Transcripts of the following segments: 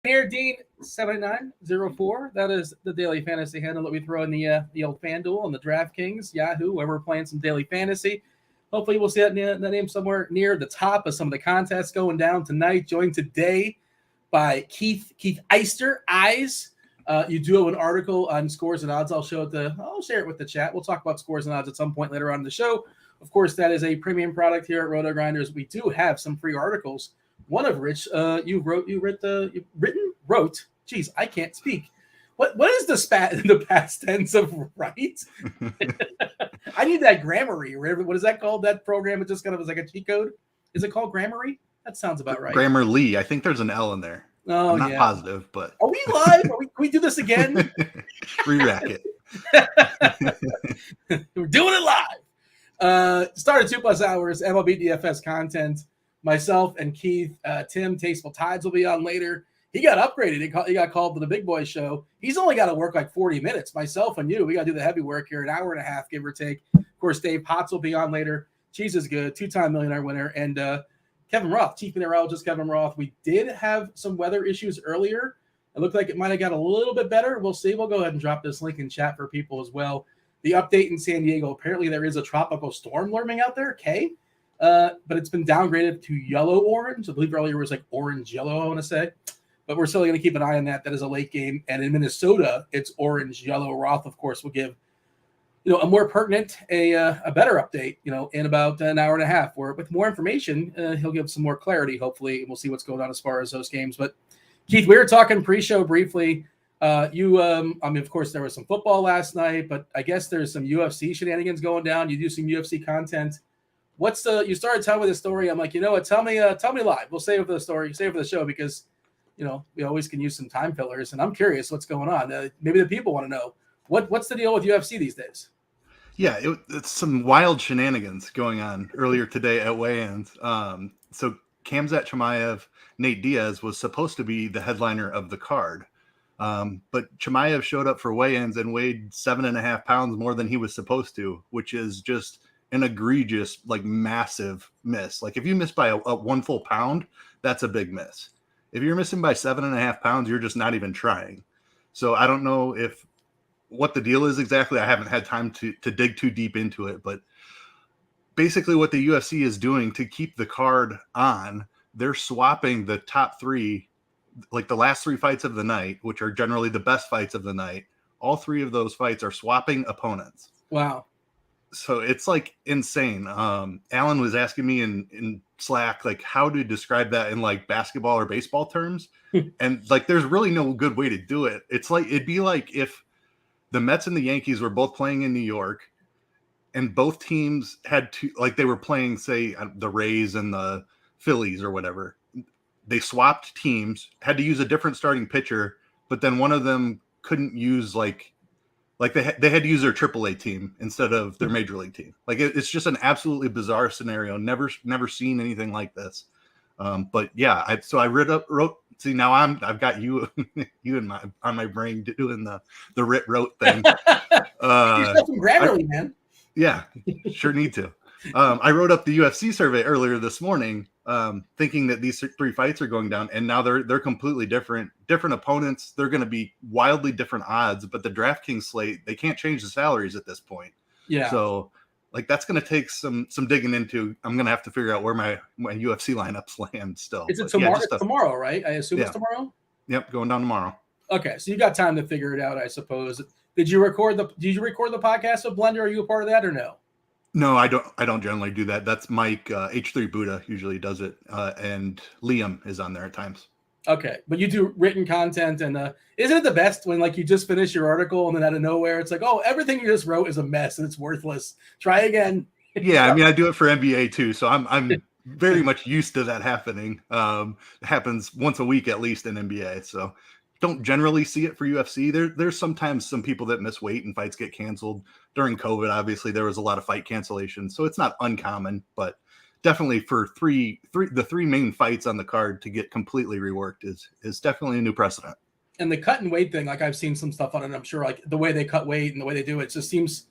Here, Dean7904. That is the daily fantasy handle that we throw in the old Fanduel and the Draftkings, Yahoo, where we're playing some daily fantasy. Hopefully, we'll see that name somewhere near the top of some of the contests going down tonight. Joined today by Keith Eister, Eyes. You do have an article on scores and odds. I'll share it with the chat. We'll talk about scores and odds at some point later on in the show. Of course, that is a premium product here at RotoGrinders. We do have some free articles. One of which you wrote. Geez, I can't speak. What is the past tense of right? I need that Grammarly. What is that called? That program? It just kind of was like a cheat code. Is it called Grammarly? That sounds about right. Grammarly. I think there's an L in there. Oh, I'm not positive, but are we live? Can we do this again? Re-rack it. We're doing it live. Started 2+ hours. Mlb Dfs content. Myself and Keith, Tim, TastefulTides will be on later. He got upgraded. He got called to the big boy show. He's only got to work like 40 minutes. Myself and you, we got to do the heavy work here, an hour and a half, give or take. Of course, Dave Potts will be on later. CheeseIsGood, 2-time millionaire winner. And Kevin Roth, chief meteorologist Kevin Roth. We did have some weather issues earlier. It looked like it might have got a little bit better. We'll see. We'll go ahead and drop this link in chat for people as well. The update in San Diego, apparently there is a tropical storm lurming out there, Kay. But it's been downgraded to yellow-orange. I believe earlier it was like orange-yellow, I want to say. But we're still going to keep an eye on that. That is a late game. And in Minnesota, it's orange-yellow. Roth, of course, will give a more pertinent, a better update, in about an hour and a half. Where with more information, he'll give some more clarity, hopefully. And we'll see what's going on as far as those games. But, Keith, we were talking pre-show briefly. Of course, there was some football last night. But I guess there's some UFC shenanigans going down. You do some UFC content. You started telling me the story. I'm like, you know what? Tell me live. We'll save the story, save for the show because, we always can use some time fillers. And I'm curious what's going on. Maybe the people want to know what's the deal with UFC these days. Yeah, it's some wild shenanigans going on earlier today at weigh-ins. So Khamzat Chimaev, Nate Diaz was supposed to be the headliner of the card. But Chimaev showed up for weigh-ins and weighed 7.5 pounds more than he was supposed to, which is just an egregious, massive miss. If you miss by a 1 full pound, that's a big miss. If you're missing by 7.5 pounds, you're just not even trying. So I don't know what the deal is exactly. I haven't had time to dig too deep into it, but basically what the UFC is doing to keep the card on, they're swapping the top three, the last 3 fights of the night, which are generally the best fights of the night. All 3 of those fights are swapping opponents. Wow. So it's insane. Alan was asking me in Slack, how to describe that in basketball or baseball terms. And there's really no good way to do it. It's it'd be like if the Mets and the Yankees were both playing in New York and both teams had to, they were playing, say, the Rays and the Phillies or whatever. They swapped teams, had to use a different starting pitcher, but then one of them couldn't use they had to use their AAA team instead of their major league team. It's just an absolutely bizarre scenario. Never seen anything like this. But yeah, I wrote. See, now I've got you on my brain doing the wrote thing. You're still from Grammarly, man. Yeah, sure need to. I wrote up the UFC survey earlier this morning, thinking that these 3 fights are going down, and now they're completely different opponents. They're going to be wildly different odds, but the DraftKings slate, they can't change the salaries at this point. Yeah. So that's going to take some digging into. I'm going to have to figure out where my UFC lineups land still. Is it tomorrow? Tomorrow, right? I assume it's tomorrow. Yep, going down tomorrow. Okay, so you got time to figure it out, I suppose. Did you record the podcast with Blender? Are you a part of that or no? No, I don't generally do that. That's Mike H3 Buddha usually does it, and Liam is on there at times. Okay, but you do written content, and isn't it the best when you just finish your article and then out of nowhere it's everything you just wrote is a mess and it's worthless. Try again. Yeah, I mean I do it for NBA too, so I'm very much used to that happening. It happens once a week at least in NBA, so don't generally see it for UFC. There's sometimes some people that miss weight and fights get canceled. During COVID, obviously there was a lot of fight cancellations, so it's not uncommon, but definitely for the 3 main fights on the card to get completely reworked is definitely a new precedent. And the cut and weight thing, I've seen some stuff on it. I'm sure the way they cut weight and the way they do it just seems,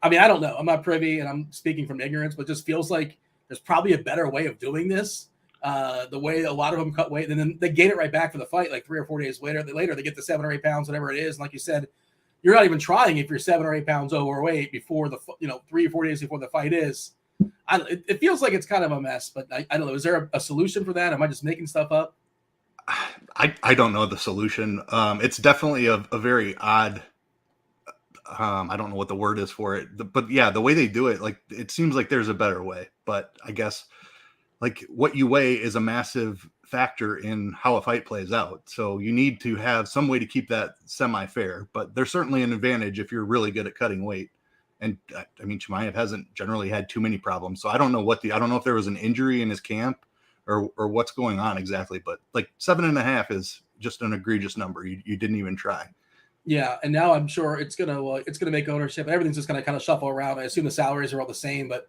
I don't know. I'm not privy and I'm speaking from ignorance, but it just feels like there's probably a better way of doing this. The way a lot of them cut weight, and then they gain it right back for the fight, like 3 or 4 days later. They get to 7 or 8 pounds, whatever it is. And like you said, you're not even trying if you're 7 or 8 pounds overweight before 3 or 4 days before the fight is. It feels like it's kind of a mess, but I don't know. Is there a solution for that? Am I just making stuff up? I don't know the solution. It's definitely a very odd. I don't know what the word is for it, but yeah, the way they do it, like it seems like there's a better way. But I guess like what you weigh is a massive factor in how a fight plays out. So you need to have some way to keep that semi-fair. But there's certainly an advantage if you're really good at cutting weight. And I mean, Chimaev hasn't generally had too many problems. So I don't know I don't know if there was an injury in his camp or what's going on exactly. But like 7.5 is just an egregious number. You didn't even try. Yeah, and now I'm sure it's gonna make ownership. Everything's just gonna kind of shuffle around. I assume the salaries are all the same, but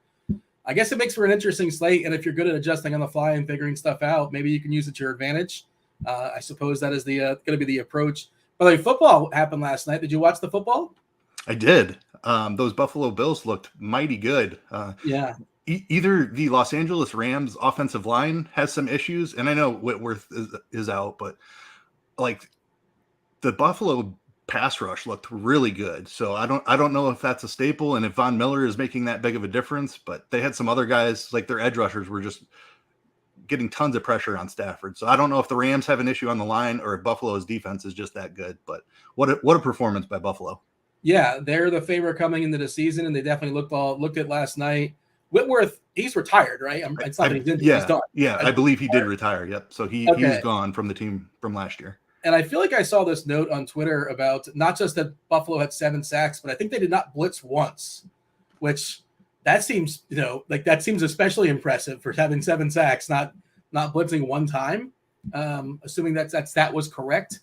I guess it makes for an interesting slate. And if you're good at adjusting on the fly and figuring stuff out, maybe you can use it to your advantage. I suppose that is going to be the approach. By the way, football happened last night. Did you watch the football? I did. Those Buffalo Bills looked mighty good. Yeah. Either the Los Angeles Rams offensive line has some issues, and I know Whitworth is out, but like the Buffalo pass rush looked really good. So I don't know if that's a staple and if Von Miller is making that big of a difference, but they had some other guys, like their edge rushers were just getting tons of pressure on Stafford. So I don't know if the Rams have an issue on the line or if Buffalo's defense is just that good, but what a performance by Buffalo. Yeah, they're the favorite coming into the season, and they definitely looked at last night. Whitworth, he's retired, right? It's not that he's injured. He's done. Yeah, I believe he did retire. Yep. So he was gone from the team from last year. And I feel like I saw this note on Twitter about not just that Buffalo had 7 sacks, but I think they did not blitz once, which that seems, that seems especially impressive for having 7 sacks, not blitzing one time. Assuming that was correct.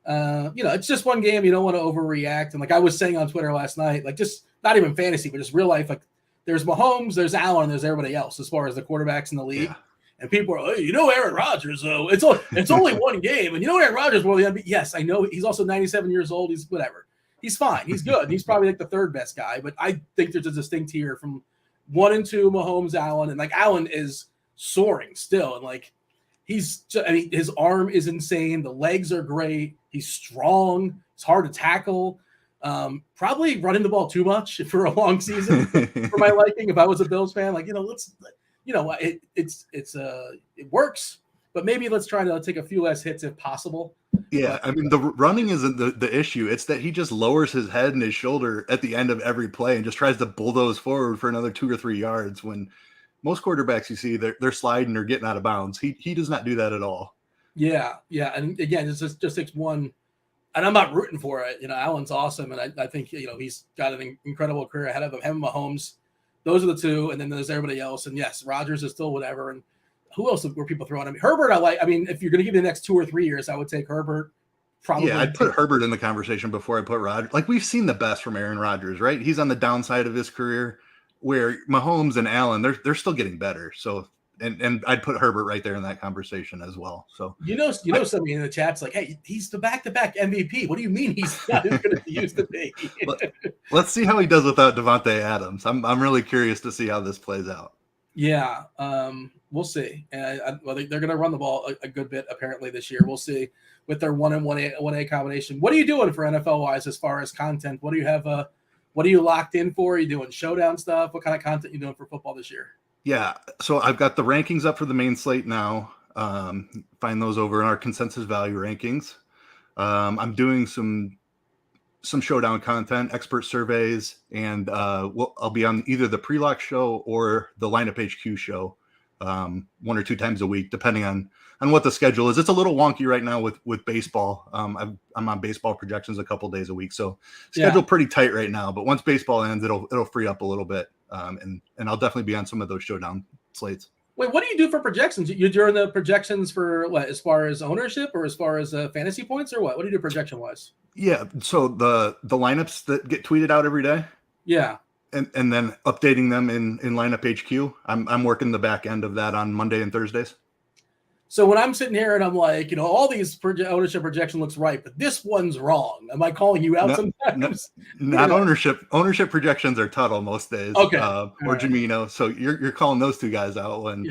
It's just one game. You don't want to overreact. And like I was saying on Twitter last night, like just not even fantasy, but just real life, like there's Mahomes, there's Allen, and there's everybody else as far as the quarterbacks in the league. Yeah. And people are, hey, Aaron Rodgers, though. It's only one game. And Aaron Rodgers won the NBA. Yes, I know. He's also 97 years old. He's whatever. He's fine. He's good. He's probably like the 3rd best guy. But I think there's a distinct tier from 1 and 2, Mahomes, Allen. And like Allen is soaring still. And like his arm is insane. The legs are great. He's strong. It's hard to tackle. Probably running the ball too much for a long season for my liking. If I was a Bills fan, it works, but maybe let's try to take a few less hits if possible. Yeah, I mean, the running isn't the issue. It's that he just lowers his head and his shoulder at the end of every play and just tries to bulldoze forward for another 2 or 3 yards when most quarterbacks you see, they're sliding or getting out of bounds. He does not do that at all. Yeah. And again, it just takes one, and I'm not rooting for it. Allen's awesome, and I think, he's got an incredible career ahead of him. Him and Mahomes. Those are the two, and then there's everybody else. And yes, Rodgers is still whatever. And who else were people throwing at me? Herbert, if you're going to give me the next 2 or 3 years, I would take Herbert. Probably. Yeah, I'd put Herbert in the conversation before I put Rodgers. Like, we've seen the best from Aaron Rodgers, right? He's on the downside of his career, where Mahomes and Allen, they're still getting better. So, and I'd put Herbert right there in that conversation as well. So somebody in the chat's like, hey, he's the back-to-back MVP. What do you mean he's not as good as he used to be? Let's see how he does without Devontae Adams. I'm really curious to see how this plays out. Yeah, we'll see. They're going to run the ball a good bit apparently this year. We'll see with their 1 and 1A combination. What are you doing for NFL wise as far as content? What do you have? What are you locked in for? Are you doing showdown stuff? What kind of content are you doing for football this year? Yeah, so I've got the rankings up for the main slate now. Find those over in our consensus value rankings. I'm doing some showdown content, expert surveys, and I'll be on either the pre-lock show or the lineup HQ show 1 or 2 times a week, depending on what the schedule is. It's a little wonky right now with baseball. I'm on baseball projections a couple days a week, so schedule pretty tight right now. But once baseball ends, it'll free up a little bit, and I'll definitely be on some of those showdown slates. Wait, what do you do for projections? You're doing the projections for what, as far as ownership or as far as fantasy points, or what? What do you do projection wise? Yeah, so the lineups that get tweeted out every day. Yeah. And then updating them in lineup HQ. I'm working the back end of that on Monday and Thursdays. So when I'm sitting here and I'm like, all these ownership projection looks right, but this one's wrong. Am I calling you out sometimes? Not ownership. Ownership projections are Tuttle most days. Okay. Or right. Jamino. So you're calling those 2 guys out when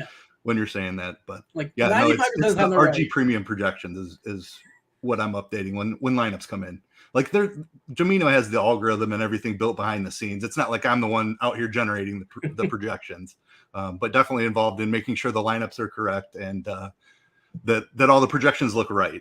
when you're saying that, but Like yeah, no, 95% it's of the the time they're RG right. premium projections is what I'm updating when lineups come in. Like Jamino has the algorithm and everything built behind the scenes. It's not like I'm the one out here generating the projections, but definitely involved in making sure the lineups are correct and that all the projections look right.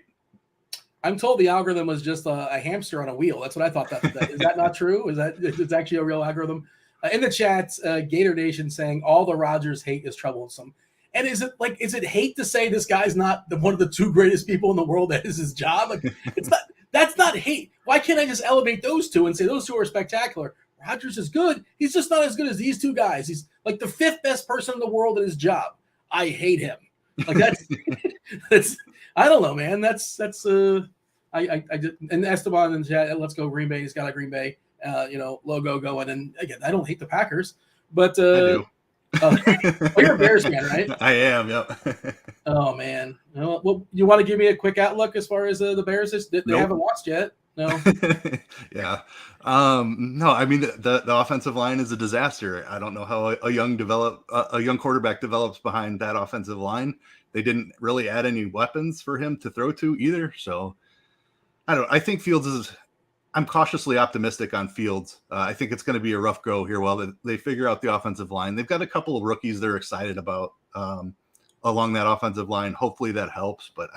I'm told the algorithm was just a hamster on a wheel. That's what I thought. Is that not true? Is that it's actually a real algorithm? In the chat, Gator Nation saying all the Rodgers hate is troublesome. And is it hate to say this guy's not one of the two greatest people in the world that is his job? Like, it's not. That's not hate. Why can't I just elevate those two and say those two are spectacular? Rodgers is good. He's just not as good as these two guys. He's like the fifth best person in the world at his job. I hate him. Like that's I don't know, man. I did, and Esteban in the chat, let's go Green Bay. He's got a Green Bay logo going. And again, I don't hate the Packers, but I do. You're a Bears fan, right? I am. Yep. Oh man. Well, you want to give me a quick outlook as far as the Bears? They Nope. haven't lost yet. No. Yeah. No, I mean the offensive line is a disaster. I don't know how a young quarterback develops behind that offensive line. They didn't really add any weapons for him to throw to either. So I think I'm cautiously optimistic on Fields. I think it's going to be a rough go here while they figure out the offensive line. They've got a couple of rookies they're excited about along that offensive line. Hopefully that helps, but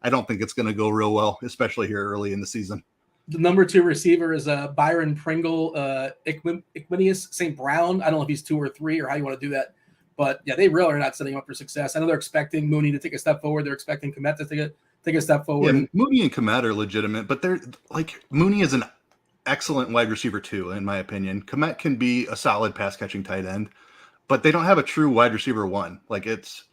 I don't think it's going to go real well, especially here early in the season. The number 2 receiver is Byron Pringle, Equanius St. Brown. I don't know if he's 2 or 3 or how you want to do that. But, yeah, they really are not setting up for success. I know they're expecting Mooney to take a step forward. They're expecting Kmet to take a step forward. Yeah, Mooney and Kmet are legitimate, but they're like Mooney is an excellent wide receiver too, in my opinion. Kmet can be a solid pass-catching tight end, but they don't have a true wide receiver one. Like it's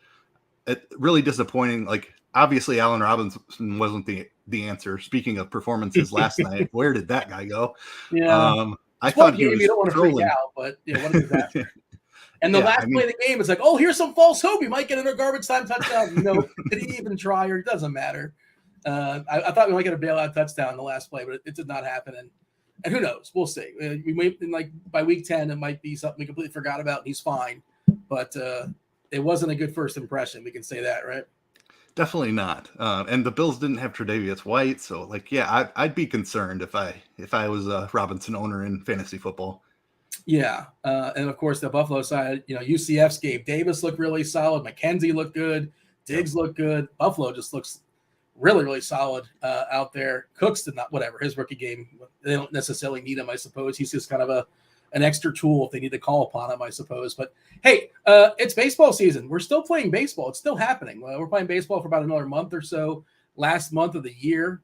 really disappointing. Like obviously Allen Robinson wasn't the answer. Speaking of performances last night, where did that guy go? Yeah. I thought he was you don't want to freak trolling. out, but yeah, what a disaster. And the last play of the game is like, oh, here's some false hope. He might get another garbage time touchdown. Did he even try? Or it doesn't matter. I thought we might get a bailout touchdown in the last play, but it did not happen. And who knows? We'll see. We might by week 10, it might be something we completely forgot about. And he's fine, but it wasn't a good first impression. We can say that, right? Definitely not. And the Bills didn't have Tre'Davious White, so I'd be concerned if I was a Robinson owner in fantasy football. Yeah, and of course the Buffalo side, UCF's Gabe Davis looked really solid. McKenzie looked good. Diggs looked good. Buffalo just looks really, really solid out there. Cooks did not, whatever, his rookie game, they don't necessarily need him, I suppose. He's just kind of an extra tool if they need to call upon him, I suppose. But hey, it's baseball season. We're still playing baseball. It's still happening. We're playing baseball for about another month or so. Last month of the year.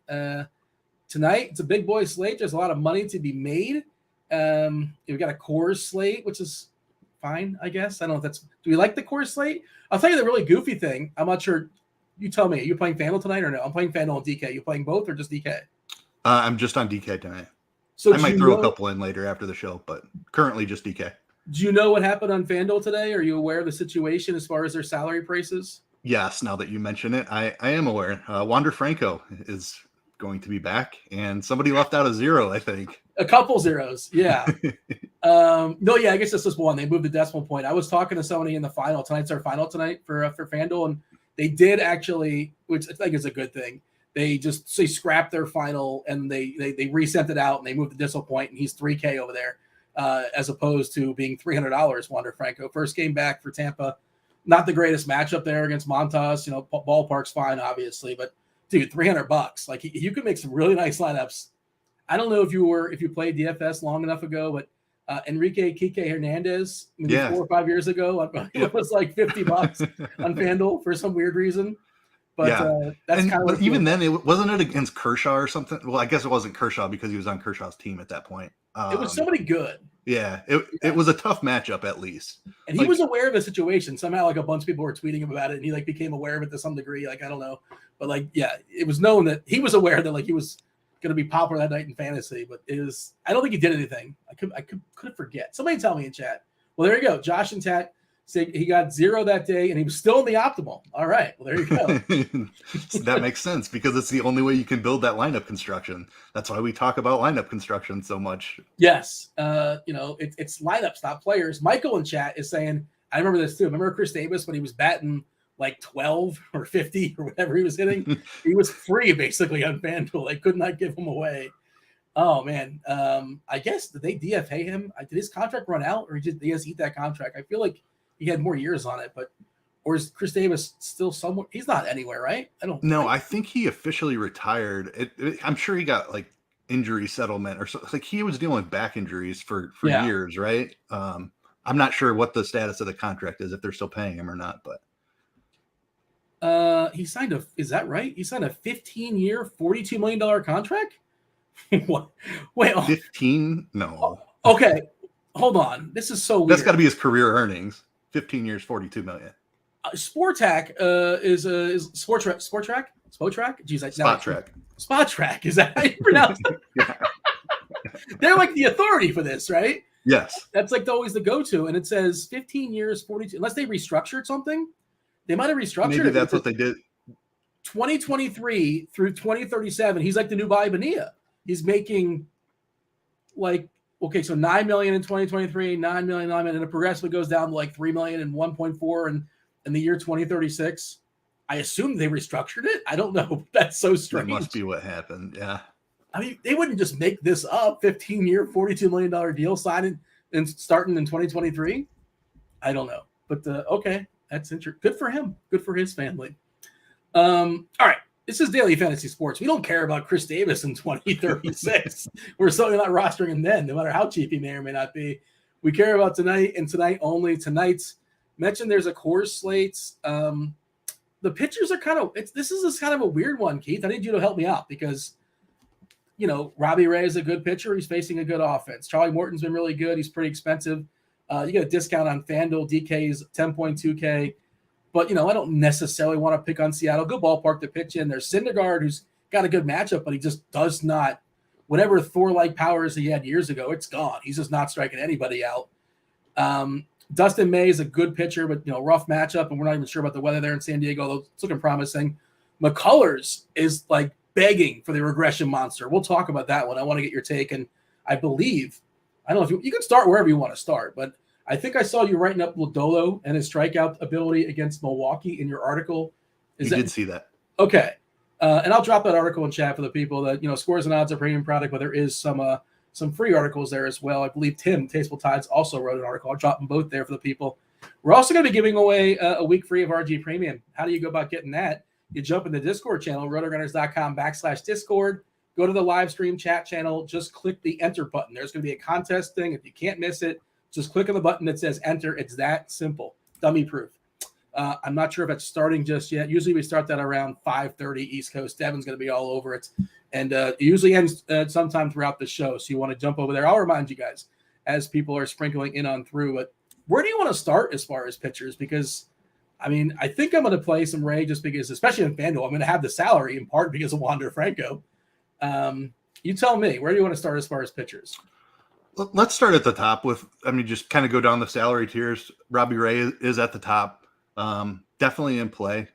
Tonight, it's a big boy slate. There's a lot of money to be made. We've got a Coors slate, which is fine, I guess. I don't know if do we like the Coors slate? I'll tell you the really goofy thing. I'm not sure. You tell me. Are you playing Fanduel tonight or no? I'm playing Fanduel and DK. You playing both or just DK? I'm just on DK tonight. So I might throw a couple in later after the show, but currently just DK. Do you know what happened on Fanduel today? Are you aware of the situation as far as their salary prices? Yes, now that you mention it, I am aware. Wander Franco is going to be back, and somebody left out a 0, I think. A couple zeros, yeah. No, yeah, I guess this was one. They moved the decimal point. I was talking to somebody in the final. Tonight's our final tonight for Fanduel, and they did actually, which I think is a good thing. They scrapped their final and they resent it out and they moved the decimal point, and he's $3K over there, as opposed to being $300. Wander Franco, first game back for Tampa, not the greatest matchup there against Montas. Ballpark's fine, obviously, but dude, $300. Like you could make some really nice lineups. I don't know if you played DFS long enough ago, but Enrique Kike Hernandez, maybe 4 or 5 years ago, it was like $50 on FanDuel for some weird reason. But that's kind of even then, it wasn't against Kershaw or something. Well, I guess it wasn't Kershaw because he was on Kershaw's team at that point. It was somebody good. Yeah, it was a tough matchup at least. And he was aware of the situation. Somehow, a bunch of people were tweeting him about it, and he became aware of it to some degree. I don't know, but it was known that he was aware that he was going to be popular that night in fantasy. But I don't think he did anything. I could forget. Somebody tell me in chat. Well, there you go. Josh and Tat say he got 0 that day, and he was still in the optimal. All right. Well, there you go. That makes sense because it's the only way you can build that lineup construction. That's why we talk about lineup construction so much. Yes. It's lineups, not players. Michael in chat is saying, I remember this too. Remember Chris Davis when he was batting like 12 or 50 or whatever he was hitting? He was free basically on FanDuel. They could not give him away. Oh man. I guess did they DFA him? Did his contract run out, or he just eat that contract? I feel like he had more years on it, but or is Chris Davis still somewhere? He's not anywhere, right? I think he officially retired. I'm sure he got like injury settlement or something. Like he was dealing with back injuries for years, right? I'm not sure what the status of the contract is, if they're still paying him or not, but he signed is that right? He signed a 15-year, $42 million contract? What? Wait, 15? No. Okay, hold on. This is so weird. That's got to be his career earnings. 15 years, 42 million. Sportac is Spotrac? Geez, Spotrac. Is that how you pronounce it? Yeah. They're like the authority for this, right? Yes. That's like always the go-to, and it says 15 years, 42. Unless they restructured something, they might have restructured. Maybe that's what they did. 2023 through 2037. He's like the new Bobby Bonilla. He's making like so $9 million in 2023, $9 million, and it progressively goes down to like $3 million and 1.4 and in the year 2036. I assume they restructured it. I don't know. That's so strange. That must be what happened. Yeah. I mean, they wouldn't just make this up. 15-year, $42 million deal signing and starting in 2023. I don't know, but okay, that's interesting. Good for him. Good for his family. All right. This is Daily Fantasy Sports. We don't care about Chris Davis in 2036. We're certainly not rostering him then, no matter how cheap he may or may not be. We care about tonight and tonight only. Tonight's mentioned there's a Coors slate. The pitchers are this is kind of a weird one, Keith. I need you to help me out because, Robbie Ray is a good pitcher. He's facing a good offense. Charlie Morton's been really good. He's pretty expensive. You get a discount on FanDuel. DK's 10.2K. But, I don't necessarily want to pick on Seattle. Good ballpark to pitch in. There's Syndergaard, who's got a good matchup, but he just does not – whatever Thor-like powers he had years ago, it's gone. He's just not striking anybody out. Dustin May is a good pitcher, but, rough matchup, and we're not even sure about the weather there in San Diego, although it's looking promising. McCullers is, like, begging for the regression monster. We'll talk about that one. I want to get your take, and I believe – I don't know if you can start wherever you want to start, but – I think I saw you writing up Lodolo and his strikeout ability against Milwaukee in your article. Did see that. Okay. And I'll drop that article in chat for the people that, Scores and Odds are a premium product, but there is some free articles there as well. I believe Tim, TastefulTides, also wrote an article. I'll drop them both there for the people. We're also going to be giving away a week free of RG Premium. How do you go about getting that? You jump in the Discord channel, RotoGrinders.com/Discord. Go to the live stream chat channel. Just click the enter button. There's going to be a contest thing. If you can't miss it, just click on the button that says enter. It's that simple. Dummy proof. I'm not sure if it's starting just yet. Usually we start that around 5:30 East Coast. Devin's going to be all over it. And it usually ends sometime throughout the show. So you want to jump over there. I'll remind you guys as people are sprinkling in on through. But where do you want to start as far as pitchers? Because, I think I'm going to play some Ray just because, especially in FanDuel, I'm going to have the salary in part because of Wander Franco. You tell me, where do you want to start as far as pitchers? Let's start at the top with, just kind of go down the salary tiers. Robbie Ray is at the top. Definitely in play.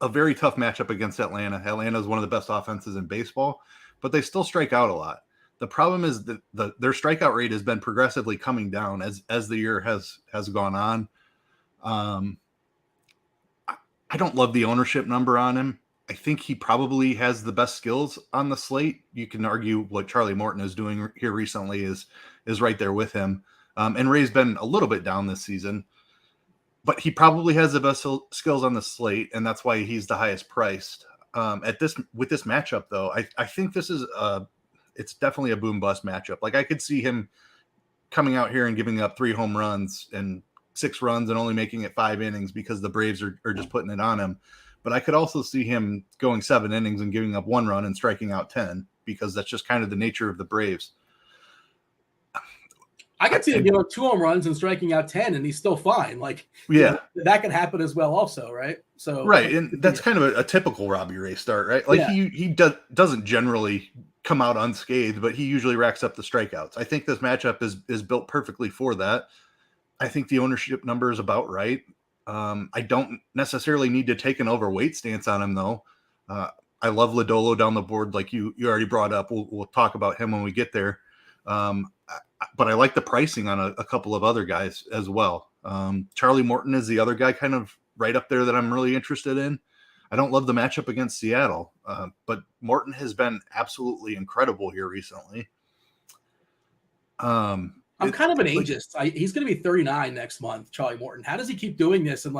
A very tough matchup against Atlanta. Atlanta is one of the best offenses in baseball, but they still strike out a lot. The problem is that their strikeout rate has been progressively coming down as the year has gone on. I don't love the ownership number on him. I think he probably has the best skills on the slate. You can argue what Charlie Morton is doing here recently is right there with him. And Ray's been a little bit down this season, but he probably has the best skills on the slate, and that's why he's the highest priced. With this matchup, though, I think this is it's definitely a boom bust matchup. Like I could see him coming out here and giving up 3 home runs and 6 runs and only making it 5 innings because the Braves are just putting it on him. But I could also see him going 7 innings and giving up 1 run and striking out 10 because that's just kind of the nature of the Braves. I could see him giving up 2 home runs and striking out 10, and he's still fine. That can happen as well, also, right? So right, and that's kind of a typical Robbie Ray start, right? He doesn't generally come out unscathed, but he usually racks up the strikeouts. I think this matchup is built perfectly for that. I think the ownership number is about right. I don't necessarily need to take an overweight stance on him, though. I love Lodolo down the board, like you already brought up. We'll talk about him when we get there. But I like the pricing on a couple of other guys as well. Charlie Morton is the other guy kind of right up there that I'm really interested in. I don't love the matchup against Seattle, but Morton has been absolutely incredible here recently. I'm kind of an ageist. He's going to be 39 next month, Charlie Morton. How does he keep doing this? And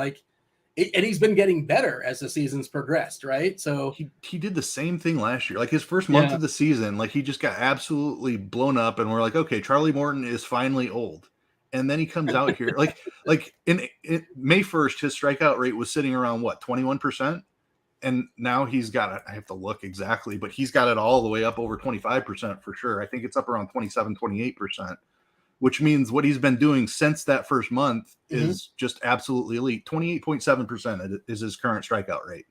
and he's been getting better as the season's progressed, right? So he did the same thing last year. Like his first month of the season, like he just got absolutely blown up, and we're like, okay, Charlie Morton is finally old. And then he comes out here, like in May 1st, his strikeout rate was sitting around 21%, and now he's got it. I have to look exactly, but he's got it all the way up over 25% for sure. I think it's up around 27, 28%. Which means what he's been doing since that first month is just absolutely elite. 28.7% is his current strikeout rate.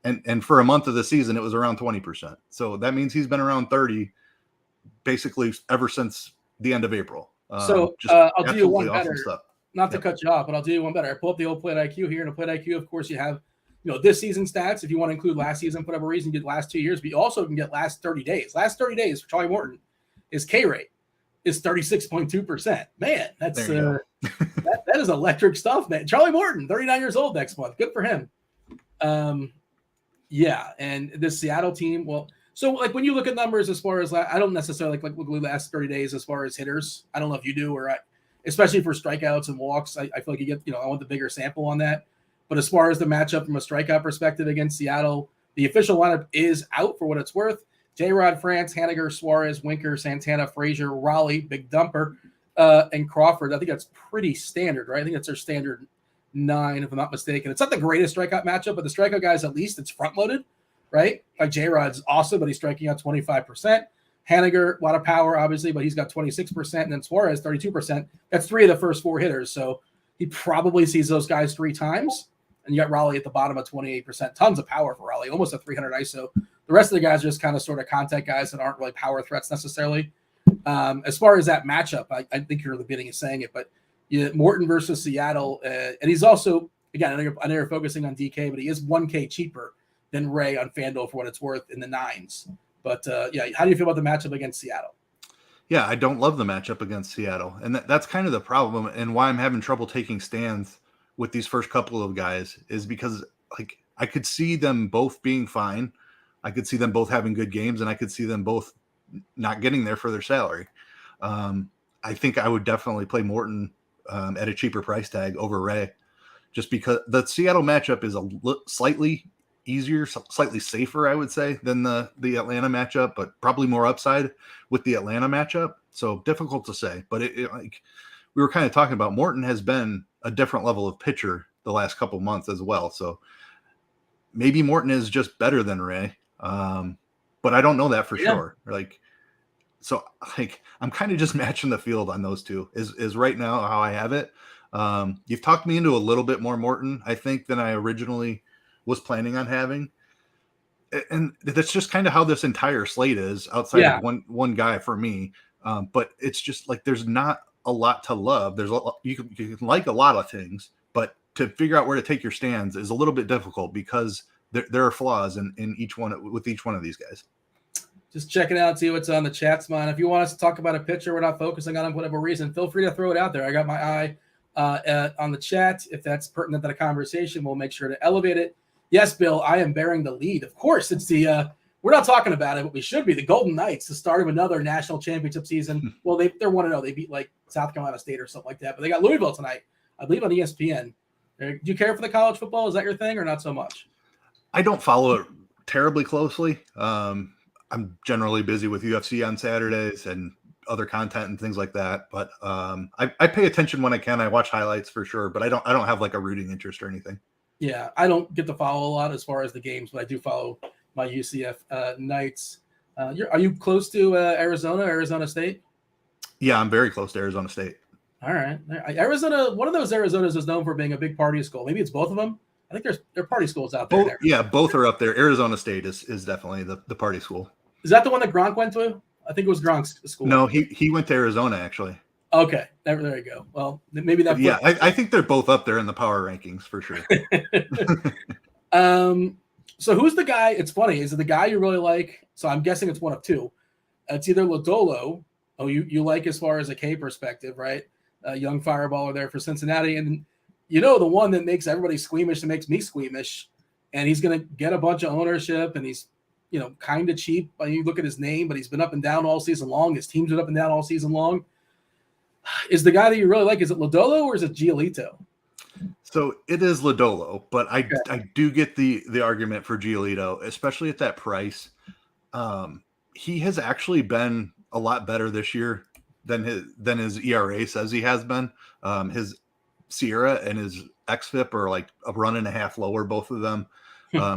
And for a month of the season, it was around 20%. So that means he's been around 30 basically ever since the end of April. I'll do you one better. Not to cut you off, but I'll do you one better. I pull up the old Plate IQ here. And the Plate IQ, of course, you have this season stats. If you want to include last season for whatever reason, you get last 2 years, but you also can get last 30 days. Last 30 days for Charlie Morton, his K rate is 36.2%. Man, that's that is electric stuff, man. Charlie Morton, 39 years old next month. Good for him. Yeah, and this Seattle team, well, so like when you look at numbers as far as I don't necessarily like look at the last 30 days as far as hitters. I don't know if you do especially for strikeouts and walks. I feel like you get, I want the bigger sample on that. But as far as the matchup from a strikeout perspective against Seattle, the official lineup is out for what it's worth. J-Rod, France, Haniger, Suarez, Winker, Santana, Frazier, Raleigh, Big Dumper, and Crawford. I think that's pretty standard, right? I think that's their standard 9, if I'm not mistaken. It's not the greatest strikeout matchup, but the strikeout guys, at least it's front-loaded, right? Like J-Rod's awesome, but he's striking out 25%. Haniger, a lot of power, obviously, but he's got 26%. And then Suarez, 32%. That's 3 of the first 4 hitters. So he probably sees those guys 3 times. And you got Raleigh at the bottom at 28%. Tons of power for Raleigh, almost a 300 ISO. The rest of the guys are just kind of sort of contact guys that aren't really power threats necessarily. As far as that matchup, I think you're the beginning of saying it, but Morton versus Seattle, and he's also, again, I know you're focusing on DK, but he is 1K cheaper than Ray on FanDuel for what it's worth in the 9s. But how do you feel about the matchup against Seattle? Yeah, I don't love the matchup against Seattle, and that's kind of the problem, and why I'm having trouble taking stands with these first couple of guys is because like I could see them both being fine. I could see them both having good games, and I could see them both not getting there for their salary. I think I would definitely play Morton at a cheaper price tag over Ray, just because the Seattle matchup is slightly easier, slightly safer, I would say, than the Atlanta matchup, but probably more upside with the Atlanta matchup. So difficult to say, but like we were kind of talking about, Morton has been a different level of pitcher the last couple months as well. So maybe Morton is just better than Ray. But I don't know that for sure. So I'm kind of just matching the field on those two is right now how I have it. You've talked me into a little bit more Morton, I think, than I originally was planning on having. And that's just kind of how this entire slate is outside of one guy for me. But it's just like, there's not a lot to love. There's you can like a lot of things, but to figure out where to take your stands is a little bit difficult because there are flaws in each one with each one of these guys. Just check it out, see what's on the chat's mind. If you want us to talk about a pitcher we're not focusing on for whatever reason, feel free to throw it out there. I got my eye on the chat. If that's pertinent to the conversation, we'll make sure to elevate it. Yes, Bill, I am bearing the lead. Of course, it's the we're not talking about it, but we should be. The Golden Knights, the start of another national championship season. Well, they're 1-0. They beat like South Carolina State or something like that. But they got Louisville tonight, I believe, on ESPN. Do you care for the college football? Is that your thing or not so much? I don't follow it terribly closely. I'm generally busy with UFC on Saturdays and other content and things like that. But I pay attention when I can. I watch highlights for sure, but I don't have like a rooting interest or anything. Yeah, I don't get to follow a lot as far as the games, but I do follow my UCF Knights. Are you close to Arizona State? Yeah, I'm very close to Arizona State. All right. Arizona, one of those Arizonas is known for being a big party school. Maybe it's both of them. I think there are party schools out there. Both are up there. Arizona State is definitely the party school. Is that the one that Gronk went to? I think it was Gronk's school. No, he went to Arizona, actually. Okay. There you go. Well, maybe that. Yeah, I think they're both up there in the power rankings for sure. So who's the guy? It's funny. Is it the guy you really like? So I'm guessing it's one of two. It's either Lodolo, you like as far as a K perspective, right? young fireballer there for Cincinnati. And the one that makes everybody squeamish and makes me squeamish, and he's going to get a bunch of ownership, and he's, kind of cheap. You look at his name, but he's been up and down all season long. His team's been up and down all season long. Is the guy that you really like, is it Lodolo or is it Giolito? So it is Lodolo, but I do get the argument for Giolito, especially at that price. He has actually been a lot better this year than his ERA says he has been. His Sierra and his xFIP are like a run and a half lower, both of them.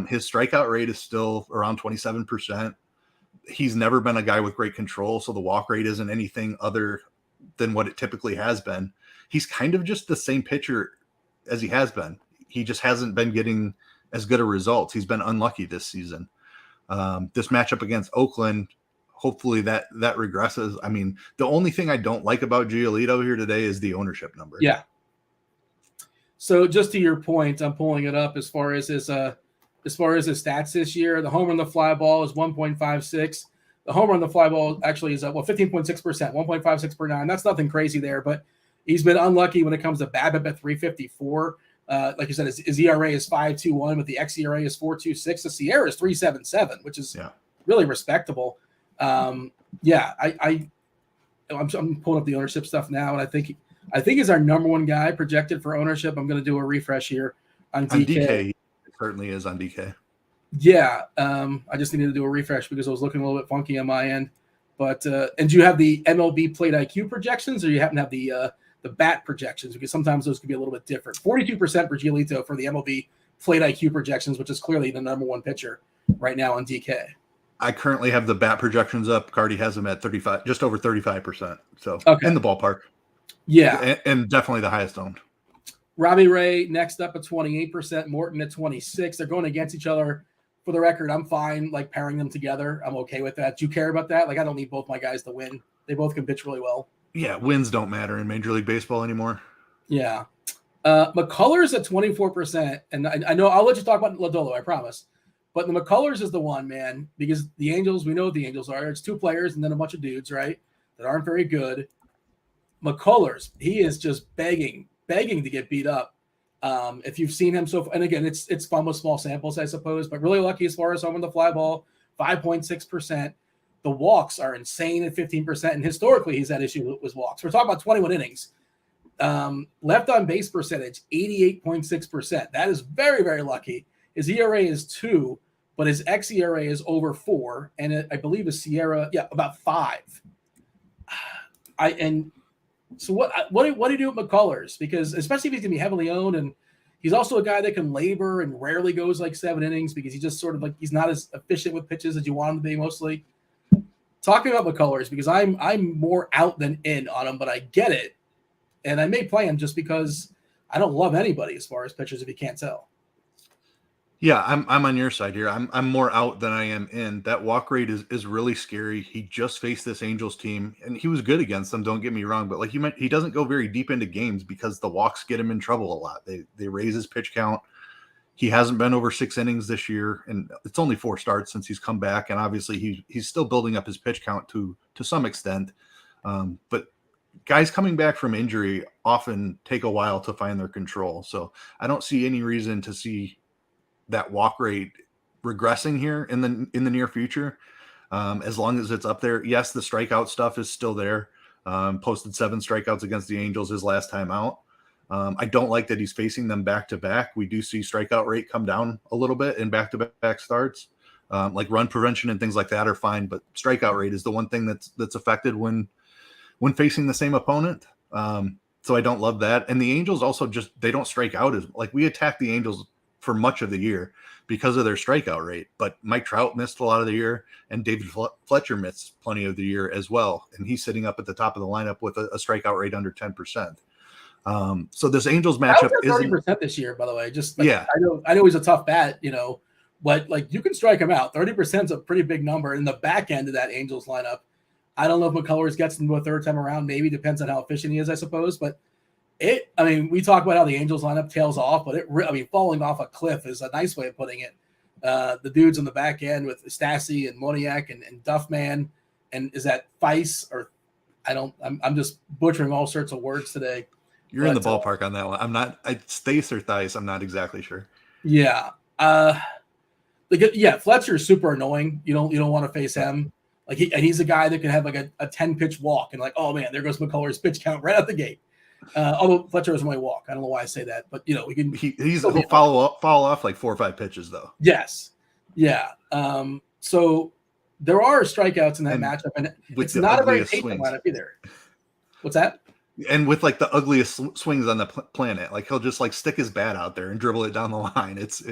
His strikeout rate is still around 27%. He's never been a guy with great control, so the walk rate isn't anything other than what it typically has been. He's kind of just the same pitcher as he has been. He just hasn't been getting as good of results. He's been unlucky this season. This matchup against Oakland, hopefully that regresses. I mean, the only thing I don't like about Giolito here today is the ownership number. Yeah. So just to your point, I'm pulling it up as far as his stats this year. The homer on the fly ball is 1.56. The homer on the fly ball actually is 15.6%, 1.56 per 9. That's nothing crazy there, but he's been unlucky when it comes to BABIP at 354. Like you said, his ERA is 5.21, but the xERA is 4.26. The Sierra is 3.77, which is really respectable. I'm pulling up the ownership stuff now, and I think he's our number one guy projected for ownership. I'm going to do a refresh here on DK. On DK, it certainly is on DK. Yeah, I just needed to do a refresh because I was looking a little bit funky on my end. But and do you have the MLB plate IQ projections, or you happen to have the bat projections? Because sometimes those can be a little bit different. 42% for Giolito for the MLB plate IQ projections, which is clearly the number one pitcher right now on DK. I currently have the bat projections up. Cardi has them at 35, just over 35%. So in the ballpark. Yeah. And definitely the highest owned. Robbie Ray next up at 28%, Morton at 26%. They're going against each other. For the record, I'm fine like pairing them together. I'm okay with that. Do you care about that? Like, I don't need both my guys to win. They both can pitch really well. Yeah, wins don't matter in Major League Baseball anymore. Yeah. McCullers at 24%. And I know I'll let you talk about Lodolo, I promise. But the McCullers is the one, man, because the Angels, we know what the Angels are. It's two players and then a bunch of dudes, right, that aren't very good. McCullers, he is just begging to get beat up. If you've seen him and again, it's fun with small samples, I suppose, but really lucky as far as home on the fly ball, 5.6%. The walks are insane at 15%, and historically he's had issue with walks. We're talking about 21 innings. Left on base percentage, 88.6%. That is very, very lucky. His ERA is 2, but his xERA is over 4, and I believe his Sierra, about 5. So what do you do with McCullers? Because especially if he's going to be heavily owned, and he's also a guy that can labor and rarely goes like 7 innings because he's just sort of like he's not as efficient with pitches as you want him to be mostly. Talking about McCullers, because I'm more out than in on him, but I get it, and I may play him just because I don't love anybody as far as pitchers if you can't tell. Yeah, I'm on your side here. I'm more out than I am in. That walk rate is really scary. He just faced this Angels team, and he was good against them. Don't get me wrong, but like you meant, he doesn't go very deep into games because the walks get him in trouble a lot. They raise his pitch count. He hasn't been over 6 innings this year, and it's only 4 starts since he's come back. And obviously he's still building up his pitch count to some extent. But guys coming back from injury often take a while to find their control. So I don't see any reason to see that walk rate regressing here in the near future. As long as it's up there. Yes, the strikeout stuff is still there. Posted 7 strikeouts against the Angels his last time out. I don't like that he's facing them back-to-back. We do see strikeout rate come down a little bit in back-to-back starts. Like run prevention and things like that are fine, but strikeout rate is the one thing that's affected when facing the same opponent. So I don't love that. And the Angels also they don't strike out as like we attack the Angels for much of the year because of their strikeout rate. But Mike Trout missed a lot of the year, and David Fletcher missed plenty of the year as well. And he's sitting up at the top of the lineup with a strikeout rate under 10%. So this Angels matchup is 30% this year, by the way. Just like, I know he's a tough bat, but like you can strike him out. 30% is a pretty big number in the back end of that Angels lineup. I don't know if McCullers gets into a third time around. Maybe depends on how efficient he is, I suppose. But we talk about how the Angels lineup tails off, but falling off a cliff is a nice way of putting it. The dudes on the back end with Stassi and Moniak and Duffman, and is that Feist or I'm just butchering all sorts of words today. You're in the ballpark on that one. I'm not. Stace or Thice. I'm not exactly sure. Yeah. Fletcher is super annoying. You don't want to face him. Like he's a guy that can have like a 10-pitch walk and like, oh man, there goes McCullers' pitch count right out the gate. Although Fletcher doesn't really walk. I don't know why I say that, but we can. He'll follow off like 4 or 5 pitches though. Yes. Yeah. So there are strikeouts in that matchup, and it's not a very patient lineup either. What's that? And with like the ugliest swings on the planet, like he'll just like stick his bat out there and dribble it down the line. It's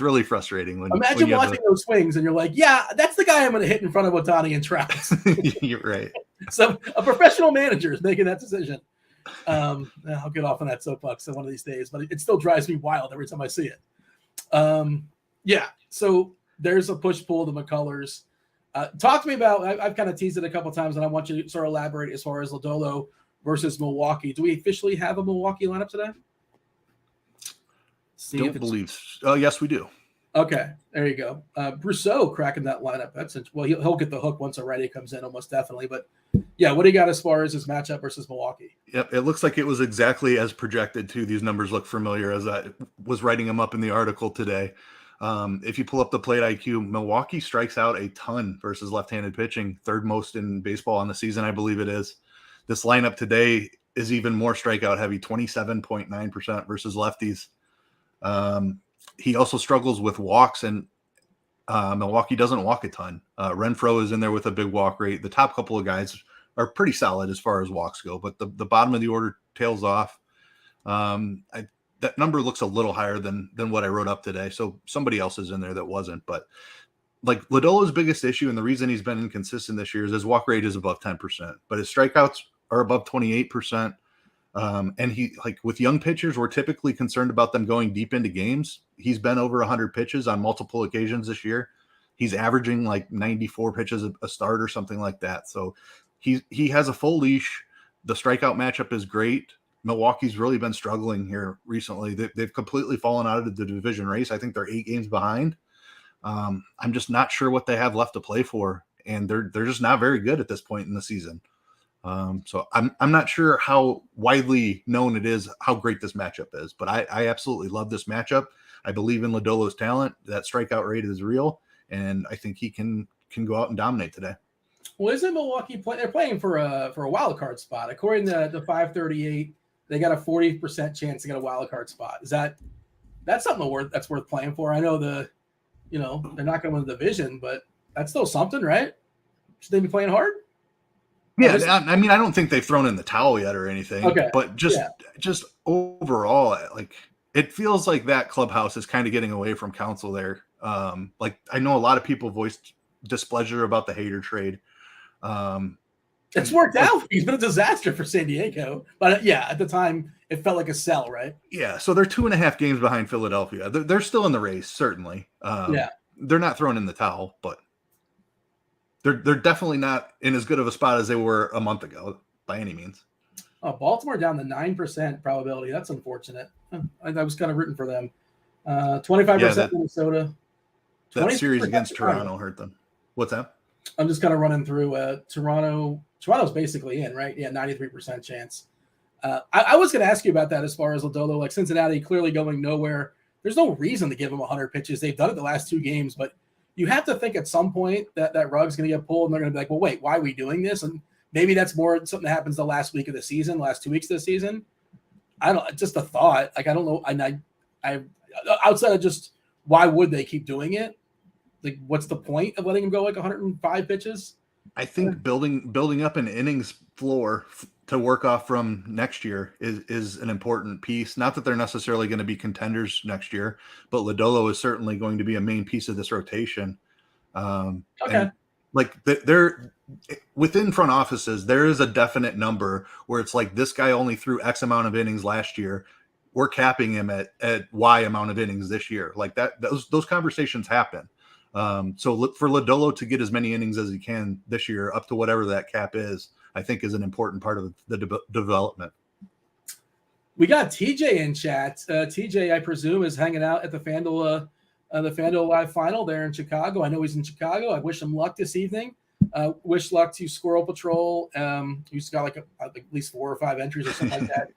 really frustrating. Imagine watching those swings and you're like, yeah, that's the guy I'm going to hit in front of Ohtani and Trout. You're right. So a professional manager is making that decision. I'll get off on that soapbox one of these days, but it still drives me wild every time I see it. So there's a push-pull to McCullers. Talk to me about, I've kind of teased it a couple times, and I want you to sort of elaborate as far as Lodolo versus Milwaukee. Do we officially have a Milwaukee lineup today? Don't believe. Oh, yes, we do. Okay, there you go. Brousseau cracking that lineup. He'll get the hook once O'Reilly comes in, almost definitely. But yeah, what do you got as far as his matchup versus Milwaukee? Yep, it looks like it was exactly as projected too. These numbers look familiar as I was writing them up in the article today. If you pull up the plate IQ, Milwaukee strikes out a ton versus left-handed pitching, third most in baseball on the season, I believe it is. This lineup today is even more strikeout heavy, 27.9% versus lefties. He also struggles with walks, and Milwaukee doesn't walk a ton. Renfroe is in there with a big walk rate. The top couple of guys are pretty solid as far as walks go, but the bottom of the order tails off. That number looks a little higher than what I wrote up today. So somebody else is in there that wasn't, but like Lodolo's biggest issue, and the reason he's been inconsistent this year, is his walk rate is above 10%, but his strikeouts are above 28%. And he, like with young pitchers, we're typically concerned about them going deep into games. He's been over 100 pitches on multiple occasions this year. He's averaging like 94 pitches a start or something like that. So he has a full leash. The strikeout matchup is great. Milwaukee's really been struggling here recently. They've completely fallen out of the division race. I think they're 8 games behind. I'm just not sure what they have left to play for, and they're just not very good at this point in the season. So I'm not sure how widely known it is how great this matchup is, but I absolutely love this matchup. I believe in Lodolo's talent. That strikeout rate is real, and I think he can go out and dominate today. Well, isn't Milwaukee they're playing for a wild card spot? According to the 538, they got a 40% chance to get a wild card spot. That's something that's worth playing for? I know they're not going to win the division, but that's still something, right? Should they be playing hard? Yeah, I mean, I don't think they've thrown in the towel yet or anything. Okay, but just overall, like it feels like that clubhouse is kind of getting away from Counsell there. Like I know a lot of people voiced displeasure about the Hader trade. It's worked out. He's been a disaster for San Diego, but at the time it felt like a sell, right? Yeah, so they're 2.5 games behind Philadelphia. They're still in the race, certainly. They're not throwing in the towel, but they're definitely not in as good of a spot as they were a month ago by any means. Oh, Baltimore down to 9% probability. That's unfortunate. I was kind of rooting for them. 25% Minnesota. That series against Toronto hurt them. What's that? I'm just kind of running through Toronto. Toronto's basically in, right? Yeah, 93% chance. I was going to ask you about that as far as Lodolo. Like Cincinnati clearly going nowhere. There's no reason to give them 100 pitches. They've done it the last 2 games, but you have to think at some point that rug's going to get pulled, and they're going to be like, well, wait, why are we doing this? And maybe that's more something that happens the last week of the season, last 2 weeks of the season. Just a thought. Like, I don't know. I outside of just why would they keep doing it? Like, what's the point of letting them go like 105 pitches? I think building up an innings floor to work off from next year is an important piece. Not that they're necessarily going to be contenders next year, but Lodolo is certainly going to be a main piece of this rotation. Okay. Like they're within front offices, there is a definite number where it's like this guy only threw X amount of innings last year. We're capping him at Y amount of innings this year. Like those conversations happen. So look for Lodolo to get as many innings as he can this year, up to whatever that cap is, I think is an important part of the development. We got TJ in chat. TJ, I presume, is hanging out at the Fanduel Live final there in Chicago. I know he's in Chicago. I wish him luck this evening. Wish luck to Squirrel Patrol. He's got like at least 4 or 5 entries or something like that.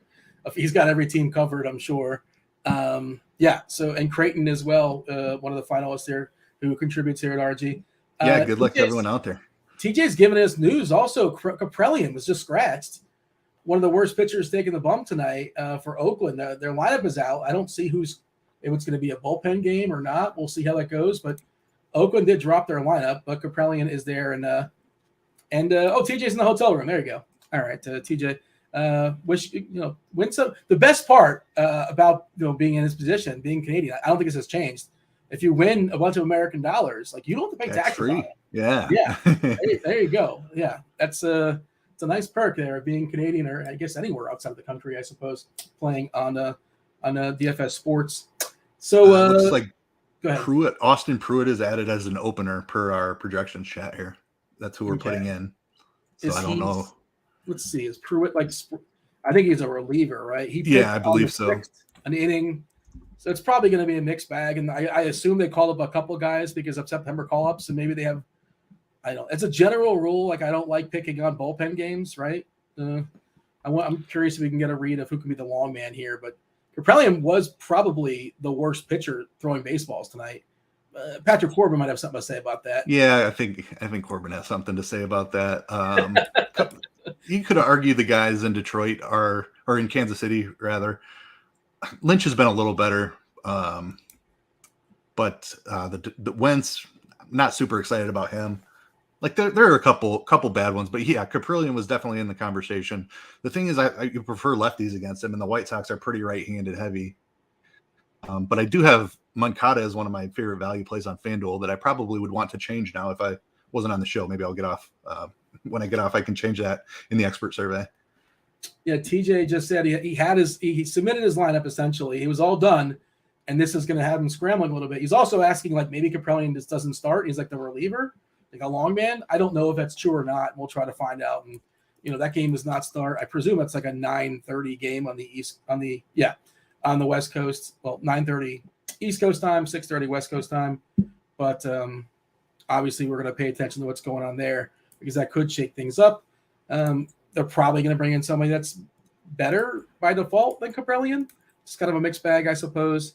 He's got every team covered, I'm sure. So, and Creighton as well, one of the finalists here who contributes here at RG. Good luck to everyone out there. TJ's giving us news. Also, Caprellian was just scratched. One of the worst pitchers taking the bump tonight for Oakland. Their lineup is out. I don't see if it's going to be a bullpen game or not. We'll see how that goes. But Oakland did drop their lineup, but Caprellian is there. TJ's in the hotel room. There you go. All right, TJ. Win some. The best part about being in this position, being Canadian, I don't think this has changed. If you win a bunch of American dollars, like you don't have to pay taxes on it. Yeah. There you go. Yeah, it's a nice perk there of being Canadian, or I guess anywhere outside of the country, I suppose, playing on a DFS Sports. So looks like go ahead. Austin Pruitt is added as an opener per our projections chat here. That's who we're putting in. So I don't know. Let's see. Is Pruitt I think he's a reliever, right? I believe so. An inning. So it's probably going to be a mixed bag. And I assume they called up a couple guys because of September call-ups. And maybe they have, I don't know. It's a general rule. Like, I don't like picking on bullpen games, right? I'm curious if we can get a read of who can be the long man here. But Caprellian was probably the worst pitcher throwing baseballs tonight. Patrick Corbin might have something to say about that. Yeah, I think Corbin has something to say about that. You could argue the guys in Detroit or in Kansas City rather. Lynch has been a little better, but the Wentz, not super excited about him. Like there are a couple bad ones, but yeah, Caprellian was definitely in the conversation. The thing is, I prefer lefties against him, and the White Sox are pretty right-handed heavy. But I do have Moncada as one of my favorite value plays on FanDuel that I probably would want to change now if I wasn't on the show. Maybe I'll get off. When I get off, I can change that in the expert survey. Yeah, TJ just said he submitted his lineup essentially. He was all done, and this is going to have him scrambling a little bit. He's also asking like maybe Caprellian just doesn't start. He's like the reliever, like a long man. I don't know if that's true or not. We'll try to find out. And that game does not start. I presume it's like a 9:30 game on the West Coast. Well, 9:30 East Coast time, 6:30 West Coast time. But obviously we're going to pay attention to what's going on there because that could shake things up. They're probably going to bring in somebody that's better by default than Caprellian. It's kind of a mixed bag, I suppose.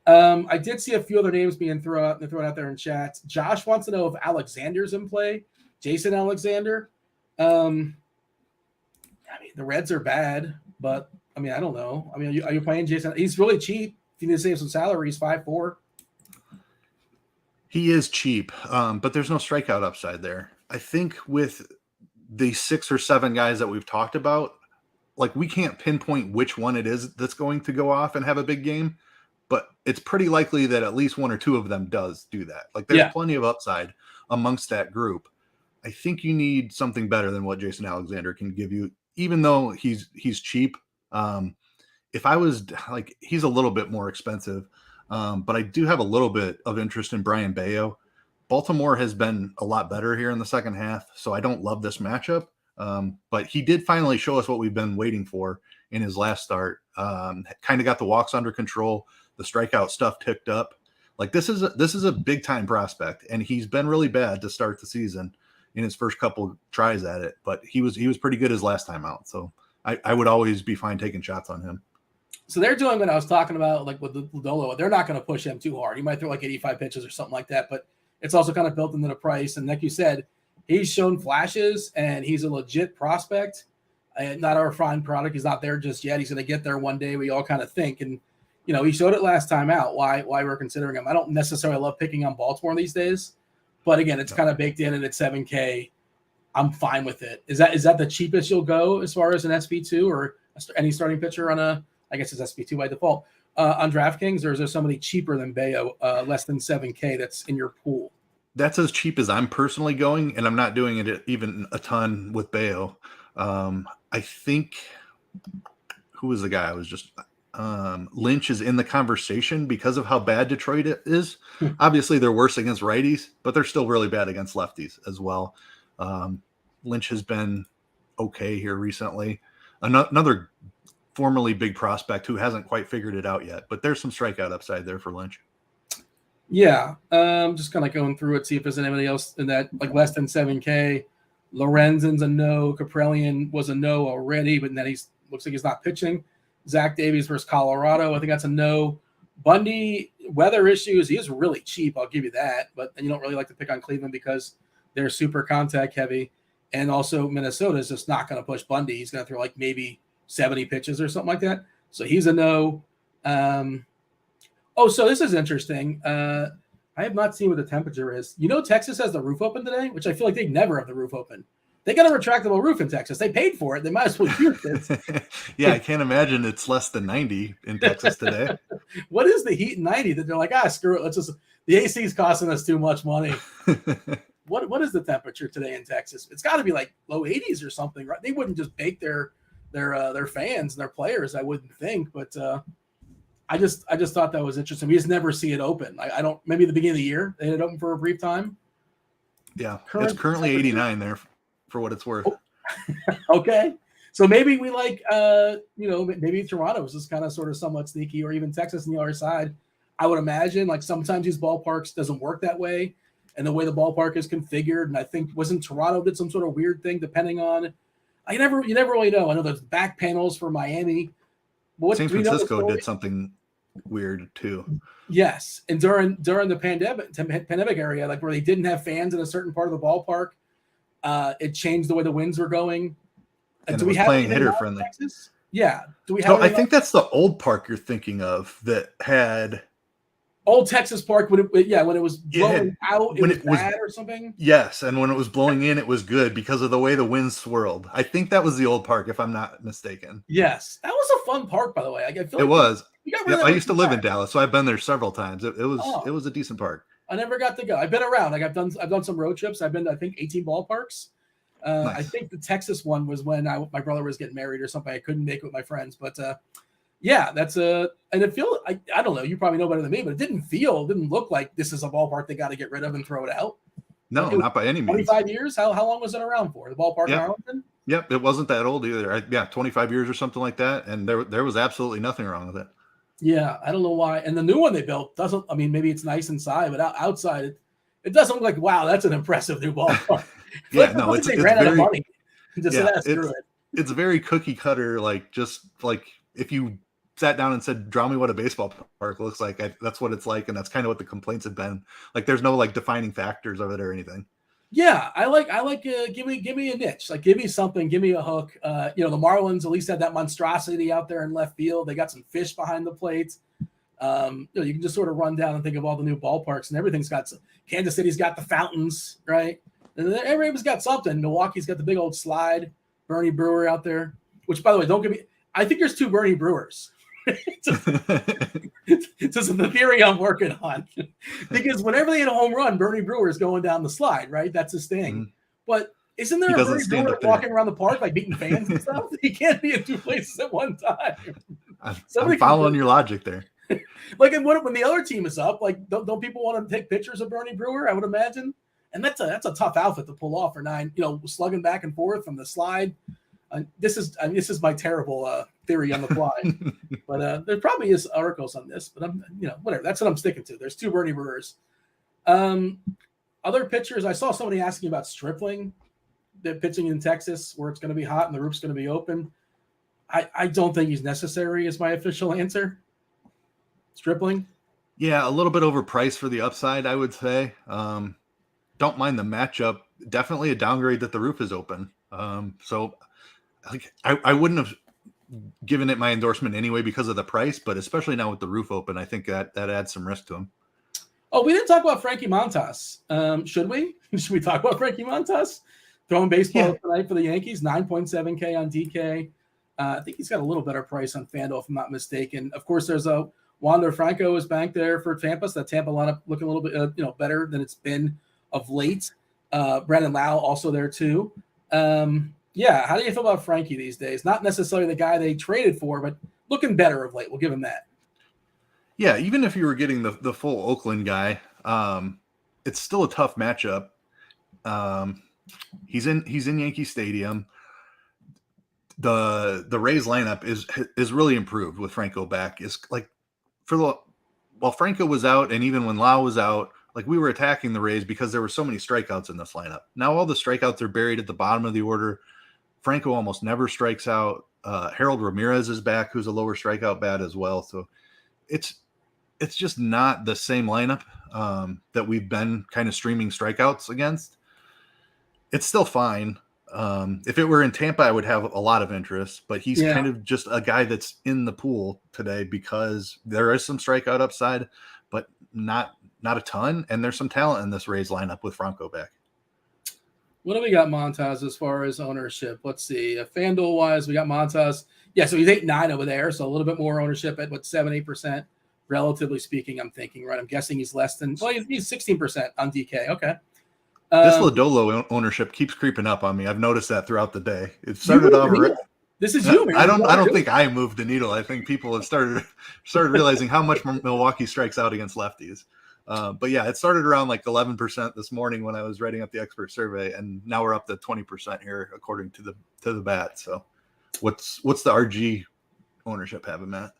I did see a few other names being thrown out there in chat. Josh wants to know if Alexander's in play. Jason Alexander. The Reds are bad, but I don't know. Are you playing Jason? He's really cheap. If you need to save some salary, he's 5'4". He is cheap, but there's no strikeout upside there. I think with the 6 or 7 guys that we've talked about, like we can't pinpoint which one it is that's going to go off and have a big game, but it's pretty likely that at least 1 or 2 of them does do that. Like there's plenty of upside amongst that group. I think you need something better than what Jason Alexander can give you, even though he's cheap. If I was like, he's a little bit more expensive, but I do have a little bit of interest in Brian Bayo. Baltimore has been a lot better here in the second half, so I don't love this matchup. But he did finally show us what we've been waiting for in his last start. Kind of got the walks under control. The strikeout stuff ticked up. Like this is a big time prospect, and he's been really bad to start the season in his first couple tries at it. But he was pretty good his last time out, so I would always be fine taking shots on him. So they're doing what I was talking about, like with Lodolo. They're not going to push him too hard. He might throw like 85 pitches or something like that, but it's also kind of built into the price. And like you said, he's shown flashes, and he's a legit prospect, and not our refined product. He's not there just yet. He's going to get there one day, we all kind of think. And, he showed it last time out, why we're considering him. I don't necessarily love picking on Baltimore these days, but again, it's kind of baked in, and it's $7K. I'm fine with it. Is that the cheapest you'll go as far as an SP2 or any starting pitcher on I guess it's SP2 by default, on DraftKings, or is there somebody cheaper than Bayo, less than $7K that's in your pool? That's as cheap as I'm personally going, and I'm not doing it even a ton with Bayo. I think, who was the guy I was just Lynch is in the conversation because of how bad Detroit is. Obviously, they're worse against righties, but they're still really bad against lefties as well. Lynch has been okay here recently. Another formerly big prospect who hasn't quite figured it out yet, but there's some strikeout upside there for Lynch. Yeah, just kind of going through it, see if there's anybody else in that like less than 7K. Lorenzen's a no. Kaprelian was a no already, but then he's looks like he's not pitching. Zach Davies versus Colorado, I think that's a no. Bundy, weather issues, he is really cheap, I'll give you that. But you don't really like to pick on Cleveland because they're super contact heavy. And also Minnesota is just not going to push Bundy. He's going to throw like maybe 70 pitches or something like that. So he's a no. So this is interesting. I have not seen what the temperature is. Texas has the roof open today, which I feel like they never have the roof open. They got a retractable roof in Texas. They paid for it. They might as well use it. Yeah, I can't imagine it's less than 90 in Texas today. What is the heat in 90 that they're like, screw it. The AC is costing us too much money. What is the temperature today in Texas? It's got to be like low 80s or something, right? They wouldn't just bake their fans and their players, I wouldn't think, but I just thought that was interesting. We just never see it open. I don't. Maybe the beginning of the year they had it open for a brief time. Yeah, it's currently 89 there, for what it's worth. Okay, so maybe we maybe Toronto is just kind of sort of somewhat sneaky, or even Texas on the other side. I would imagine like sometimes these ballparks doesn't work that way, and the way the ballpark is configured. And I think wasn't Toronto did some sort of weird thing depending on. You never really know. I know there's back panels for Miami. San Francisco did something weird too. Yes, and during the pandemic area, like where they didn't have fans in a certain part of the ballpark, it changed the way the winds were going. And do we have playing hitter friendly? Texas? Yeah. Do we have? I think that's the old park you're thinking of that had. Old Texas Park when it was blowing out, it was bad or something. Yes, and when it was blowing in, it was good because of the way the wind swirled. I think that was the old park, if I'm not mistaken. Yes, that was a fun park, by the way. I feel like it was. I used to live in Dallas, so I've been there several times. It was a decent park. I never got to go. I've been around. Like I've done some road trips. I've been to, I think 18 ballparks. Nice. I think the Texas one was when my brother was getting married or something. I couldn't make it with my friends, but. Yeah, that's and it feels, I don't know, you probably know better than me, but it didn't look like this is a ballpark they got to get rid of and throw it out. No, not by any means. 25 years? How long was it around for? The ballpark in Arlington? Yep, it wasn't that old either. 25 years or something like that, and there was absolutely nothing wrong with it. Yeah, I don't know why. And the new one they built doesn't, I mean, maybe it's nice inside, but outside, it doesn't look like, wow, that's an impressive new ballpark. It's ran out of money. It's very cookie cutter, just like if you sat down and said, draw me what a baseball park looks like. That's what it's like. And that's kind of what the complaints have been. Like, there's no defining factors of it or anything. Yeah. I like, give me a niche, like give me something, give me a hook. The Marlins at least had that monstrosity out there in left field. They got some fish behind the plate. You can just sort of run down and think of all the new ballparks and everything's got Kansas City's got the fountains, right? And then everybody's got something. Milwaukee's got the big old slide, Bernie Brewer out there, which by the way, I think there's two Bernie Brewers. It's just the theory I'm working on, because whenever they hit a home run, Bernie Brewer is going down the slide, right? That's his thing. Mm-hmm. But isn't there a Bernie Brewer walking around the park like beating fans and stuff? He can't be in two places at one time. I'm following your logic there. Like, and when the other team is up, like, don't people want to take pictures of Bernie Brewer? I would imagine, and that's a tough outfit to pull off for 9. Slugging back and forth from the slide. This is my terrible theory on the fly, but there probably is articles on this. But I'm whatever. That's what I'm sticking to. There's two Bernie Brewers. Other pitchers, I saw somebody asking about Stripling, the pitching in Texas, where it's going to be hot and the roof's going to be open. I don't think he's necessary. Is my official answer. Stripling. Yeah, a little bit overpriced for the upside, I would say. Don't mind the matchup. Definitely a downgrade that the roof is open. So. I wouldn't have given it my endorsement anyway because of the price, but especially now with the roof open, I think that adds some risk to him. Oh, we didn't talk about Frankie Montas. Should we? Should we talk about Frankie Montas? Throwing baseball tonight for the Yankees, 9.7K on DK. I think he's got a little better price on Fanduel, if I'm not mistaken. Of course, there's a Wander Franco is banked there for Tampa. So that Tampa lineup looking a little bit better than it's been of late. Brandon Lau also there too. Yeah, how do you feel about Frankie these days? Not necessarily the guy they traded for, but looking better of late. We'll give him that. Yeah, even if you were getting the full Oakland guy, it's still a tough matchup. He's in Yankee Stadium. The Rays lineup is really improved with Franco back. Is like for the while Franco was out, and even when Lau was out, like we were attacking the Rays because there were so many strikeouts in this lineup. Now all the strikeouts are buried at the bottom of the order. Franco almost never strikes out. Harold Ramirez is back, who's a lower strikeout bat as well. So it's just not the same lineup that we've been kind of streaming strikeouts against. It's still fine. If it were in Tampa, I would have a lot of interest, but he's kind of just a guy that's in the pool today because there is some strikeout upside, but not a ton. And there's some talent in this Rays lineup with Franco back. What do we got, Montas, as far as ownership? Let's see. Fanduel wise, we got Montas. Yeah, so he's 8-9 over there, so a little bit more ownership at 7-8%, relatively speaking. I'm thinking, right? I'm guessing he's less than. Well, he's 16% on DK. Okay. This Lodolo ownership keeps creeping up on me. I've noticed that throughout the day. It started off. This is you, man. I don't think I moved the needle. I think people have started realizing how much Milwaukee strikes out against lefties. But yeah, it started around like 11% this morning when I was writing up the expert survey, and now we're up to 20% here according to the bat. So, what's the RG ownership having, Matt?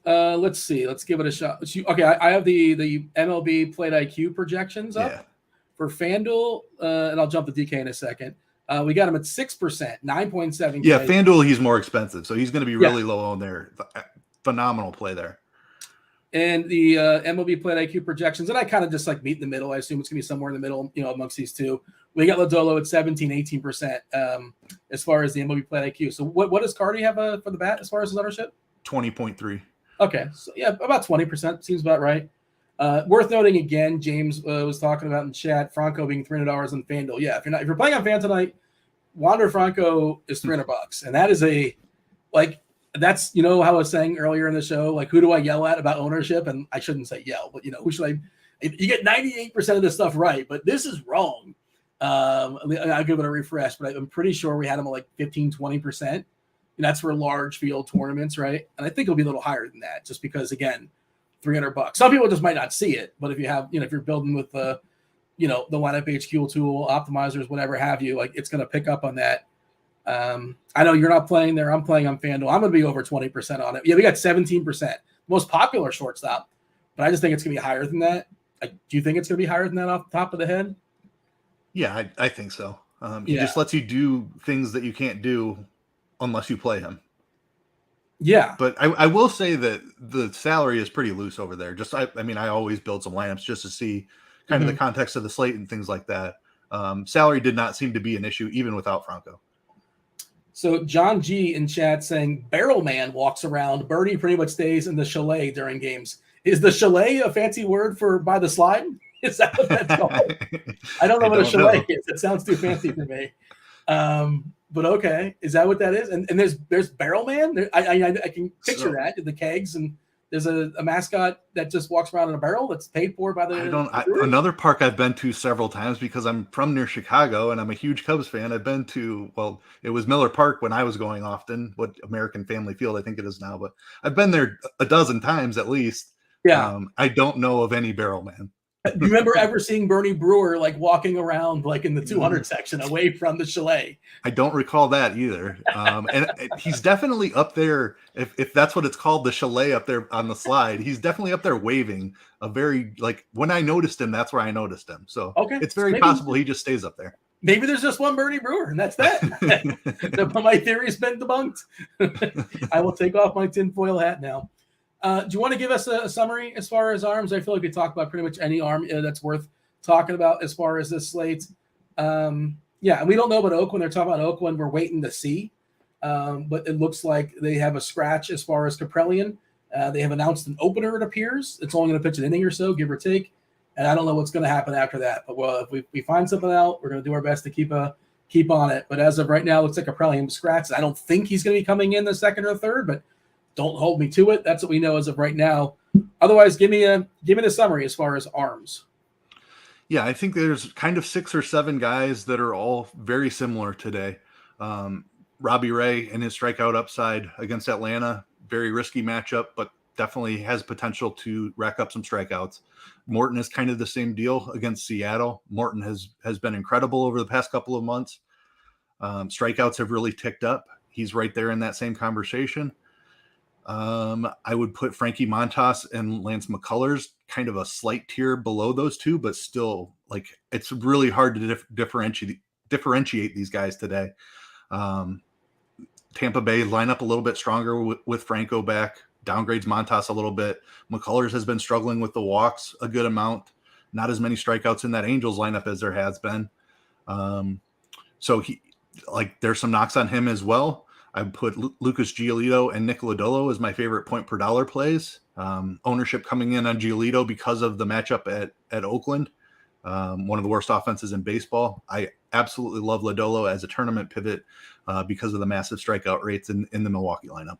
Let's see. Let's give it a shot. Okay, I have the MLB Plate IQ projections up. Yeah. For FanDuel, and I'll jump to DK in a second. We got him at 6%, 9.7. Yeah, FanDuel, he's more expensive, so he's going to be really low on there. Phenomenal play there. And the MLB Plate IQ projections, and I kind of just like meet in the middle. I assume it's going to be somewhere in the middle, amongst these two. We got Lodolo at 17, 18% as far as the MLB Plate IQ. So what does Cardi have for the bat as far as his ownership? 20.3. Okay, so yeah, about 20% seems about right. Worth noting again, James was talking about in chat, Franco being $300 on FanDuel. Yeah, if you're playing on Fan tonight, Wander Franco is $300, and that is that's how I was saying earlier in the show, like who do I yell at about ownership? And I shouldn't say yell, but who should I? You get 98% of this stuff right, but this is wrong. I'll give it a refresh, but I'm pretty sure we had him at like 15-20%, and that's for large field tournaments, right? And I think it'll be a little higher than that, just because again. $300. Some people just might not see it, but if you have, if you're building with the lineup HQ tool, optimizers, whatever have you, like it's going to pick up on that. I know you're not playing there. I'm playing on FanDuel. I'm going to be over 20% on it. Yeah, we got 17%, most popular shortstop, but I just think it's going to be higher than that. Do you think it's going to be higher than that off the top of the head? Yeah, I think so. He just lets you do things that you can't do unless you play him. Yeah, but I will say that the salary is pretty loose over there. I always build some lineups just to see kind of the context of the slate and things like that. Salary did not seem to be an issue even without Franco. So John G in chat saying Barrel Man walks around. Birdie pretty much stays in the chalet during games. Is the chalet a fancy word for by the slide? Is that what that's called? I don't know what a chalet is. It sounds too fancy for me. But okay, is that what that is? And there's Barrel Man. I can picture that, the kegs, and there's a mascot that just walks around in a barrel that's paid for by the. Another park I've been to several times because I'm from near Chicago and I'm a huge Cubs fan. I've been to it was Miller Park when I was going often. What American Family Field I think it is now, but I've been there a dozen times at least. Yeah, I don't know of any Barrel Man. Do you remember ever seeing Bernie Brewer like walking around like in the 200 section away from the chalet? I don't recall that either. And he's definitely up there. If that's what it's called, the chalet up there on the slide, he's definitely up there waving a very when I noticed him, that's where I noticed him. So it's very possible he just stays up there. Maybe there's just one Bernie Brewer and that's that. My theory's been debunked. I will take off my tinfoil hat now. Do you want to give us a summary as far as arms? I feel like we talked about pretty much any arm that's worth talking about as far as this slate. And we don't know about Oakland. They're talking about Oakland. We're waiting to see. But it looks like they have a scratch as far as Kaprelian. They have announced an opener, it appears. It's only going to pitch an inning or so, give or take. And I don't know what's going to happen after that. But if we find something out, we're going to do our best to keep on it. But as of right now, it looks like Kaprelian scratched. I don't think he's going to be coming in the second or third, but don't hold me to it. That's what we know as of right now. Otherwise, give me the summary as far as arms. Yeah, I think there's kind of 6 or 7 guys that are all very similar today. Robbie Ray and his strikeout upside against Atlanta, very risky matchup, but definitely has potential to rack up some strikeouts. Morton is kind of the same deal against Seattle. Morton has been incredible over the past couple of months. Strikeouts have really ticked up. He's right there in that same conversation. I would put Frankie Montas and Lance McCullers kind of a slight tier below those two, but still, like, it's really hard to differentiate these guys today. Tampa Bay line up a little bit stronger with Franco back, downgrades Montas a little bit. McCullers has been struggling with the walks a good amount. Not as many strikeouts in that Angels lineup as there has been. So there's some knocks on him as well. I would put Lucas Giolito and Nick Lodolo as my favorite point per dollar plays. Ownership coming in on Giolito because of the matchup at Oakland, one of the worst offenses in baseball. I absolutely love Lodolo as a tournament pivot because of the massive strikeout rates in the Milwaukee lineup.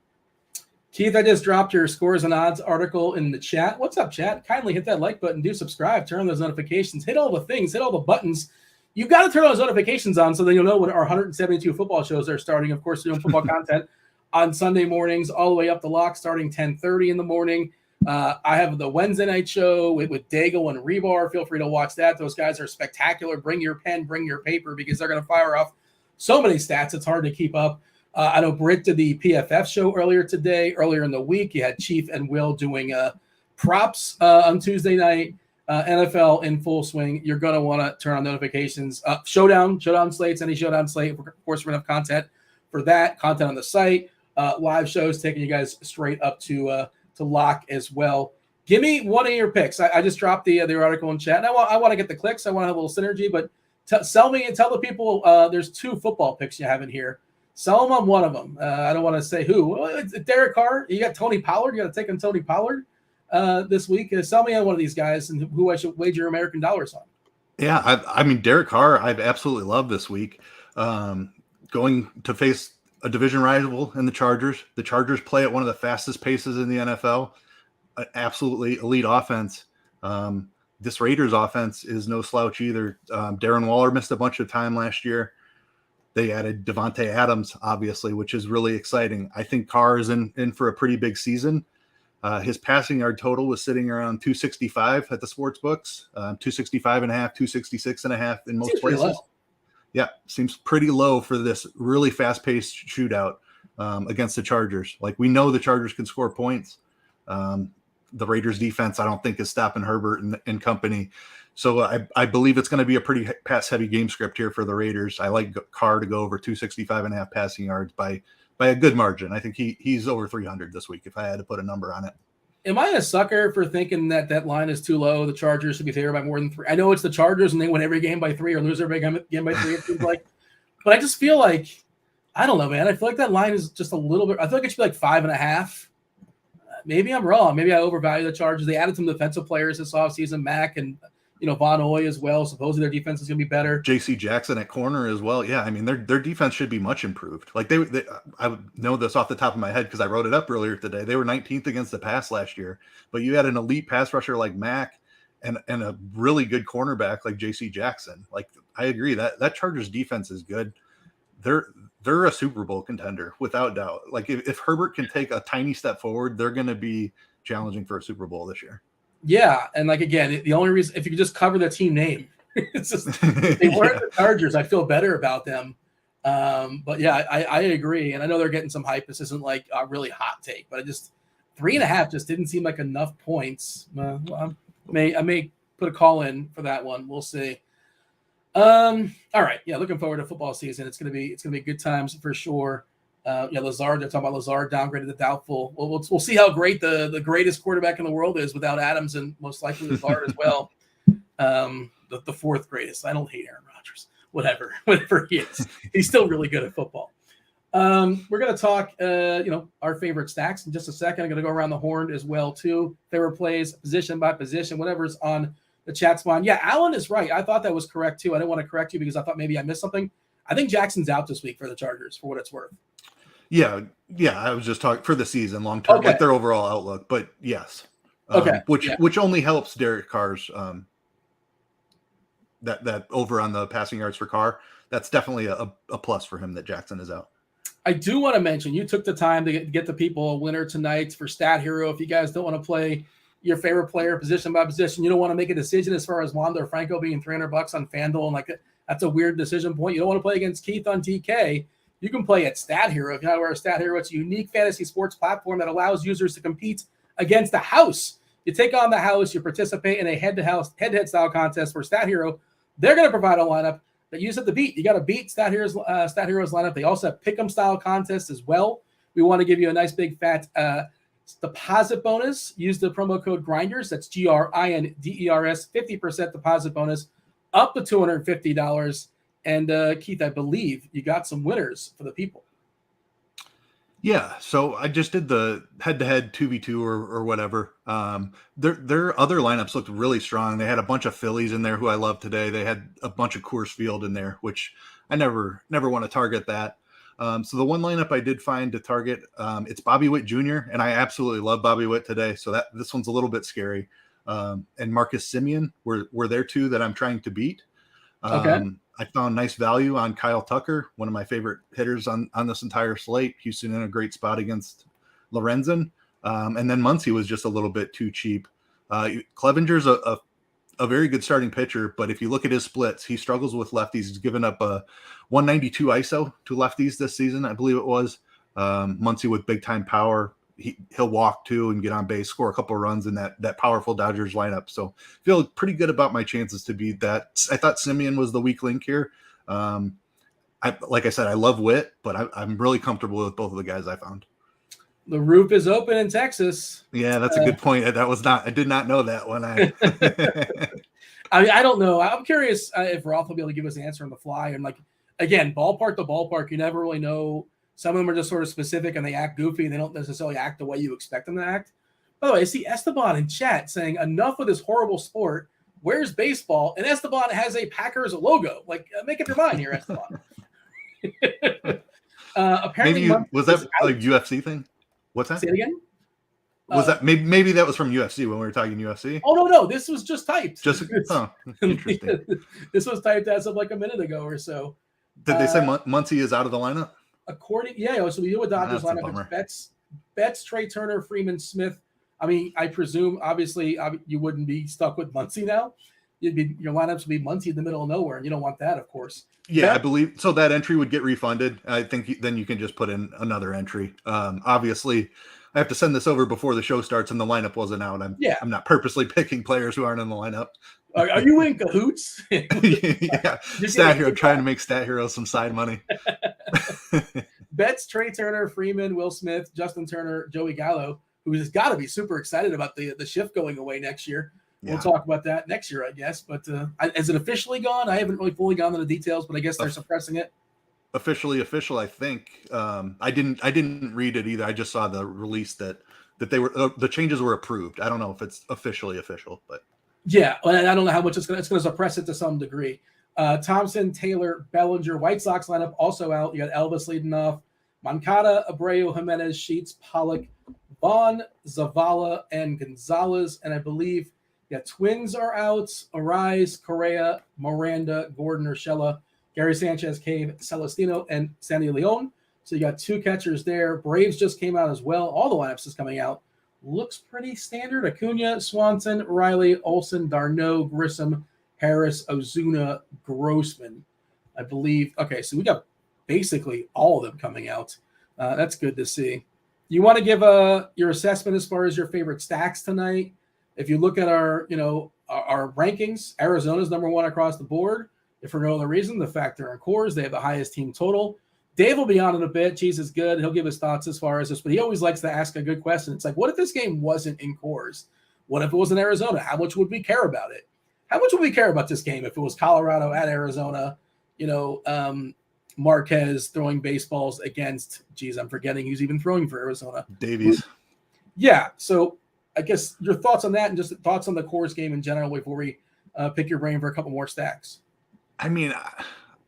Keith, I just dropped your scores and odds article in the chat. What's up, chat? Kindly hit that like button, do subscribe, turn on those notifications, hit all the things, hit all the buttons. You've got to turn those notifications on so then you'll know when our 172 football shows are starting. Of course, we're doing football content on Sunday mornings all the way up the lock starting 10:30 in the morning. I have the Wednesday night show with Dago and Rebar. Feel free to watch that. Those guys are spectacular. Bring your pen, bring your paper, because they're going to fire off so many stats. It's hard to keep up. I know Britt did the PFF show earlier today. Earlier in the week, you had Chief and Will doing props on Tuesday night. NFL in full swing. You're going to want to turn on notifications. Showdown slates, any showdown slate. Of course, we're going to have content for that, content on the site, live shows taking you guys straight up to lock as well. Give me one of your picks. I just dropped the article in chat. And I want to get the clicks. I want to have a little synergy, but sell me and tell the people there's 2 football picks you have in here. Sell them on one of them. I don't want to say who. Well, it's Derek Carr. You got Tony Pollard. You got to take on Tony Pollard this week. Sell me on one of these guys and who I should wager American dollars on. Yeah, I mean, Derek Carr, I've absolutely loved this week. Going to face a division rival in the Chargers. The Chargers play at one of the fastest paces in the NFL. An absolutely elite offense. This Raiders offense is no slouch either. Darren Waller missed a bunch of time last year. They added Devontae Adams, obviously, which is really exciting. I think Carr is in for a pretty big season. His passing yard total was sitting around 265 at the sports books, 265 and a half, 266 and a half in most places. Yeah, seems pretty low for this really fast-paced shootout against the Chargers. Like, we know the Chargers can score points. The Raiders defense, I don't think, is stopping Herbert and company. So I believe it's going to be a pretty pass-heavy game script here for the Raiders. I like Carr to go over 265 and a half passing yards by a good margin. I think he's over 300 this week if I had to put a number on it. Am I a sucker for thinking that line is too low? The Chargers should be favored by more than 3. I know it's the Chargers and they win every game by 3 or lose every game by 3. It seems like, but I just feel like, I don't know, man. I feel like that line is just a little bit. I feel like it should be like 5.5. Maybe I'm wrong. Maybe I overvalue the Chargers. They added some defensive players this offseason, Mack and Von Oy as well. Supposedly their defense is going to be better. J.C. Jackson at corner as well. Yeah, I mean their defense should be much improved. Like they I would know this off the top of my head because I wrote it up earlier today. They were 19th against the pass last year, but you had an elite pass rusher like Mack and a really good cornerback like J.C. Jackson. Like, I agree that Chargers defense is good. They're a Super Bowl contender without doubt. Like if Herbert can take a tiny step forward, they're going to be challenging for a Super Bowl this year. Yeah, and like again, the only reason if you could just cover the team name, it's just they weren't the Chargers. I feel better about them. But yeah, I agree, and I know they're getting some hype. This isn't like a really hot take, but I just 3.5 just didn't seem like enough points. Well, I may put a call in for that one. We'll see. All right, yeah, looking forward to football season. It's gonna be good times for sure. Lazard, they're talking about Lazard downgraded to doubtful. Well, we'll see how great the greatest quarterback in the world is without Adams and most likely Lazard as well. The fourth greatest. I don't hate Aaron Rodgers. Whatever he is. He's still really good at football. We're going to talk, our favorite stacks in just a second. I'm going to go around the horn as well, too. Favorite plays, position by position, whatever's on the chat spine. Yeah, Alan is right. I thought that was correct, too. I didn't want to correct you because I thought maybe I missed something. I think Jackson's out this week for the Chargers, for what it's worth. Yeah. I was just talking for the season, long term, like their overall outlook. But yes, which only helps Derek Carr's that over on the passing yards for Carr. That's definitely a plus for him that Jackson is out. I do want to mention you took the time to get the people a winner tonight for Stat Hero. If you guys don't want to play your favorite player position by position, you don't want to make a decision as far as Wander Franco being $300 on FanDuel and that's a weird decision point. You don't want to play against Keith on TK. you can play at Stat Hero. If you're not aware of Stat Hero, it's a unique fantasy sports platform that allows users to compete against the house. You take on the house, you participate in a head-to-head style contest for Stat Hero. They're going to provide a lineup that you just have to beat. You got to beat Stat Hero's lineup. They also have pick'em style contests as well. We want to give you a nice big fat deposit bonus. Use the promo code GRINDERS. That's GRINDERS. 50% deposit bonus up to $250. And Keith, I believe you got some winners for the people. Yeah, so I just did the head-to-head 2v2 or whatever. Their other lineups looked really strong. They had a bunch of Phillies in there who I love today. They had a bunch of Coors Field in there, which I never want to target that. So the one lineup I did find to target, it's Bobby Witt Jr., and I absolutely love Bobby Witt today, so this one's a little bit scary. And Marcus Semien were there too that I'm trying to beat. Okay. I found nice value on Kyle Tucker, one of my favorite hitters on this entire slate. Houston in a great spot against Lorenzen. And then Muncy was just a little bit too cheap. Clevenger's a very good starting pitcher, but if you look at his splits, he struggles with lefties. He's given up a 192 ISO to lefties this season, I believe it was. Muncy with big time power. He'll walk too and get on base, score a couple of runs in that powerful Dodgers lineup. So feel pretty good about my chances to beat that. I thought Semien was the weak link here. Like I said, I love Witt, but I'm really comfortable with both of the guys I found. The roof is open in Texas. Yeah, that's a good point. I did not know that one. I mean, I don't know. I'm curious if Roth will be able to give us an answer on the fly. And again, ballpark to ballpark, you never really know. Some of them are just sort of specific and they act goofy and they don't necessarily act the way you expect them to act. By the way, I see Esteban in chat saying, enough with this horrible sport. Where's baseball? And Esteban has a Packers logo. Make up your mind here, Esteban. Apparently, was that a UFC thing? What's that? Say it again? Was that maybe that was from UFC when we were talking UFC? Oh, no. This was just typed. Interesting. This was typed as of a minute ago or so. Did they say Muncy is out of the lineup? So we deal with Dodgers lineup. It's Betts, Trey Turner, Freeman, Smith. I mean, I presume obviously you wouldn't be stuck with Muncy now. Your lineups would be Muncy in the middle of nowhere, and you don't want that, of course. Yeah, I believe so. That entry would get refunded. I think then you can just put in another entry. Obviously, I have to send this over before the show starts, and the lineup wasn't out. I'm not purposely picking players who aren't in the lineup. Are you in cahoots? Yeah, Stat Hero trying to make Stat Hero some side money. Betts, Trey Turner, Freeman, Will Smith, Justin Turner, Joey Gallo, who has got to be super excited about the shift going away next year. Yeah. We'll talk about that next year, I guess. But is it officially gone? I haven't really fully gone into the details, but I guess they're suppressing it. Officially official, I think. I didn't read it either. I just saw the release that they were the changes were approved. I don't know if it's officially official, but yeah, I don't know how much it's going to suppress it to some degree. Thompson, Taylor, Bellinger, White Sox lineup also out. You got Elvis leading off. Moncada, Abreu, Jimenez, Sheets, Pollock, Vaughn, Zavala, and Gonzalez. And I believe Twins are out. Arise, Correa, Miranda, Gordon, Urshela, Gary Sanchez, Cave, Celestino, and Sandy Leon. So you got two catchers there. Braves just came out as well. All the lineups is coming out. Looks pretty standard. Acuna, Swanson, Riley, Olsen, Darno, Grissom, Harris, Ozuna, Grossman, I believe. Okay, so we got basically all of them coming out. That's good to see. You want to give your assessment as far as your favorite stacks tonight? If you look at our rankings, Arizona's number one across the board. If for no other reason, the fact they're in Coors, they have the highest team total. Dave will be on in a bit. Cheese is good. He'll give his thoughts as far as this, but he always likes to ask a good question. It's like, what if this game wasn't in Coors? What if it was in Arizona? How much would we care about it? How much would we care about this game if it was Colorado at Arizona? Marquez throwing baseballs against, I'm forgetting who's even throwing for Arizona. Davies. Yeah. So I guess your thoughts on that and just thoughts on the Coors game in general before we pick your brain for a couple more stacks. I mean,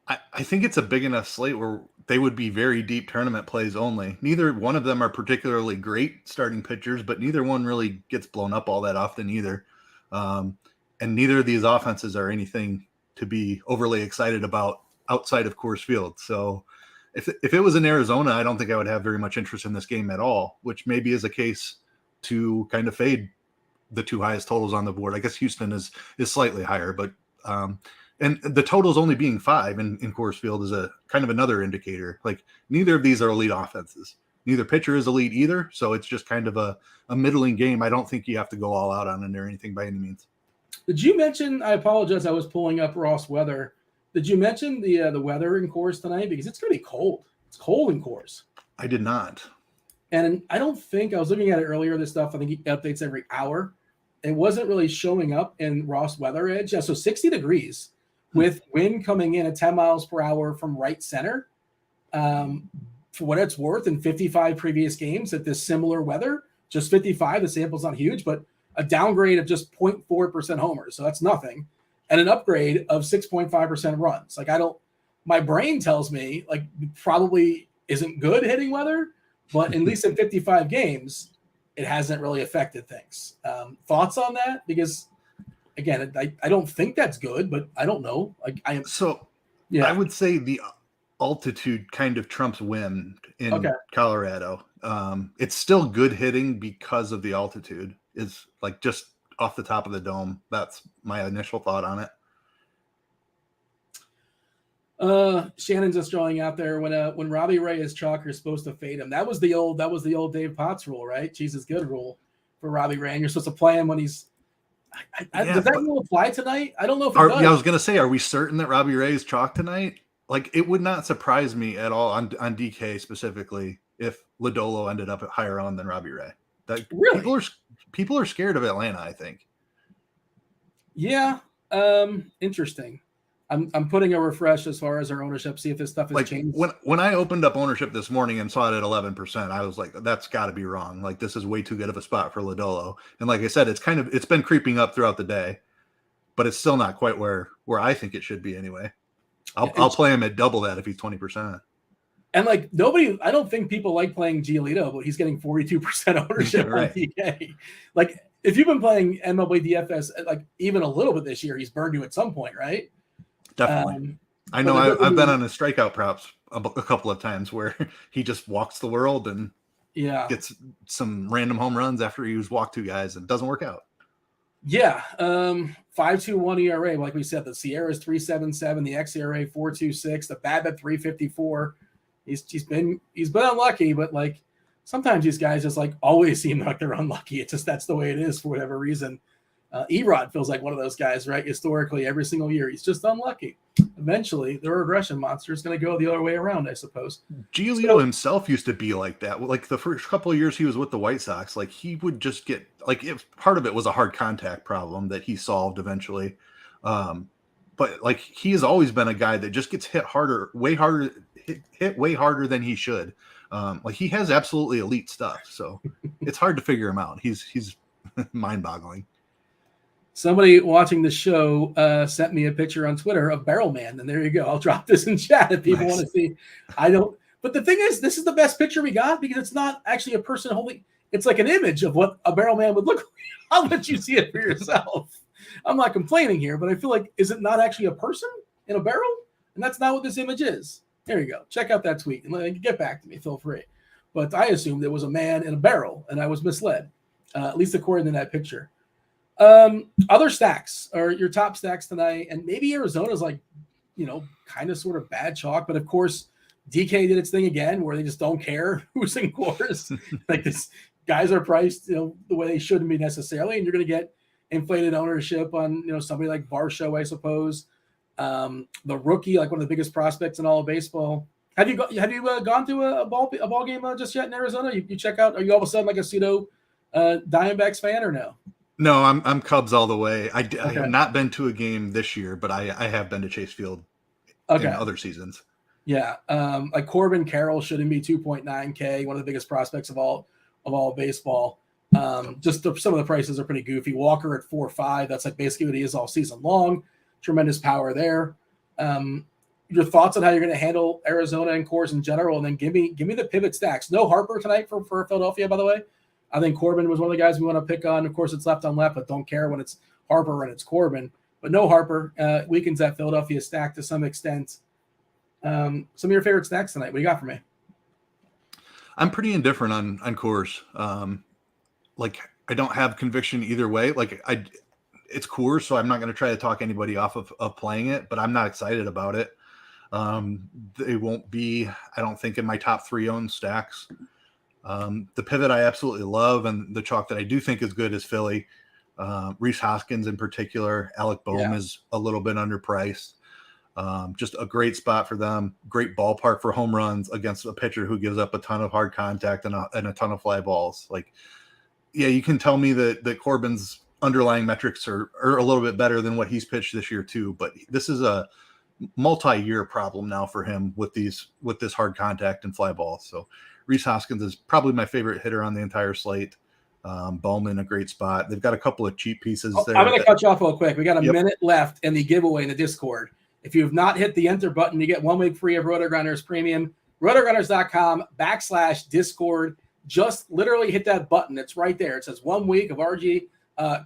I think it's a big enough slate where they would be very deep tournament plays only. Neither one of them are particularly great starting pitchers, but neither one really gets blown up all that often either. And neither of these offenses are anything to be overly excited about outside of Coors Field. So if it was in Arizona, I don't think I would have very much interest in this game at all, which maybe is a case to kind of fade the two highest totals on the board. I guess Houston is slightly higher, but And the totals only being 5 in Coors Field is a kind of another indicator. Like neither of these are elite offenses. Neither pitcher is elite either. So it's just kind of a middling game. I don't think you have to go all out on it or anything by any means. Did you mention, I apologize, I was pulling up Ross weather. Did you mention the weather in Coors tonight? Because it's going to be cold. It's cold in Coors. I did not. And I don't think, I was looking at it earlier, this stuff, I think he updates every hour. It wasn't really showing up in Ross Weather Edge. Yeah, so 60 degrees with wind coming in at 10 miles per hour from right center. For what it's worth, in 55 previous games at this similar weather, just 55, the sample's not huge, but a downgrade of just 0.4% homers. So that's nothing. And an upgrade of 6.5% runs. Like my brain tells me like probably isn't good hitting weather, but at least in 55 games, it hasn't really affected things. Thoughts on that? Because again, I don't think that's good, but I don't know. Like I would say the altitude kind of trumps wind in Colorado. It's still good hitting because of the altitude. Is like just off the top of the dome. That's my initial thought on it. Shannon's just drawing out there when Robbie Ray is chalk, you're supposed to fade him. That was the old Dave Potts rule, right? Cheese is good rule for Robbie Ray, and you're supposed to play him when he's. Does that rule apply tonight? I don't know if it does. Yeah, I was gonna say, are we certain that Robbie Ray is chalk tonight? Like, it would not surprise me at all on DK specifically if Lodolo ended up at higher owned than Robbie Ray. That really? People are scared of Atlanta, I think. Yeah, interesting. I'm putting a refresh as far as our ownership, see if this stuff has changed. When I opened up ownership this morning and saw it at 11%, I was like, that's got to be wrong. Like, this is way too good of a spot for Lodolo. And like I said, it's been creeping up throughout the day, but it's still not quite where I think it should be anyway. I'll play him at double that if he's 20%. And like I don't think people like playing Giolito, but he's getting 42% ownership on DK. Like if you've been playing Mlb Dfs like even a little bit this year, he's burned you at some point, right? Definitely. I know I've been on his strikeout props a couple of times where he just walks the world and gets some random home runs after he's walked 2 guys and doesn't work out. Yeah. 5.21 ERA. Like we said, the Sierra's 3.77, the xERA 4.26, the BABIP 3.54. He's been unlucky, but like sometimes these guys just like always seem like they're unlucky. It's just that's the way it is for whatever reason. Erod feels like one of those guys, right? Historically, every single year, he's just unlucky. Eventually, the regression monster is going to go the other way around, I suppose. Giolito himself used to be like that. Like the first couple of years he was with the White Sox, like he would just get like part of it was a hard contact problem that he solved eventually. But like he has always been a guy that just gets hit way harder than he should. Like he has absolutely elite stuff, so it's hard to figure him out. He's mind-boggling. Somebody watching the show sent me a picture on Twitter of Barrel Man, and there you go. I'll drop this in chat if people want to see. But the thing is, this is the best picture we got because it's not actually a person holding. It's like an image of what a Barrel Man would look like. I'll let you see it for yourself. I'm not complaining here, but I feel like, is it not actually a person in a barrel? And that's not what this image is. There you go. Check out that tweet and get back to me. Feel free. But I assumed it was a man in a barrel, and I was misled, at least according to that picture. Other stacks or your top stacks tonight, and maybe Arizona's like, kind of sort of bad chalk, but of course DK did its thing again where they just don't care who's in Coors. Like this guys are priced, the way they shouldn't be necessarily, and you're going to get inflated ownership on, somebody like Varsho, I suppose. The rookie, like one of the biggest prospects in all of baseball. Have you gone to a ball game just yet in Arizona? You check out? Are you all of a sudden like a pseudo Diamondbacks fan or no? No, I'm Cubs all the way. I have not been to a game this year, but I have been to Chase Field in other seasons. Yeah, like Corbin Carroll shouldn't be 2.9K, one of the biggest prospects of all baseball. Just some of the prices are pretty goofy. Walker at 4.5. That's like basically what he is all season long. Tremendous power there. Your thoughts on how you're going to handle Arizona and Coors in general, and then give me the pivot stacks. No Harper tonight for Philadelphia, by the way. I think Corbin was one of the guys we want to pick on. Of course, it's left on left, but don't care when it's Harper and it's Corbin. But no Harper. Weakens that Philadelphia stack to some extent. Some of your favorite stacks tonight. What do you got for me? I'm pretty indifferent on Coors. Like I don't have conviction either way. Like it's Coors, so I'm not going to try to talk anybody off of playing it, but I'm not excited about it. They won't be, I don't think, in my top 3 owned stacks. The pivot I absolutely love, and the chalk that I do think is good is Philly. Rhys Hoskins in particular. Alec Boehm is a little bit underpriced. Just a great spot for them. Great ballpark for home runs against a pitcher who gives up a ton of hard contact and a ton of fly balls. Like, yeah, you can tell me that Corbin's underlying metrics are a little bit better than what he's pitched this year too, but this is a multi-year problem now for him with this hard contact and fly balls. So Rhys Hoskins is probably my favorite hitter on the entire slate. Bowman, a great spot. They've got a couple of cheap pieces there. I'm going to cut you off real quick. We got a minute left in the giveaway in the Discord. If you have not hit the enter button, you get 1 week free of RotoGrinders Premium. RotoGrinders.com/Discord. Just literally hit that button. It's right there. It says 1 week of RG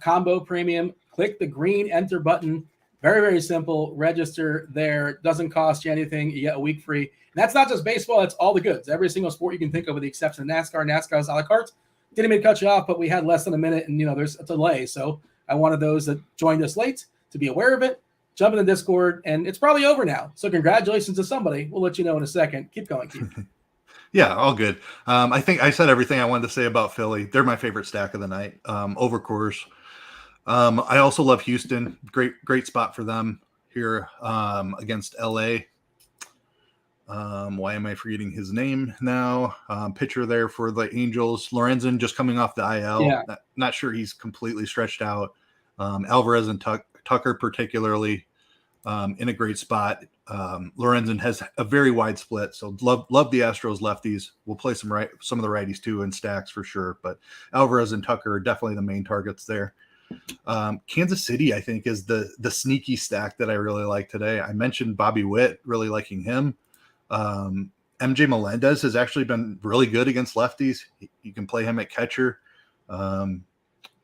Combo Premium. Click the green enter button. Very, very simple. Register there. It doesn't cost you anything. You get a week free. And that's not just baseball. That's all the goods. Every single sport you can think of with the exception of NASCAR. NASCAR's a la carte. Didn't mean to cut you off, but we had less than a minute, and, there's a delay. So I wanted those that joined us late to be aware of it. Jump in the Discord, and it's probably over now. So congratulations to somebody. We'll let you know in a second. Keep going, Keith. Yeah, all good. I think I said everything I wanted to say about Philly. They're my favorite stack of the night, over Coors. I also love Houston. Great spot for them here against LA. Why am I forgetting his name now? Pitcher there for the Angels. Lorenzen just coming off the IL. Yeah. Not sure he's completely stretched out. Alvarez and Tucker particularly in a great spot. Lorenzen has a very wide split, so love the Astros lefties. We'll play some of the righties too in stacks for sure, but Alvarez and Tucker are definitely the main targets there. Kansas City, I think, is the sneaky stack that I really like today. I mentioned Bobby Witt, really liking him. MJ Melendez has actually been really good against lefties. You can play him at catcher. And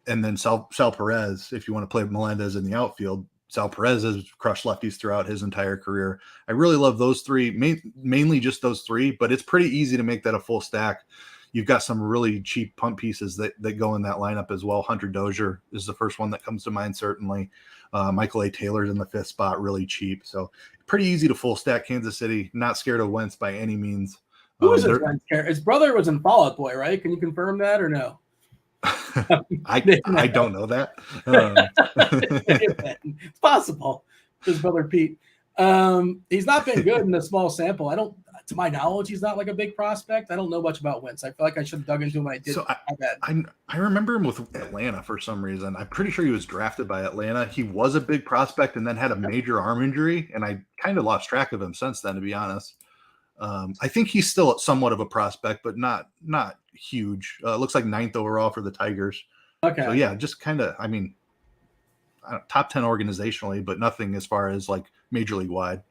then Sal Perez, if you want to play Melendez in the outfield. Sal Perez has crushed lefties throughout his entire career. I really love those three, mainly just those three, but it's pretty easy to make that a full stack. You've got some really cheap punt pieces that go in that lineup as well. Hunter Dozier is the first one that comes to mind, certainly. Michael A. Taylor's in the 5th spot, really cheap. So pretty easy to full stack Kansas City. Not scared of Wentz by any means. Who is his brother was in Fall Out Boy, right? Can you confirm that or no? I don't know that. It's possible. His brother Pete. He's not been good in a small sample. To my knowledge, he's not like a big prospect. I don't know much about Wentz. I feel like I should have dug into him when I did. So I remember him with Atlanta for some reason. I'm pretty sure he was drafted by Atlanta. He was a big prospect and then had a major arm injury, and I kind of lost track of him since then, to be honest. I think he's still somewhat of a prospect, but not huge. Looks like 9th overall for the Tigers. Okay. So yeah, just kind of, top 10 organizationally, but nothing as far as like major league wide.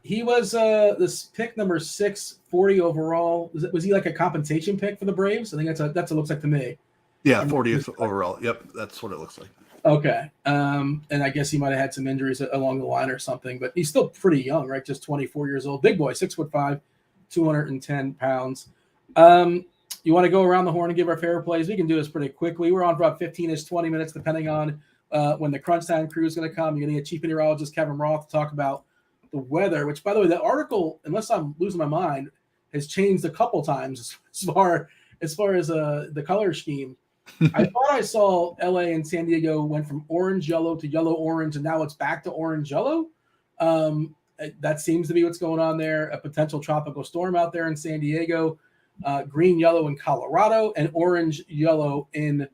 He was this pick number 640 overall. Was he like a compensation pick for the Braves? I think that's what it looks like to me. Yeah, 40th overall. Yep, that's what it looks like. Okay. And I guess he might have had some injuries along the line or something, but he's still pretty young, right? Just 24 years old. Big boy, 6'5", 210 pounds. You want to go around the horn and give our favorite plays? We can do this pretty quickly. We're on for about 15-ish, 20 minutes, depending on when the crunch time crew is going to come. You're going to get Chief Meteorologist Kevin Roth to talk about the weather, which, by the way, the article, unless I'm losing my mind, has changed a couple times as far as the color scheme. I thought I saw LA and San Diego went from orange yellow to yellow orange, and now it's back to orange yellow. That seems to be what's going on there. A potential tropical storm out there in San Diego, green yellow in Colorado, and orange yellow in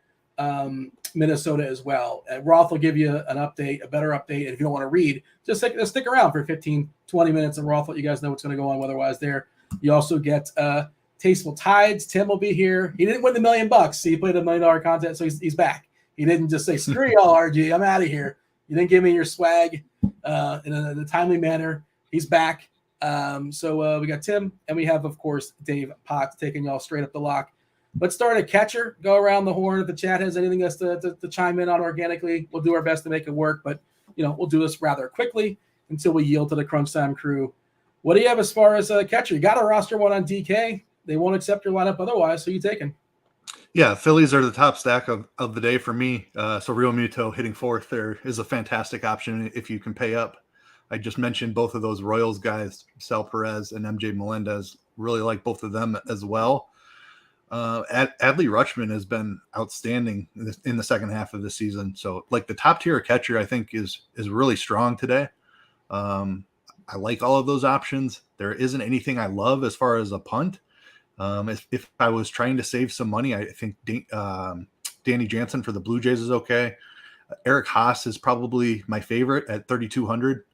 Minnesota as well. Roth will give you an update, a better update. And if you don't want to read, just stick around for 15, 20 minutes, and Roth will let you guys know what's going to go on weather-wise there. You also get TastefulTides. Tim will be here. He didn't win the $1 million, so he played a $1 million contest, so he's back. He didn't just say, screw y'all, RG, I'm out of here. You didn't give me your swag in a timely manner. He's back. So we got Tim, and we have, of course, Dave Potts taking y'all straight up the lock. Let's start at catcher. Go around the horn. If the chat has anything else to chime in on organically, we'll do our best to make it work. But, we'll do this rather quickly until we yield to the crunch time crew. What do you have as far as catcher? You got a roster one on DK. They won't accept your lineup otherwise, so you taking? Yeah, Phillies are the top stack of the day for me. So Real Muto hitting fourth there is a fantastic option if you can pay up. I just mentioned both of those Royals guys, Sal Perez and MJ Melendez. Really like both of them as well. Adley Rutschman has been outstanding in the second half of the season. So like the top tier catcher, I think is really strong today. I like all of those options. There isn't anything I love as far as a punt. If I was trying to save some money, I think Danny Jansen for the Blue Jays is okay. Eric Haas is probably my favorite at 3,200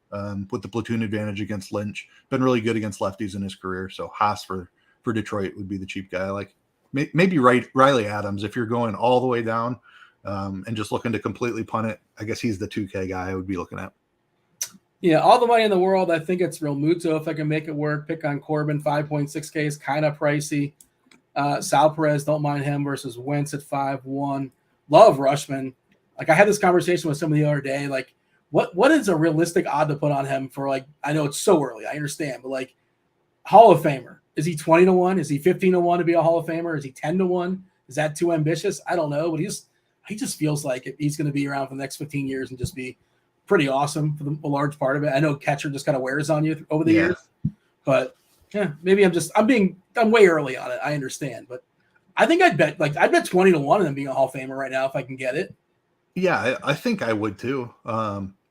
with the platoon advantage against Lynch. Been really good against lefties in his career. So Haas for Detroit would be the cheap guy. Like maybe Riley Adams if you're going all the way down and just looking to completely punt it. I guess he's the 2K guy I would be looking at. Yeah, all the money in the world. I think it's Real Muto if I can make it work. Pick on Corbin, 5.6K is kind of pricey. Sal Perez, don't mind him versus Wentz at 5-1. Love Rutschman. Like I had this conversation with somebody the other day. Like, what is a realistic odd to put on him for? Like, I know it's so early, I understand, but like Hall of Famer. Is he 20-1? Is he 15-1 to be a Hall of Famer? Is he 10-1? Is that too ambitious? I don't know, but he just feels like he's going to be around for the next 15 years and just be pretty awesome for a large part of it. I know catcher just kind of wears on you over the years, but yeah, maybe I'm way early on it. I understand, but I think I'd bet 20-1 on him being a Hall of Famer right now if I can get it. Yeah, I think I would too.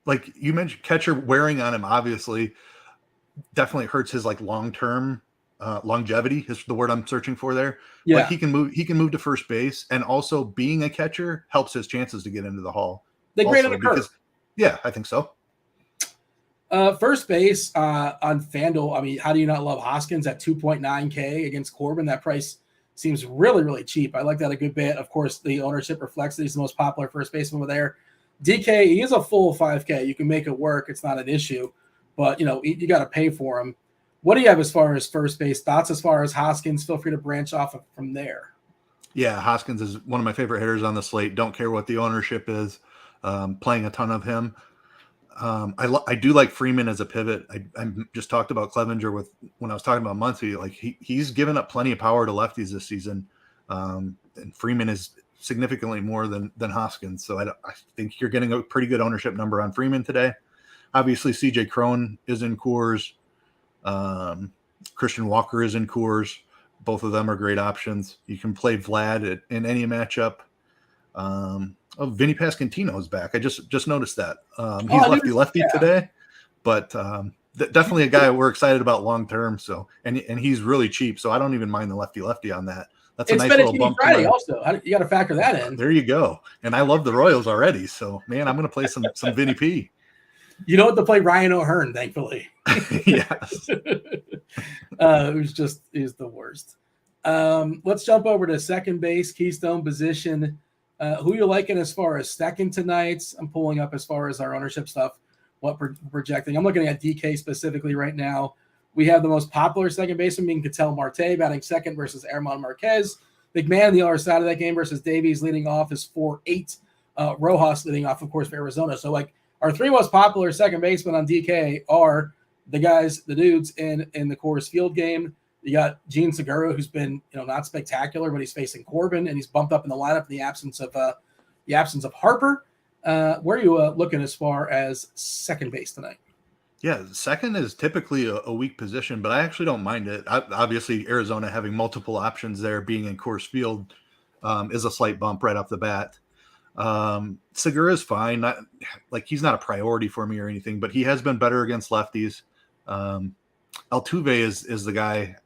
Like you mentioned, catcher wearing on him obviously definitely hurts his like long-term longevity is the word I'm searching for there. Yeah, but he can move to first base, and also being a catcher helps his chances to get into the Hall. They graded a curve. Yeah, I think so. First base on Fanduel. I mean, how do you not love Hoskins at 2.9K against Corbin? That price seems really, really cheap. I like that a good bit. Of course, the ownership reflects that he's the most popular first baseman over there. DK, he is a full 5K. You can make it work. It's not an issue, but you got to pay for him. What do you have as far as first base thoughts? As far as Hoskins, feel free to branch off from there. Yeah, Hoskins is one of my favorite hitters on the slate. Don't care what the ownership is. Playing a ton of him. I do like Freeman as a pivot. I just talked about Clevenger when I was talking about Muncy. Like he's given up plenty of power to lefties this season, and Freeman is significantly more than Hoskins. So I think you're getting a pretty good ownership number on Freeman today. Obviously, CJ Cron is in Coors. Christian Walker is in Coors. Both of them are great options. You can play Vlad in any matchup. Vinny Pasquantino is back. I just noticed that. He's lefty today, but definitely a guy we're excited about long term. So and he's really cheap. So I don't even mind the lefty on that. That's a nice little bump. Friday also. You got to factor that in. There you go. And I love the Royals already. So man, I'm going to play some Vinny P. You don't have to play Ryan O'Hearn, thankfully. Yes. He's the worst. Let's jump over to second base, keystone position. Who you liking as far as second tonight? I'm pulling up as far as our ownership stuff, what we're projecting. I'm looking at DK specifically right now. We have the most popular second baseman being Ketel Marte batting second versus Herman Marquez. McMahon, the other side of that game versus Davies leading off is 4-8. Rojas leading off, of course, for Arizona. So like our three most popular second basemen on DK are the dudes in the Coors Field game. You got Gene Segura, who's been not spectacular, but he's facing Corbin and he's bumped up in the lineup in the absence of Harper. Where are you looking as far as second base tonight? Yeah, second is typically a weak position, but I actually don't mind it. Obviously, Arizona having multiple options there, being in Coors Field, is a slight bump right off the bat. Segura is fine. He's not a priority for me or anything, but he has been better against lefties. Altuve is the guy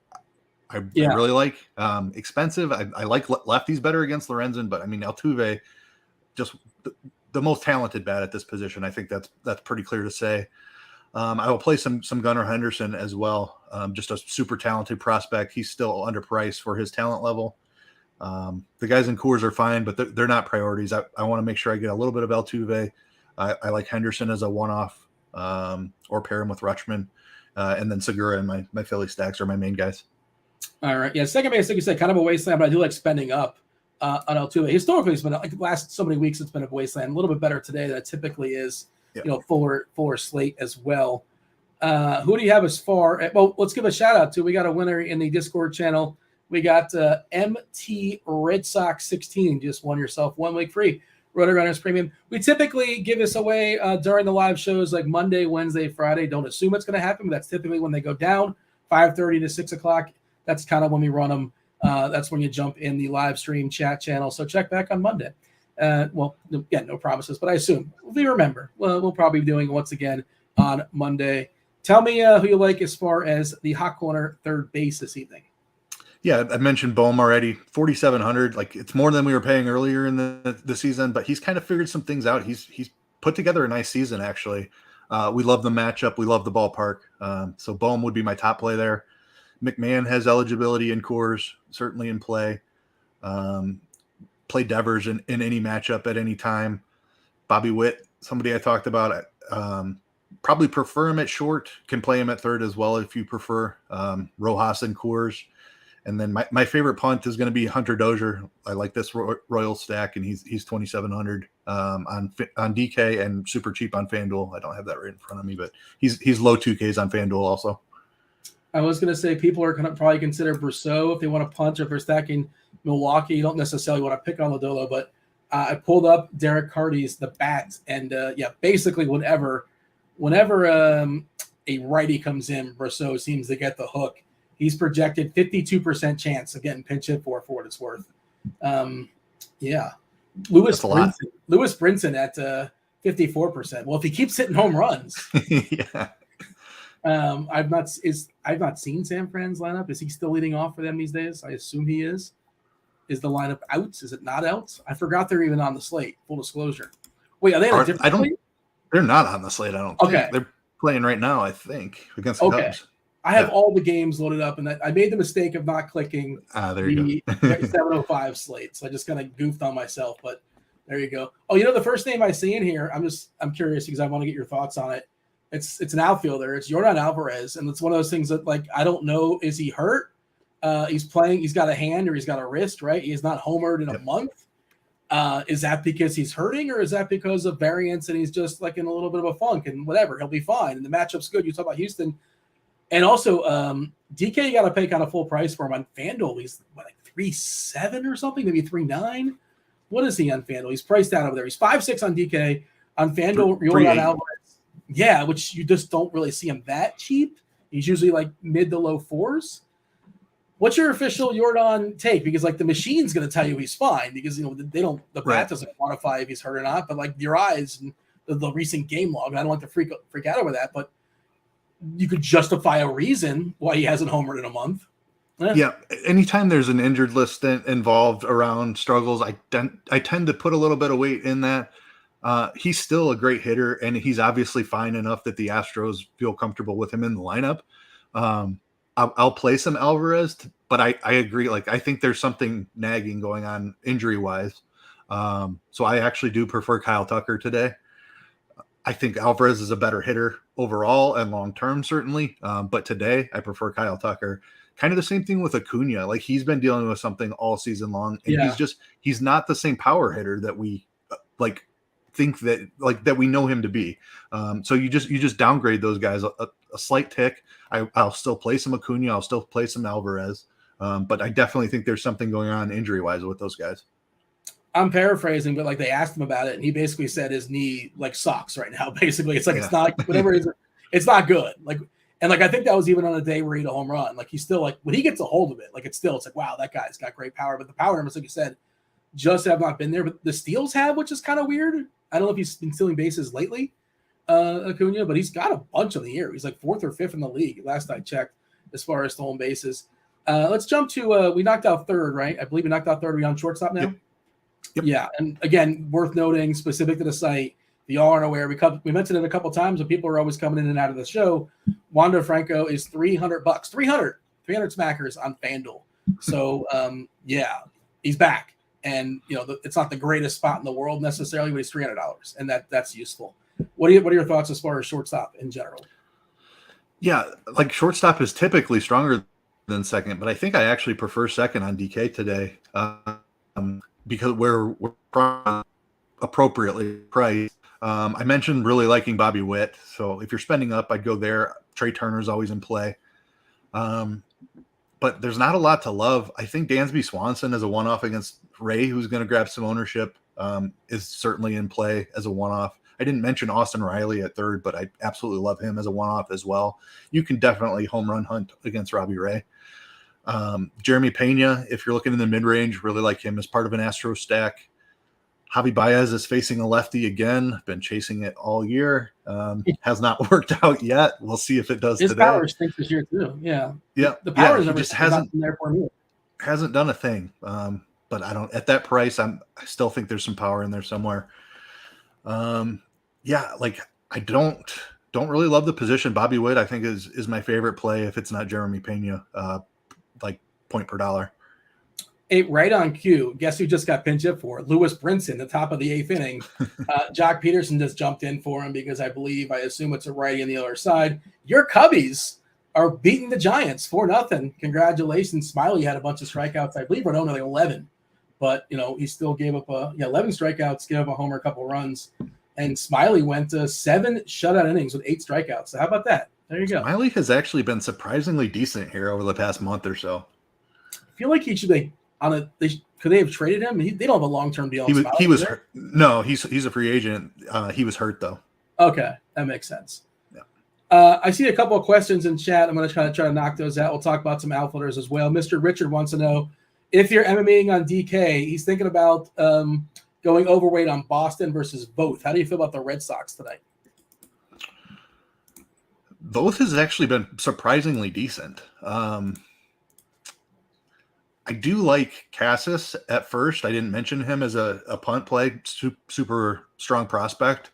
I really like. Expensive. I like lefties better against Lorenzen, but I mean Altuve, just the most talented bat at this position. I think that's pretty clear to say. I will play some Gunnar Henderson as well. Just a super talented prospect. He's still underpriced for his talent level. The guys in Coors are fine, but they're not priorities. I want to make sure I get a little bit of Altuve. I like Henderson as a one-off, or pair him with Rutschman, and then Segura and my Philly stacks are my main guys. All right. Yeah, second base, like you said, kind of a wasteland, but I do like spending up on Altuve. Historically, it's been like the last so many weeks, it's been a wasteland. A little bit better today than it typically is. Yeah. Fuller slate as well. Who do you have as far? Well, let's give a shout out to. We got a winner in the Discord channel. We got MT Red Sox 16. Just won yourself 1 week free. RotoGrinders Premium. We typically give this away during the live shows like Monday, Wednesday, Friday. Don't assume it's going to happen, but that's typically when they go down, 5:30 to 6 o'clock. That's kind of when we run them. That's when you jump in the live stream chat channel. So check back on Monday. Well, again, no promises, but I assume we remember. We'll probably be doing it once again on Monday. Tell me who you like as far as the hot corner third base this evening. Yeah, I mentioned Bohm already, 4,700. Like, it's more than we were paying earlier in the season, but he's kind of figured some things out. He's put together a nice season, actually. We love the matchup. We love the ballpark. So Bohm would be my top play there. McMahon has eligibility in Coors, certainly in play. Play Devers in any matchup at any time. Bobby Witt, somebody I talked about. Probably prefer him at short. Can play him at third as well if you prefer. Rojas and Coors. And then my favorite punt is going to be Hunter Dozier. I like this Royal stack, and he's 2,700 on DK and super cheap on FanDuel. I don't have that right in front of me, but he's low 2Ks on FanDuel also. I was going to say people are going to probably consider Brousseau if they want to punt, or if they're stacking Milwaukee. You don't necessarily want to pick on Lodolo, but I pulled up Derek Carty's The Bats, and basically whenever a righty comes in, Brousseau seems to get the hook. He's projected 52% chance of getting pinch hit for what it's worth. Lewis Brinson at 54%. Well, if he keeps hitting home runs, yeah. I've not seen San Fran's lineup. Is he still leading off for them these days? I assume he is. Is the lineup out? Is it not out? I forgot they're even on the slate. Full disclosure. Wait, are they in a different slate? They're not on the slate. I don't think they're playing right now. I think against the Cubs. I have all the games loaded up, and I made the mistake of not clicking the 705 slate, so I just kind of goofed on myself. But there you go. Oh, the first name I see in here, I'm curious because I want to get your thoughts on it. It's an outfielder. It's Yordan Alvarez, and it's one of those things that I don't know. Is he hurt? He's playing. He's got a hand or he's got a wrist, right? He's not homered in a month. Is that because he's hurting, or is that because of variance and he's just in a little bit of a funk and whatever? He'll be fine. And the matchup's good. You talk about Houston. And also, DK, you got to pay kind of full price for him on FanDuel. He's 3.7 or something, maybe 3.9. What is he on FanDuel? He's priced out over there. He's 5.6 on DK. On FanDuel, Yordan Alvarez. Yeah, which you just don't really see him that cheap. He's usually mid to low fours. What's your official Yordan take? Because the machine's going to tell you he's fine because the bat doesn't quantify if he's hurt or not. But your eyes and the recent game log, I don't like to freak out over that, but you could justify a reason why he hasn't homered in a month. Yeah. Anytime there's an injured list involved around struggles, I tend to put a little bit of weight in that. He's still a great hitter, and he's obviously fine enough that the Astros feel comfortable with him in the lineup. I'll play some Alvarez, but I agree. I think there's something nagging going on injury wise. So I actually do prefer Kyle Tucker today. I think Alvarez is a better hitter overall and long-term, certainly. But today I prefer Kyle Tucker. Kind of the same thing with Acuna. He's been dealing with something all season long, and he's not the same power hitter that we think that we know him to be. So you just downgrade those guys a slight tick. I'll still play some Acuna. I'll still play some Alvarez. But I definitely think there's something going on injury-wise with those guys. I'm paraphrasing, but they asked him about it, and he basically said his knee sucks right now. Basically, it's it's not whatever it is, it's not good. And I think that was even on a day where he hit a home run. He's still when he gets a hold of it, it's wow, that guy's got great power. But the power numbers, like you said, just have not been there. But the steals have, which is kind of weird. I don't know if he's been stealing bases lately, Acuna, but he's got a bunch on the year. He's 4th or 5th in the league last I checked as far as stolen bases. Let's jump to we knocked out third, right? I believe we knocked out third. Are we on shortstop now? Yep. Yeah, and again, worth noting, specific to the site, if y'all aren't aware, we mentioned it a couple times, but people are always coming in and out of the show. Wander Franco is $300, 300 smackers on FanDuel. So he's back, and it's not the greatest spot in the world necessarily, but he's $300, and that's useful. What are your thoughts as far as shortstop in general? Yeah, shortstop is typically stronger than second, but I think I actually prefer second on DK today. Because we're appropriately priced. I mentioned really liking Bobby Witt. So if you're spending up, I'd go there. Trey Turner's always in play. but there's not a lot to love. I think Dansby Swanson as a one-off against Ray, who's going to grab some ownership, is certainly in play as a one-off. I didn't mention Austin Riley at third, but I absolutely love him as a one-off as well. You can definitely home run hunt against Robbie Ray. Jeremy Pena, if you're looking in the mid-range, really like him as part of an Astro stack. Javi Baez is facing a lefty again. Been chasing it all year. Has not worked out yet. We'll see if it does His today. power stinks this year too. Yeah. Yeah. The power he just hasn't been there for me. Hasn't done a thing. But I don't, at that price, I still think there's some power in there somewhere. Like I don't really love the position. Bobby Witt, I think is my favorite play if it's not Jeremy Pena, like point per dollar. Right on cue. Guess who just got pinch hit for? Lewis Brinson, the top of the 8th inning. Jock Peterson just jumped in for him because I assume it's a righty on the other side. Your Cubbies are beating the Giants 4-0. Congratulations. Smiley had a bunch of strikeouts. I believe we're only like 11, but he still gave up 11 strikeouts, gave up a homer, a couple runs, and Smiley went to 7 shutout innings with 8 strikeouts. So how about that? There you go. Smiley has actually been surprisingly decent here over the past month or so. I feel like he should be could they have traded him? They don't have a long-term deal. He was hurt. No, he's a free agent. He was hurt though. Okay, that makes sense. Yeah. I see a couple of questions in chat. I'm going to try to knock those out. We'll talk about some outfielders as well. Mr. Richard wants to know if you're MMAing on DK. He's thinking about going overweight on Boston versus Voth. How do you feel about the Red Sox tonight? Voth has actually been surprisingly decent. I do like Cassis at first. I didn't mention him as a punt play, super strong prospect.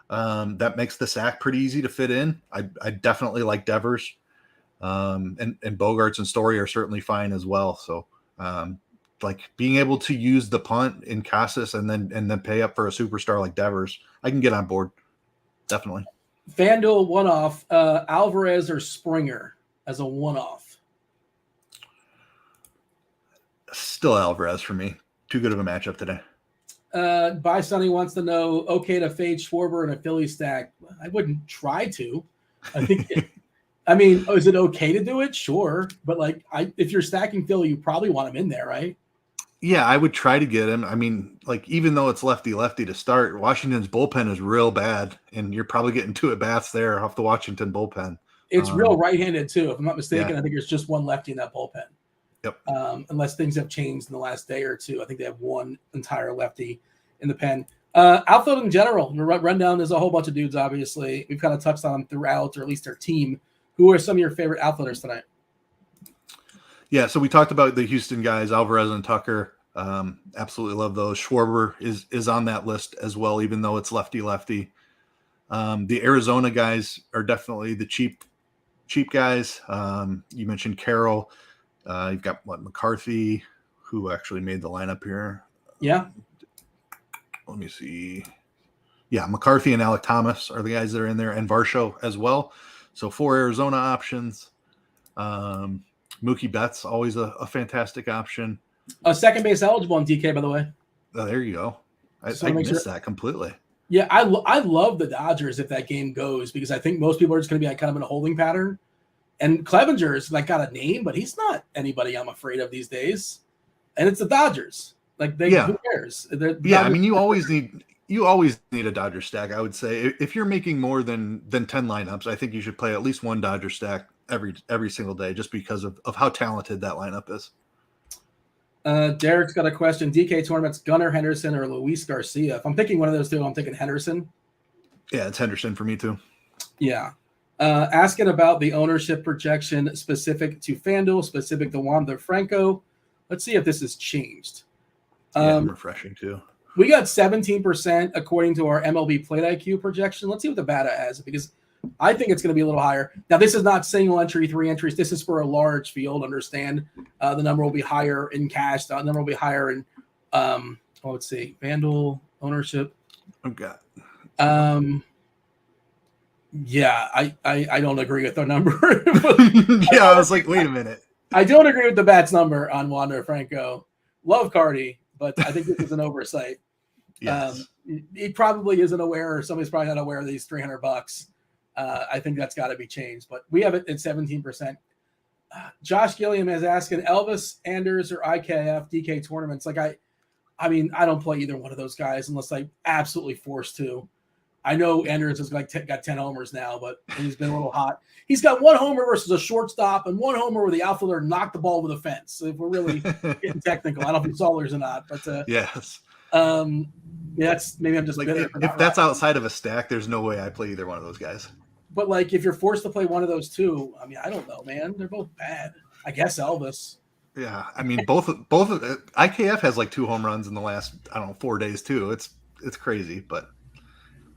That makes the sack pretty easy to fit in. I definitely like Devers. And Bogarts and Story are certainly fine as well. So like being able to use the punt in Cassis and then pay up for a superstar like Devers, I can get on board. Definitely. Fanduel one-off, Alvarez or Springer as a one-off? Still Alvarez for me. Too good of a matchup today. By Sonny wants to know, okay to fade Schwarber in a Philly stack. I wouldn't try to. I think is it okay to do it? Sure. But if you're stacking Philly, you probably want him in there, right? Yeah, I would try to get him. I mean, even though it's lefty to start, Washington's bullpen is real bad, and you're probably getting 2 at-bats there off the Washington bullpen. It's real right-handed, too. If I'm not mistaken, yeah. I think there's just one lefty in that bullpen. Yep. Unless things have changed in the last day or two. I think they have one entire lefty in the pen. Outfield in general, run down, there's a whole bunch of dudes, obviously. We've kind of touched on them throughout, or at least their team. Who are some of your favorite outfielders tonight? Yeah, so we talked about the Houston guys, Alvarez and Tucker. Absolutely love those. Schwarber is on that list as well, even though it's lefty. The Arizona guys are definitely the cheap guys. You mentioned Carroll. You've got McCarthy, who actually made the lineup here. Yeah. Let me see. Yeah, McCarthy and Alec Thomas are the guys that are in there, and Varsho as well. So 4 Arizona options. Mookie Betts, always a fantastic option. Second base eligible on DK, by the way. Oh, there you go. I missed that completely. Yeah, I love the Dodgers if that game goes, because I think most people are just going to be kind of in a holding pattern. And Clevenger's got a name, but he's not anybody I'm afraid of these days. And it's the Dodgers. Who cares? I mean, you always need a Dodger stack. I would say if you're making more than 10 lineups, I think you should play at least one Dodger stack every single day, just because of how talented that lineup is. Derek's got a question. DK tournaments, Gunnar Henderson or Luis Garcia? If I'm picking one of those two, I'm thinking Henderson. Yeah, it's Henderson for me too. Yeah. Asking about the ownership projection specific to FanDuel, specific to Wander Franco. Let's see if this has changed. I'm refreshing too. We got 17% according to our MLB Plate IQ projection. Let's see what the beta has, because I think it's going to be a little higher. Now, this is not single entry, 3 entries. This is for a large field. Understand the number will be higher in cash. The number will be higher in, let's see, FanDuel ownership. Okay. Yeah, I don't agree with the number. Yeah, I was like, wait a minute. I don't agree with the Bats number on Wander Franco. Love Cardi, but I think this is an oversight. Yes. He probably isn't aware, or somebody's probably not aware of these $300. I think that's got to be changed, but we have it at 17%. Josh Gilliam is asking Elvis, Anders, or IKF DK tournaments. Like I mean, I don't play either one of those guys unless I'm absolutely forced to. I know Anders has got 10 homers now, but he's been a little hot. He's got 1 homer versus a shortstop and 1 homer where the outfielder knocked the ball over the fence. So if we're really getting technical, I don't know if it's Zollers or not, but yes. That's maybe I'm just like bitter. if that's outside of a stack, there's no way I play either one of those guys. But like if you're forced to play one of those two, I mean, I don't know, man. They're both bad. I guess Elvis. Yeah, I mean both IKF has like 2 home runs in the last 4 days too. It's crazy, but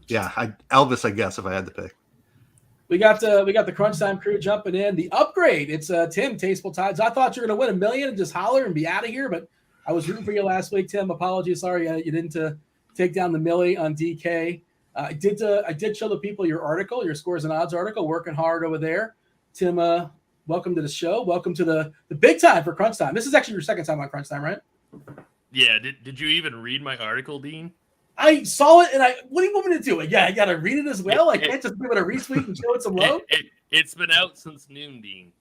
yeah, Elvis, I guess, if I had to pick. We got the Crunch Time crew jumping in. The upgrade. It's Tim, TastefulTides. I thought you were going to win $1 million and just holler and be out of here, but I was rooting for you last week, Tim. Apologies, sorry you didn't take down the Millie on DK. I did show the people your article, your scores and odds article. Working hard over there, Tim. Welcome to the show. Welcome to the big time for Crunch Time. This is actually your second time on Crunch Time, right? Yeah. Did you even read my article, Dean? I saw it, and what do you want me to do? Yeah, I got to read it as well. I can't just give it a retweet and show it some love. It's been out since noon, Dean.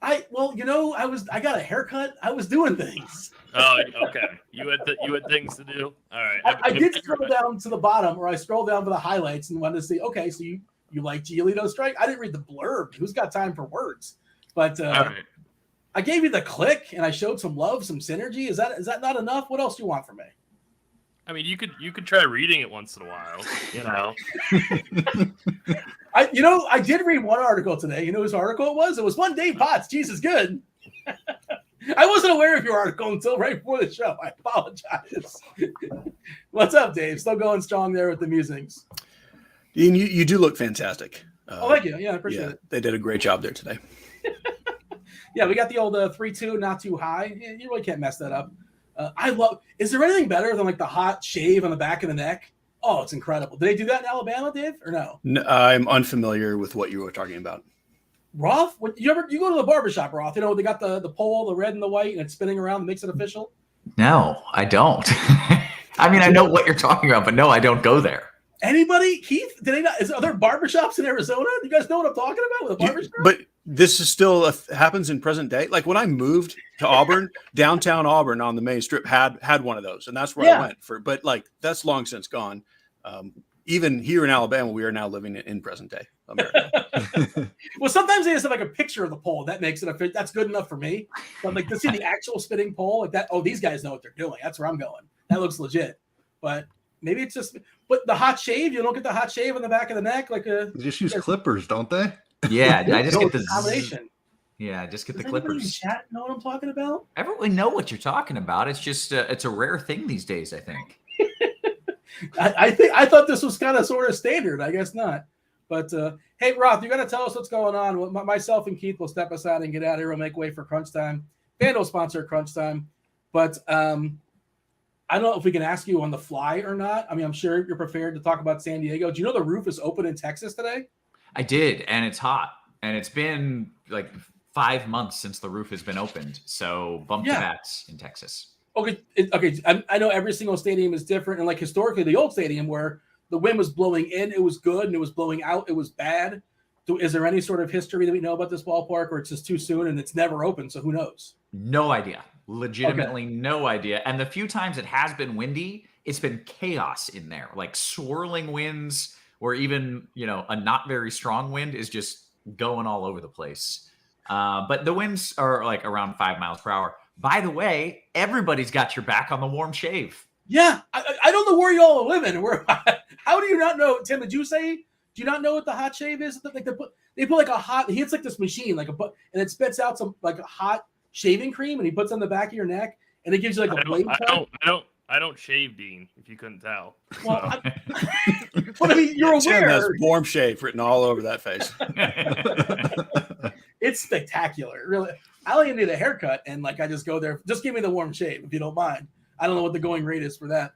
I got a haircut. I was doing things. Oh, okay. You had things to do. All right. I did scroll down to the bottom, or I scrolled down for the highlights and wanted to see. Okay, so you like Giolito strike? I didn't read the blurb. Who's got time for words? But right. I gave you the click, and I showed some love, some synergy. Is that not enough? What else do you want from me? I mean, you could try reading it once in a while, I did read one article today. You know whose article it was? It was one Dave Potts. CheeseIsGood. I wasn't aware of your article until right before the show. I apologize. What's up, Dave? Still going strong there with the musings. Dean, you do look fantastic. Thank you. Yeah, I appreciate it. They did a great job there today. Yeah, we got the old 3-2, not too high. You really can't mess that up. Is there anything better than like the hot shave on the back of the neck? Oh, it's incredible. Did they do that in Alabama, Dave, or no? No, I'm unfamiliar with what you were talking about. Roth? You go to the barbershop, Roth, they got the pole, the red and the white, and it's spinning around and makes it official? No, I don't. I mean, I know what you're talking about, but no, I don't go there. Anybody? Keith? Did they not? Are there barbershops in Arizona? Do you guys know what I'm talking about with a barbershop? But this is still happens in present day. Like when I moved to Auburn, downtown Auburn on the main strip had one of those, and that's where I went for. But like that's long since gone. Even here in Alabama, we are now living in present day America. Well, sometimes they just have like a picture of the pole that makes it that's good enough for me. But like to see the actual spinning pole like that. Oh, these guys know what they're doing. That's where I'm going. That looks legit. But maybe it's just. But the hot shave, you don't get the hot shave on the back of the neck like a. They just use clippers, don't they? Yeah, I just get the combination. Yeah, just get the Does clippers. In chat know what I'm talking about? Everyone know what you're talking about. It's just it's a rare thing these days, I think. I thought this was kind of sort of standard. I guess not. But hey, Roth, you got to tell us what's going on. Myself and Keith will step aside and get out of here. We'll make way for Crunch Time. Fanduel sponsor Crunch Time. But I don't know if we can ask you on the fly or not. I mean, I'm sure you're prepared to talk about San Diego. Do you know the roof is open in Texas today? I did, and it's hot. And it's been like 5 months since the roof has been opened. So bump the bats in Texas. Okay. I know every single stadium is different. And like historically, the old stadium where the wind was blowing in, it was good, and it was blowing out, it was bad. Is there any sort of history that we know about this ballpark, or it's just too soon and it's never open? So who knows? No idea. Legitimately no idea. And the few times it has been windy, it's been chaos in there, like swirling winds, or even, a not very strong wind is just going all over the place. But the winds are like around 5 miles per hour. By the way, everybody's got your back on the warm shave. Yeah. I don't know where you all are living. How do you not know? Tim, did you say, do you not know what the hot shave is? Like they put like a hot, he hits like this machine, and it spits out some like a hot shaving cream, and he puts on the back of your neck, and it gives you like a blade cut. I don't shave, Dean, if you couldn't tell. Well, I mean, you're aware. Has warm shave written all over that face. It's spectacular. Really. I only need a haircut, and like I just go there. Just give me the warm shave if you don't mind. I don't know what the going rate is for that.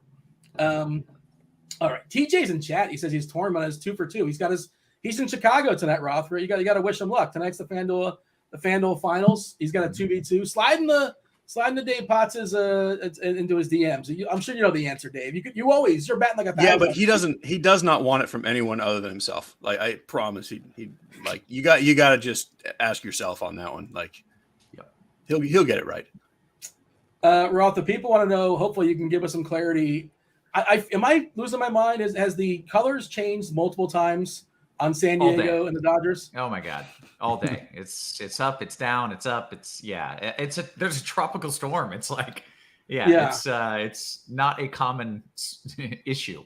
All right. TJ's in chat. He says he's torn on his 2 for 2. He's in Chicago tonight, Roth. You got to wish him luck. Tonight's the FanDuel finals. He's got a 2v2. Slide in the slide into Dave Potts' into his DMs. I'm sure you know the answer, Dave. You're batting like 1,000. Yeah, but he does not want it from anyone other than himself. Like, I promise he like, you got to just ask yourself on that one. Like, he'll get it right. Roth, the people want to know, hopefully you can give us some clarity. Am I losing my mind? Has the colors changed multiple times on San Diego and the Dodgers? Oh my God. All day. It's up, it's down, it's up. There's a tropical storm. It's like, it's not a common issue.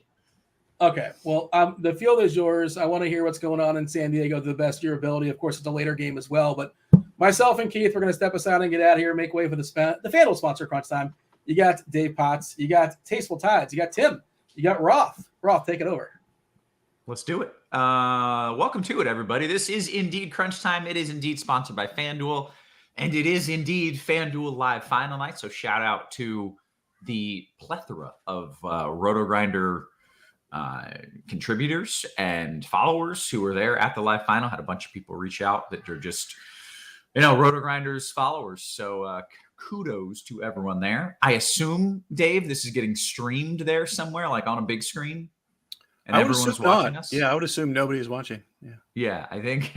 Okay. Well, the field is yours. I want to hear what's going on in San Diego to the best of your ability. Of course, it's a later game as well, but myself and Keith, we're going to step aside and get out of here and make way for the Fanduel sponsor Crunch Time. You got Dave Potts, you got TastefulTides, you got Tim, you got Roth. Roth, take it over. Let's do it. Welcome to it, everybody. This is indeed Crunch Time. It is indeed sponsored by FanDuel, and it is indeed FanDuel Live Final Night. So shout out to the plethora of RotoGrinder contributors and followers who were there at the live final. Had a bunch of people reach out that are just, RotoGrinders followers. So kudos to everyone there. I assume, Dave, this is getting streamed there somewhere, like on a big screen. And everyone is watching us. Yeah, I would assume nobody is watching. Yeah, I think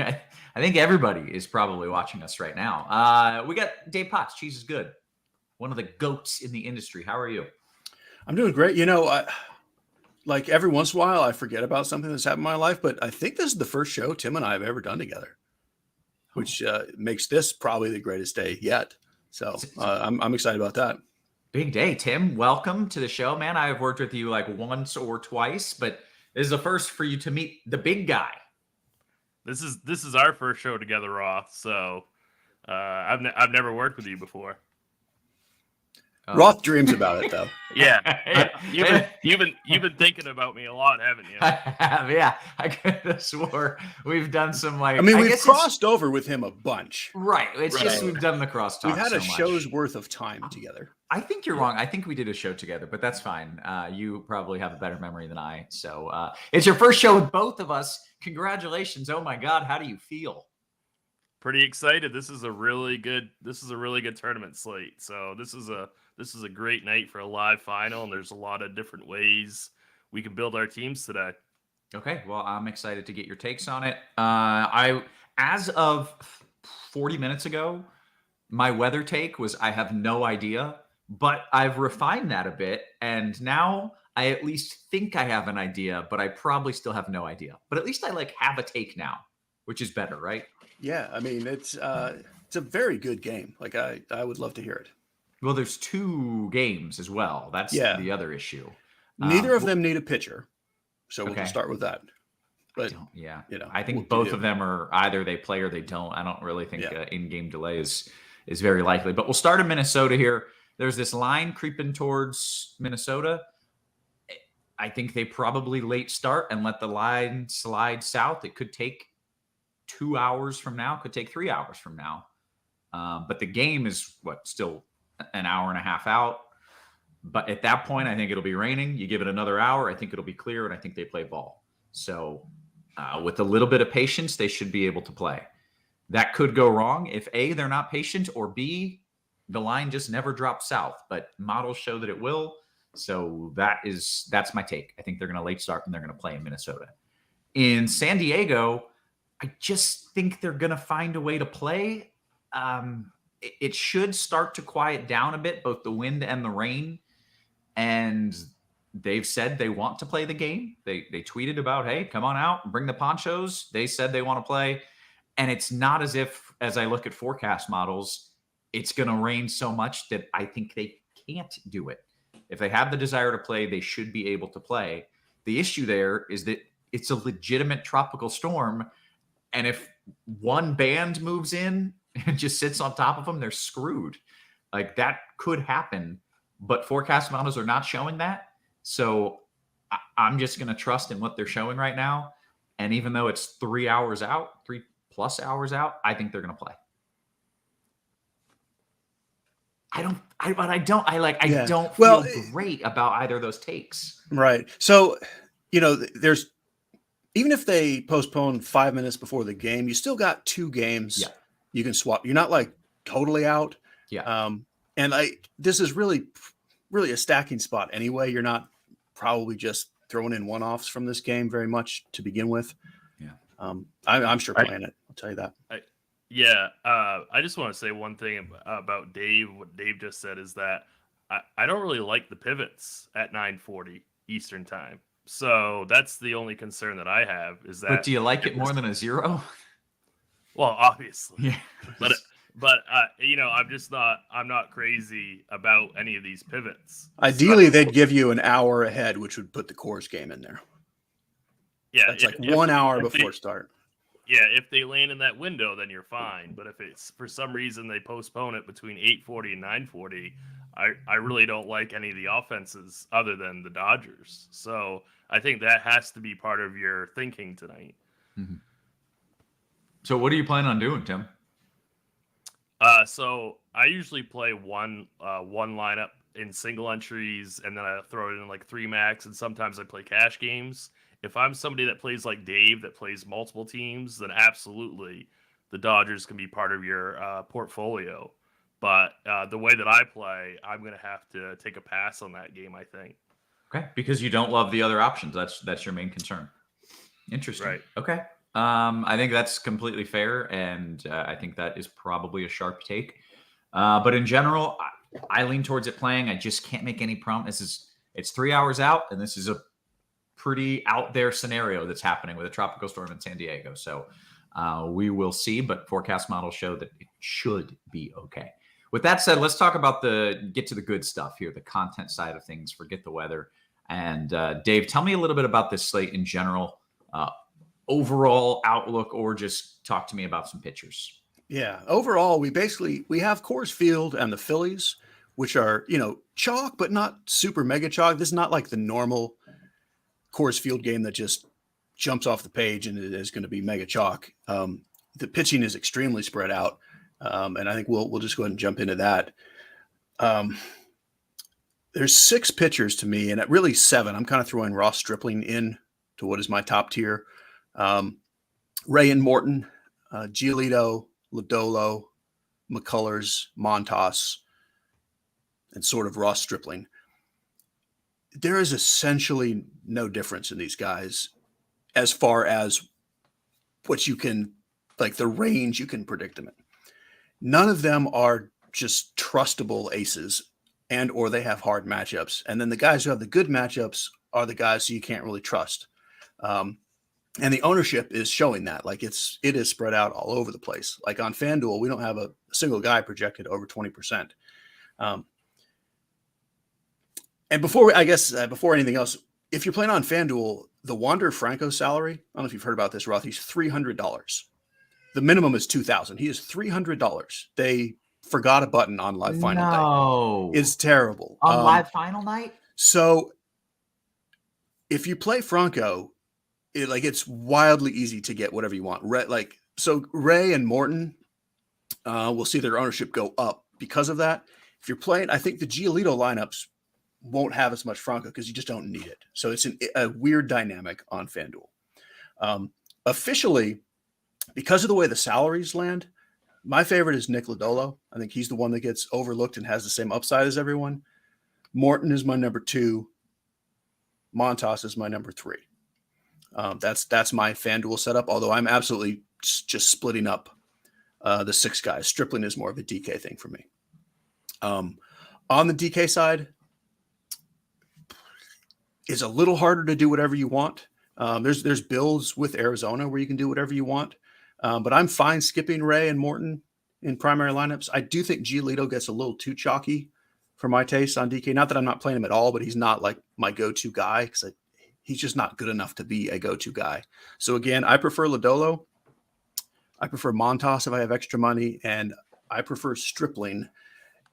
everybody is probably watching us right now. We got Dave Potts. Cheese is good. One of the goats in the industry. How are you? I'm doing great. Like every once in a while, I forget about something that's happened in my life, but I think this is the first show Tim and I have ever done together, which makes this probably the greatest day yet. So I'm excited about that. Big day, Tim. Welcome to the show, man. I've worked with you like once or twice, but this is the first for you to meet the big guy. This is our first show together, Roth. So I've never worked with you before. Roth dreams about it, though. Yeah, you've been thinking about me a lot, haven't you? I have, yeah. I could have swore we've done some like. I mean, we've crossed over with him a bunch. Right. It's just we've done the crosstalk. We've had a much. show's worth of time together. I think you're wrong. I think we did a show together, but that's fine. You probably have a better memory than I. So it's your first show with both of us. Congratulations! Oh my God, how do you feel? Pretty excited. This is a really good tournament slate. So this is a great night for a live final, and there's a lot of different ways we can build our teams today. Okay, well, I'm excited to get your takes on it. As of 40 minutes ago, my weather take was I have no idea, but I've refined that a bit, and now I at least think I have an idea, but I probably still have no idea. But at least I have a take now, which is better, right? Yeah, I mean, it's a very good game. Like I would love to hear it. Well, there's 2 games as well. That's the other issue. Neither of them need a pitcher, so we'll just start with that. But I think both of them are either they play or they don't. I don't really think in-game delay is very likely. But we'll start in Minnesota here. There's this line creeping towards Minnesota. I think they probably late start and let the line slide south. It could take 2 hours from now. Could take 3 hours from now. But the game is still an hour and a half out. But at that point, I think it'll be raining. You give it another hour, I think it'll be clear, and I think they play ball. So with a little bit of patience, they should be able to play. That could go wrong if A, they're not patient, or B, the line just never drops south. But models show that it will. So that's my take. I think they're going to late start and they're going to play in Minnesota. In San Diego, I just think they're going to find a way to play. It should start to quiet down a bit, both the wind and the rain. And they've said they want to play the game. They tweeted about, hey, come on out, bring the ponchos. They said they want to play. And it's not as if, as I look at forecast models, it's going to rain so much that I think they can't do it. If they have the desire to play, they should be able to play. The issue there is that it's a legitimate tropical storm. And if one band moves in and just sits on top of them, they're screwed. Like that could happen, but forecast models are not showing that. So I'm just going to trust in what they're showing right now. And even though it's 3 hours out, 3+ hours out, I think they're going to play. I don't feel great about either of those takes. Right. So, there's, even if they postpone 5 minutes before the game, you still got 2 games. Yeah. You can swap. You're not like totally out. Yeah. And this is really a stacking spot anyway. You're not probably just throwing in one-offs from this game very much to begin with. Yeah. I'm sure playing it. I'll tell you that. I just want to say one thing about Dave. What Dave just said is that I don't really like the pivots at 9:40 Eastern time. So that's the only concern that I have is that. But do you like it more than a 0? Well, obviously. Yeah. But I'm not crazy about any of these pivots. Ideally, they'd give you an hour ahead, which would put the Coors game in there. Yeah, it's like 1 hour before start. Yeah, if they land in that window, then you're fine. But if it's for some reason they postpone it between 8:40 and 9:40, I really don't like any of the offenses other than the Dodgers. So I think that has to be part of your thinking tonight. Mm-hmm. So what are you planning on doing, Tim? So I usually play one lineup in single entries, and then I throw it in like 3 max, and sometimes I play cash games. If I'm somebody that plays like Dave that plays multiple teams, then absolutely the Dodgers can be part of your portfolio. But the way that I play, I'm going to have to take a pass on that game, I think. Okay, because you don't love the other options. That's your main concern. Interesting. Right. Okay. I think that's completely fair, and I think that is probably a sharp take. But in general, I lean towards it playing. I just can't make any promises. It's 3 hours out, and this is a pretty out there scenario that's happening with a tropical storm in San Diego. So we will see, but forecast models show that it should be okay. With that said, let's talk about get to the good stuff here, the content side of things, forget the weather. And Dave, tell me a little bit about this slate in general, overall outlook, or just talk to me about some pitchers. Yeah. Overall, we have Coors Field and the Phillies, which are, chalk, but not super mega chalk. This is not like the normal Coors Field game that just jumps off the page and it is going to be mega chalk. The pitching is extremely spread out. And I think we'll just go ahead and jump into that. There's 6 pitchers to me, and at really 7. I'm kind of throwing Ross Stripling in to what is my top tier. Ray and Morton, Giolito, Lodolo, McCullers, Montas, and sort of Ross Stripling. There is essentially no difference in these guys as far as what you can, like the range you can predict them in. None of them are just trustable aces, and or they have hard matchups. And then the guys who have the good matchups are the guys who you can't really trust. And the ownership is showing that. Like it is spread out all over the place. Like on FanDuel, we don't have a single guy projected over 20%. And before anything else, if you're playing on FanDuel, the Wander Franco salary, I don't know if you've heard about this, Roth, he's $300. The minimum is $2,000. He is $300. They forgot a button on live final night. It's terrible. On live final night? So if you play Franco, it's wildly easy to get whatever you want. Ray and Morton, we'll see their ownership go up because of that. If you're playing, I think the Giolito lineups won't have as much Franco because you just don't need it. So it's a weird dynamic on FanDuel. Officially, because of the way the salaries land, my favorite is Nick Lodolo. I think he's the one that gets overlooked and has the same upside as everyone. Morton is my number 2. Montas is my number 3. That's my FanDuel setup, although I'm absolutely just splitting up the 6 guys. Stripling is more of a DK thing for me. On the DK side, it's a little harder to do whatever you want. There's builds with Arizona where you can do whatever you want. But I'm fine skipping Ray and Morton in primary lineups. I do think Giolito gets a little too chalky for my taste on DK. Not that I'm not playing him at all, but he's not like my go-to guy because he's just not good enough to be a go-to guy. So again, I prefer Lodolo. I prefer Montas if I have extra money, and I prefer Stripling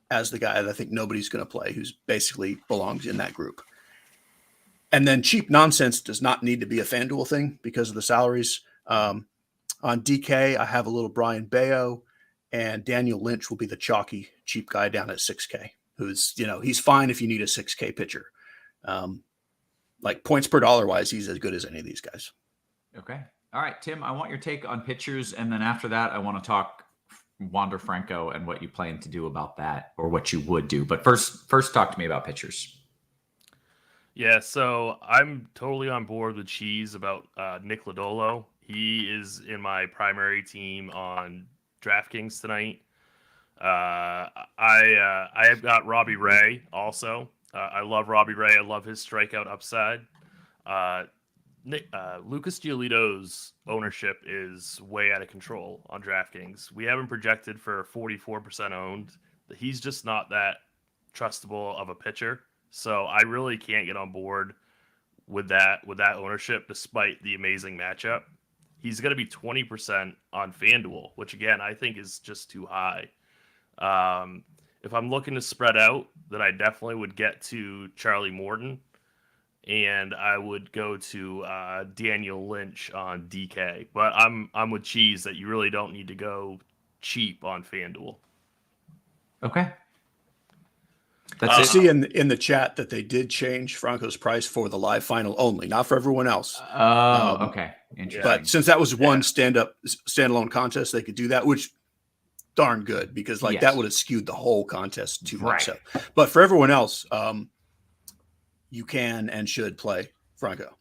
as the guy that I think nobody's going to play, who's basically belongs in that group. And then cheap nonsense does not need to be a FanDuel thing because of the salaries. On DK, I have a little Brian Bayo, and Daniel Lynch will be the chalky cheap guy down at 6K, who's, he's fine if you need a 6K pitcher. Like points per dollar wise, he's as good as any of these guys. Okay. All right, Tim, I want your take on pitchers. And then after that, I want to talk Wander Franco and what you plan to do about that, or what you would do. But first talk to me about pitchers. Yeah, so I'm totally on board with Cheese about Nick Lodolo. He is in my primary team on DraftKings tonight. I have got Robbie Ray also. I love Robbie Ray. I love his strikeout upside. Lucas Giolito's ownership is way out of control on DraftKings. We have him projected for 44% owned. He's just not that trustable of a pitcher. So I really can't get on board with that ownership, despite the amazing matchup. He's going to be 20% on FanDuel, which again I think is just too high. If I'm looking to spread out, then I definitely would get to Charlie Morton, and I would go to Daniel Lynch on DK. But I'm with Cheese that you really don't need to go cheap on FanDuel. Okay. I see in the chat that they did change Franco's price for the live final only, not for everyone else. Oh, okay. Interesting. But since that was one standalone contest, they could do that, which darn good, because that would have skewed the whole contest too much. So. But for everyone else, you can and should play Franco.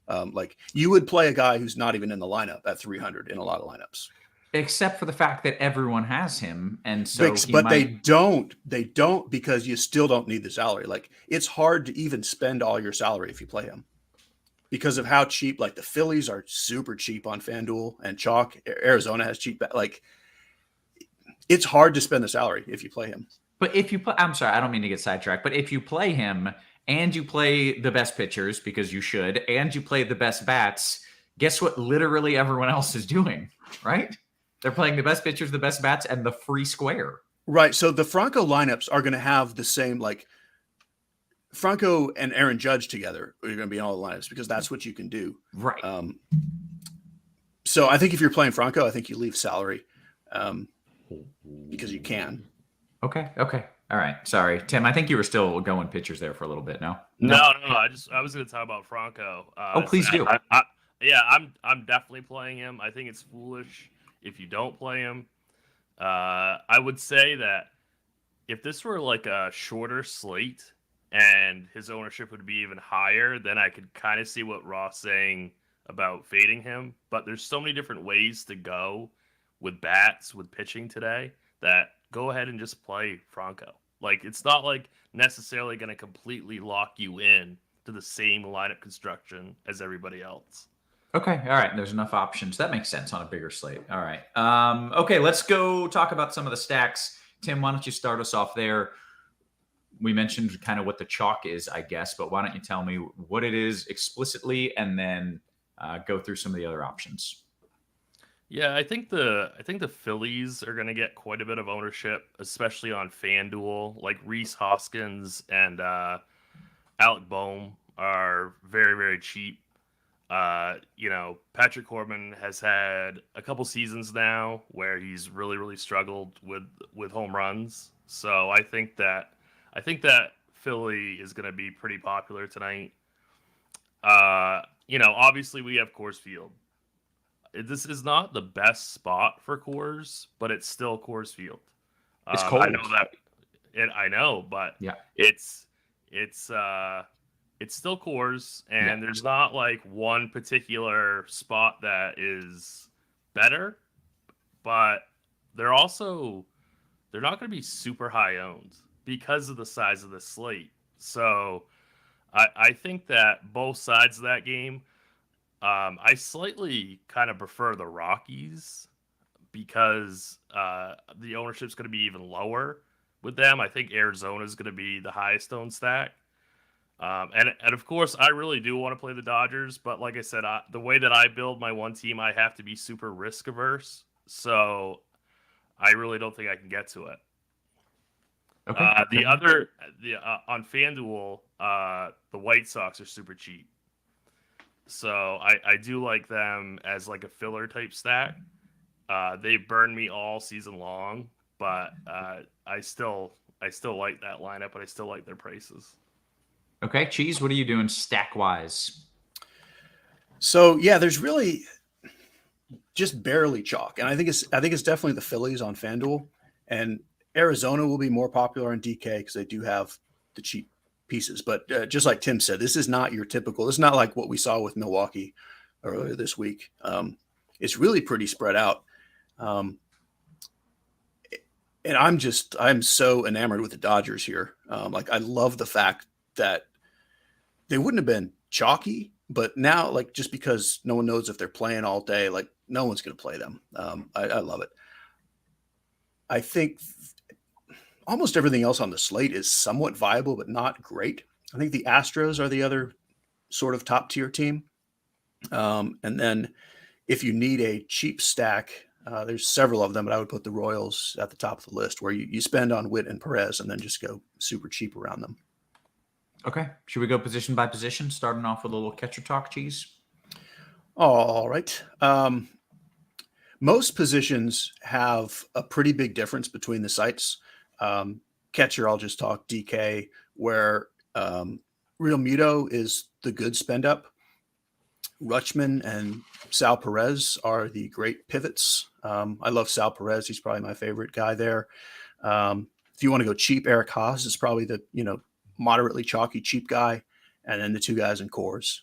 You would play a guy who's not even in the lineup at 300 in a lot of lineups. Except for the fact that everyone has him, and so they don't because you still don't need the salary. It's hard to even spend all your salary if you play him because of how cheap. The Phillies are super cheap on FanDuel, and chalk. Arizona has cheap. It's hard to spend the salary if you play him. But if you I'm sorry, I don't mean to get sidetracked. But if you play him and you play the best pitchers, because you should, and you play the best bats, guess what? Literally everyone else is doing, right? They're playing the best pitchers, the best bats, and the free square. Right. So the Franco lineups are going to have the same, Franco and Aaron Judge together are going to be in all the lineups because that's what you can do. Right. So I think if you're playing Franco, I think you leave salary because you can. Okay. All right. Sorry, Tim. I think you were still going pitchers there for a little bit. No. No. I was going to talk about Franco. Please do. I'm definitely playing him. I think it's foolish if you don't play him. I would say that if this were a shorter slate and his ownership would be even higher, then I could kind of see what Roth's saying about fading him. But there's so many different ways to go with bats, with pitching today, that go ahead and just play Franco. It's not necessarily going to completely lock you in to the same lineup construction as everybody else. Okay. All right. There's enough options. That makes sense on a bigger slate. All right. Okay. Let's go talk about some of the stacks. Tim, why don't you start us off there? We mentioned kind of what the chalk is, I guess, but why don't you tell me what it is explicitly, and then go through some of the other options. Yeah, I think the Phillies are going to get quite a bit of ownership, especially on FanDuel. Rhys Hoskins and Alec Boehm are very, very cheap. Patrick Corbin has had a couple seasons now where he's really, really struggled with home runs. So I think that Philly is going to be pretty popular tonight. Obviously we have Coors Field. This is not the best spot for Coors, but it's still Coors Field. It's cold. I know that. I know, but yeah, it's still Coors, and there's not one particular spot that is better, but they're not going to be super high owned because of the size of the slate. So I think that both sides of that game, I slightly kind of prefer the Rockies because the ownership's going to be even lower with them. I think Arizona is going to be the highest owned stack. And of course, I really do want to play the Dodgers, but like I said, the way that I build my one team, I have to be super risk averse. So I really don't think I can get to it. Okay. On FanDuel, the White Sox are super cheap. So I do like them as a filler type stack. They burned me all season long, but I still like that lineup, and I still like their prices. Okay, Cheese, what are you doing stack wise? So there's really just barely chalk, and I think it's definitely the Phillies on FanDuel. And Arizona will be more popular on DK because they do have the cheap pieces. But just like Tim said, this is not your typical. It's not like what we saw with Milwaukee earlier this week. It's really pretty spread out. And I'm so enamored with the Dodgers here. Like, I love the fact that they wouldn't have been chalky, but now, like, just because no one knows if they're playing all day, like, no one's going to play them. I love it. I think almost everything else on the slate is somewhat viable, but not great. I think the Astros are the other sort of top tier team. And then if you need a cheap stack, there's several of them, but I would put the Royals at the top of the list, where you spend on Witt and Perez and then just go super cheap around them. Okay. Should we go position by position, starting off with a little catcher talk, Cheese? All right. Most positions have a pretty big difference between the sites. Catcher, I'll just talk DK, where Real Muto is the good spend up. Rutschman and Sal Perez are the great pivots. I love Sal Perez. He's probably my favorite guy there. If you want to go cheap, Eric Haas is probably the, moderately chalky cheap guy. And then the two guys in Coors,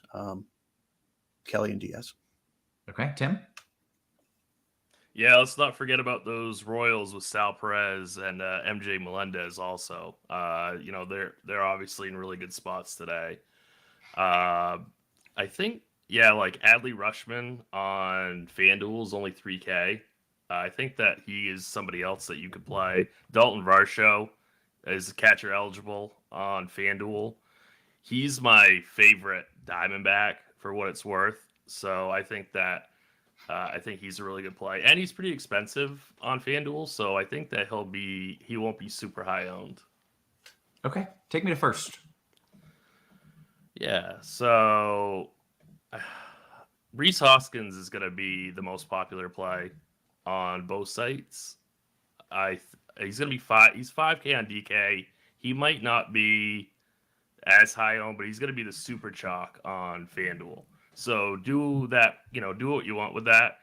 Kelly and Diaz. Okay. Tim? Yeah, let's not forget about those Royals with Sal Perez and MJ Melendez also. They're obviously in really good spots today. I think, like Adley Rutschman on Fanduel is only 3K. I think that he is somebody else that you could play. Dalton Varsho is catcher eligible on Fanduel. He's my favorite Diamondback for what it's worth. So I think that he's a really good play, and he's pretty expensive on FanDuel. So I think that he won't be super high owned. Okay, take me to first. Yeah, so Rhys Hoskins is going to be the most popular play on both sites. He's going to be he's 5K on DK. He might not be as high owned, but he's going to be the super chalk on FanDuel. So do that, do what you want with that.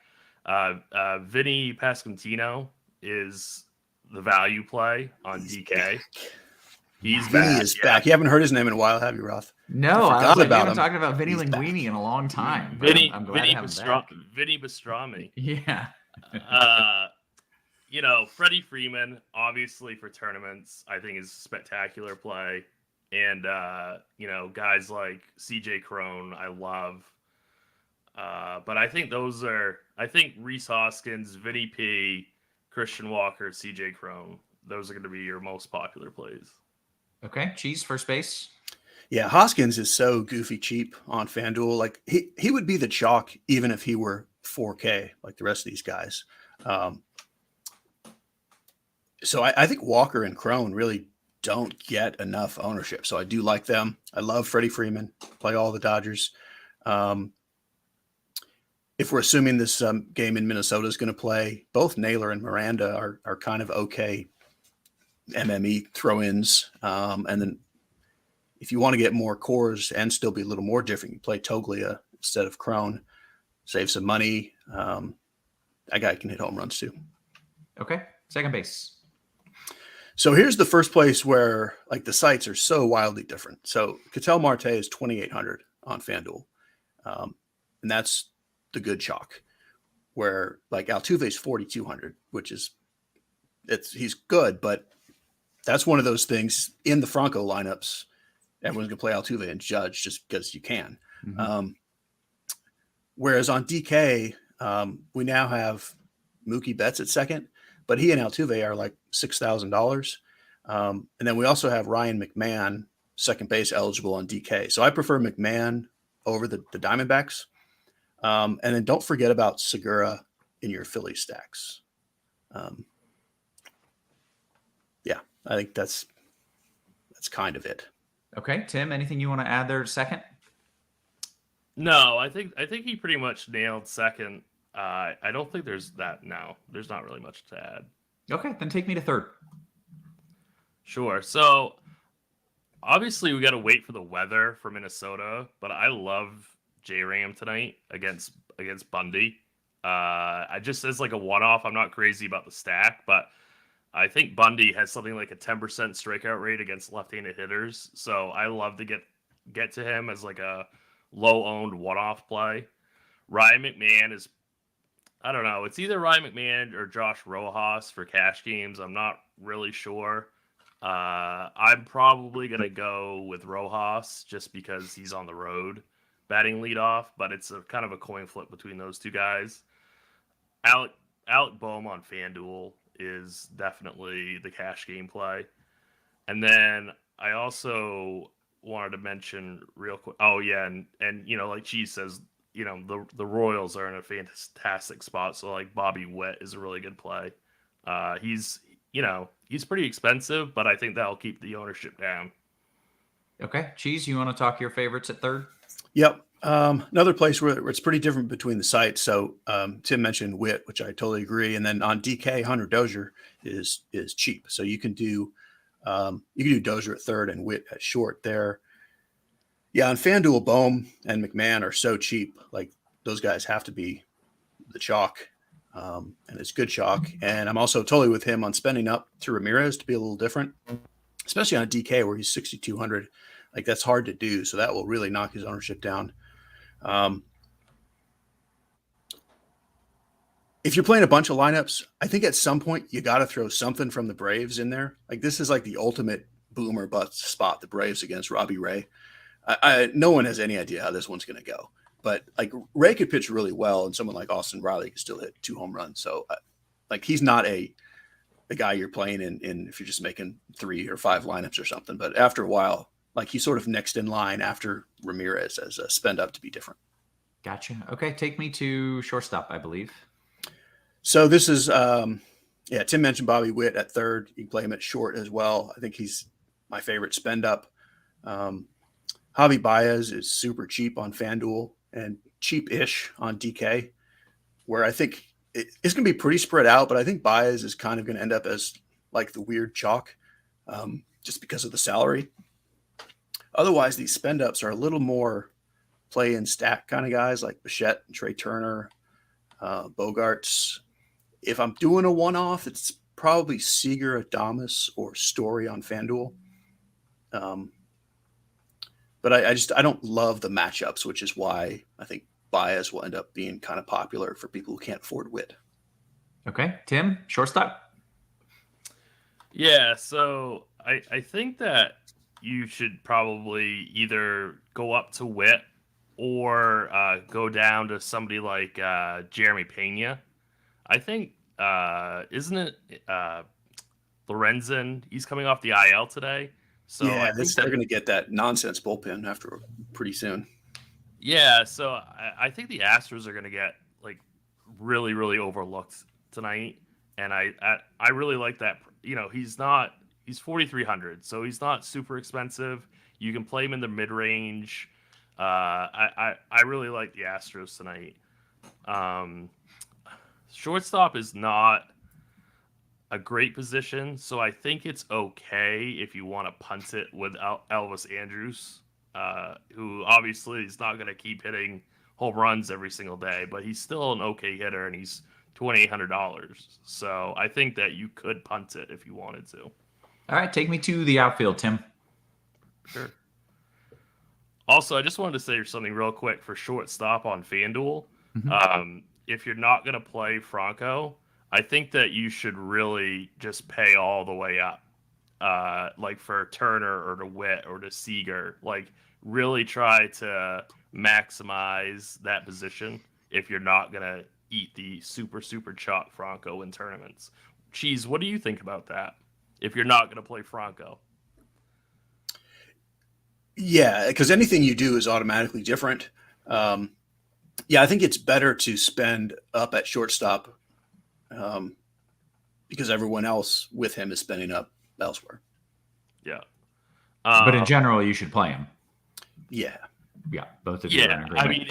Vinny Pasquantino is the value play on DK. He's back. You haven't heard his name in a while, have you, Roth? No, I was like, we haven't talked about Vinny Linguini in a long time. I'm glad to have him back. Vinny Pastrami. Yeah. Freddie Freeman, obviously for tournaments, I think is a spectacular play. And, guys like CJ Crone, I love. But I think Rhys Hoskins, Vinny P, Christian Walker, CJ Crone, those are going to be your most popular plays. Okay. Cheese, first base. Yeah, Hoskins is so goofy cheap on FanDuel. Like he would be the chalk even if he were 4K like the rest of these guys. So I think Walker and Crone really don't get enough ownership. So I do like them. I love Freddie Freeman, play all the Dodgers. If we're assuming this game in Minnesota is going to play, both Naylor and Miranda are kind of okay MME throw-ins. And then if you want to get more Coors and still be a little more different, you play Toglia instead of Crone, save some money. That guy can hit home runs too. Okay. Second base. So here's the first place where like the sites are so wildly different. So Ketel Marte is 2,800 on FanDuel. And that's the good chalk, where like Altuve is 4,200, which is he's good, but that's one of those things in the Franco lineups. Everyone's gonna play Altuve and Judge just because you can. Mm-hmm. Whereas on DK, we now have Mookie Betts at second, but he and Altuve are like $6,000. And then we also have Ryan McMahon, second base eligible on DK. So I prefer McMahon over the Diamondbacks. And then don't forget about Segura in your Philly stacks. I think that's kind of it. Okay, Tim, anything you want to add there second? No, I think he pretty much nailed second. I don't think there's not really much to add. Okay, then take me to third. Sure. So obviously we got to wait for the weather for Minnesota, but I love J-Ram tonight against Bundy. I just as like a one-off. I'm not crazy about the stack, but I think Bundy has something like a 10% strikeout rate against left-handed hitters. So I love to get to him as like a low-owned one-off play. Ryan McMahon is, I don't know, it's either Ryan McMahon or Josh Rojas for cash games. I'm not really sure. I'm probably going to go with Rojas just because he's on the road batting leadoff, but it's a kind of a coin flip between those two guys. Alec Boehm on Fanduel is definitely the cash game play. And then I also wanted to mention real quick. Oh yeah, and you know, like Cheese says, you know, the Royals are in a fantastic spot. So like Bobby Witt is a really good play. He's pretty expensive, but I think that'll keep the ownership down. Okay, Cheese, you want to talk your favorites at third? Yep. Another place where it's pretty different between the sites. So Tim mentioned Witt, which I totally agree. And then on DK, Hunter Dozier is cheap. So you can do Dozier at third and Witt at short there. Yeah, on FanDuel, Boehm and McMahon are so cheap. Like those guys have to be the chalk. And it's good chalk. And I'm also totally with him on spending up to Ramirez to be a little different, especially on a DK where he's 6,200. Like that's hard to do. So that will really knock his ownership down. If you're playing a bunch of lineups, I think at some point you got to throw something from the Braves in there. Like this is like the ultimate boom or bust spot, the Braves against Robbie Ray. No one has any idea how this one's going to go, but like Ray could pitch really well and someone like Austin Riley could still hit 2 home runs. So like he's not a guy you're playing in if you're just making 3 or 5 lineups or something. But after a while, like he's sort of next in line after Ramirez as a spend up to be different. Gotcha. Okay, take me to shortstop, I believe. So this is, Tim mentioned Bobby Witt at third. You can play him at short as well. I think he's my favorite spend up. Javi Baez is super cheap on FanDuel and cheap-ish on DK, where I think it's going to be pretty spread out, but I think Baez is kind of going to end up as like the weird chalk just because of the salary. Otherwise, these spend ups are a little more play and stack kind of guys like Bichette and Trey Turner, Bogarts. If I'm doing a one-off, it's probably Seager, Adames, or Story on FanDuel. But I don't love the matchups, which is why I think Baez will end up being kind of popular for people who can't afford Witt. Okay, Tim, shortstop. Yeah, so I think that you should probably either go up to Witt or go down to somebody like Jeremy Pena. I think, isn't it Lorenzen? He's coming off the IL today. So yeah, they're going to get that nonsense bullpen after pretty soon. Yeah, so I think the Astros are going to get like really, really overlooked tonight, and I really like that. You know, he's 4,300, so he's not super expensive. You can play him in the mid range. I really like the Astros tonight. Shortstop is not a great position, so I think it's okay if you want to punt it with Elvis Andrus, who obviously is not going to keep hitting home runs every single day, but he's still an okay hitter, and he's $2,800. So I think that you could punt it if you wanted to. All right, take me to the outfield, Tim. Sure. Also, I just wanted to say something real quick for shortstop on FanDuel. Mm-hmm. If you're not going to play Franco, I think that you should really just pay all the way up. Like for Turner or to Witt or to Seager, like really try to maximize that position if you're not going to eat the super, super chalk Franco in tournaments. Cheese, what do you think about that if you're not going to play Franco? Yeah, because anything you do is automatically different. I think it's better to spend up at shortstop because everyone else with him is spending up elsewhere. Yeah. But in general, you should play him. Yeah. Yeah, both of you are in agreement. I mean,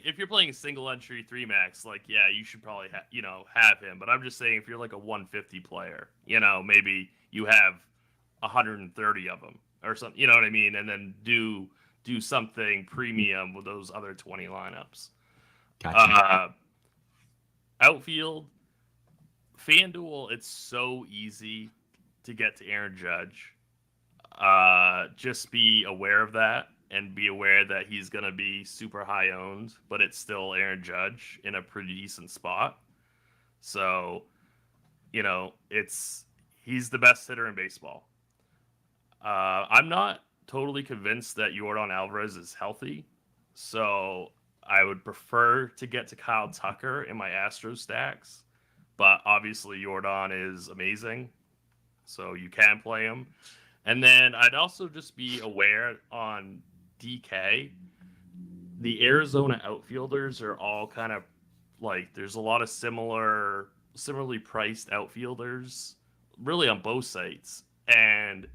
if you're playing single entry 3 max, like you should probably have him. But I'm just saying, if you're like a 150 player, maybe you have 130 of them or something. You know what I mean? And then do something premium with those other 20 lineups. Gotcha. Outfield, FanDuel, it's so easy to get to Aaron Judge. Just be aware of that and be aware that he's going to be super high owned, but it's still Aaron Judge in a pretty decent spot. So, he's the best hitter in baseball. I'm not totally convinced that Yordan Alvarez is healthy. So I would prefer to get to Kyle Tucker in my Astros stacks. But obviously Yordan is amazing. So you can play him. And then I'd also just be aware on DK. The Arizona outfielders are all kind of like, there's a lot of similarly priced outfielders really on both sites. And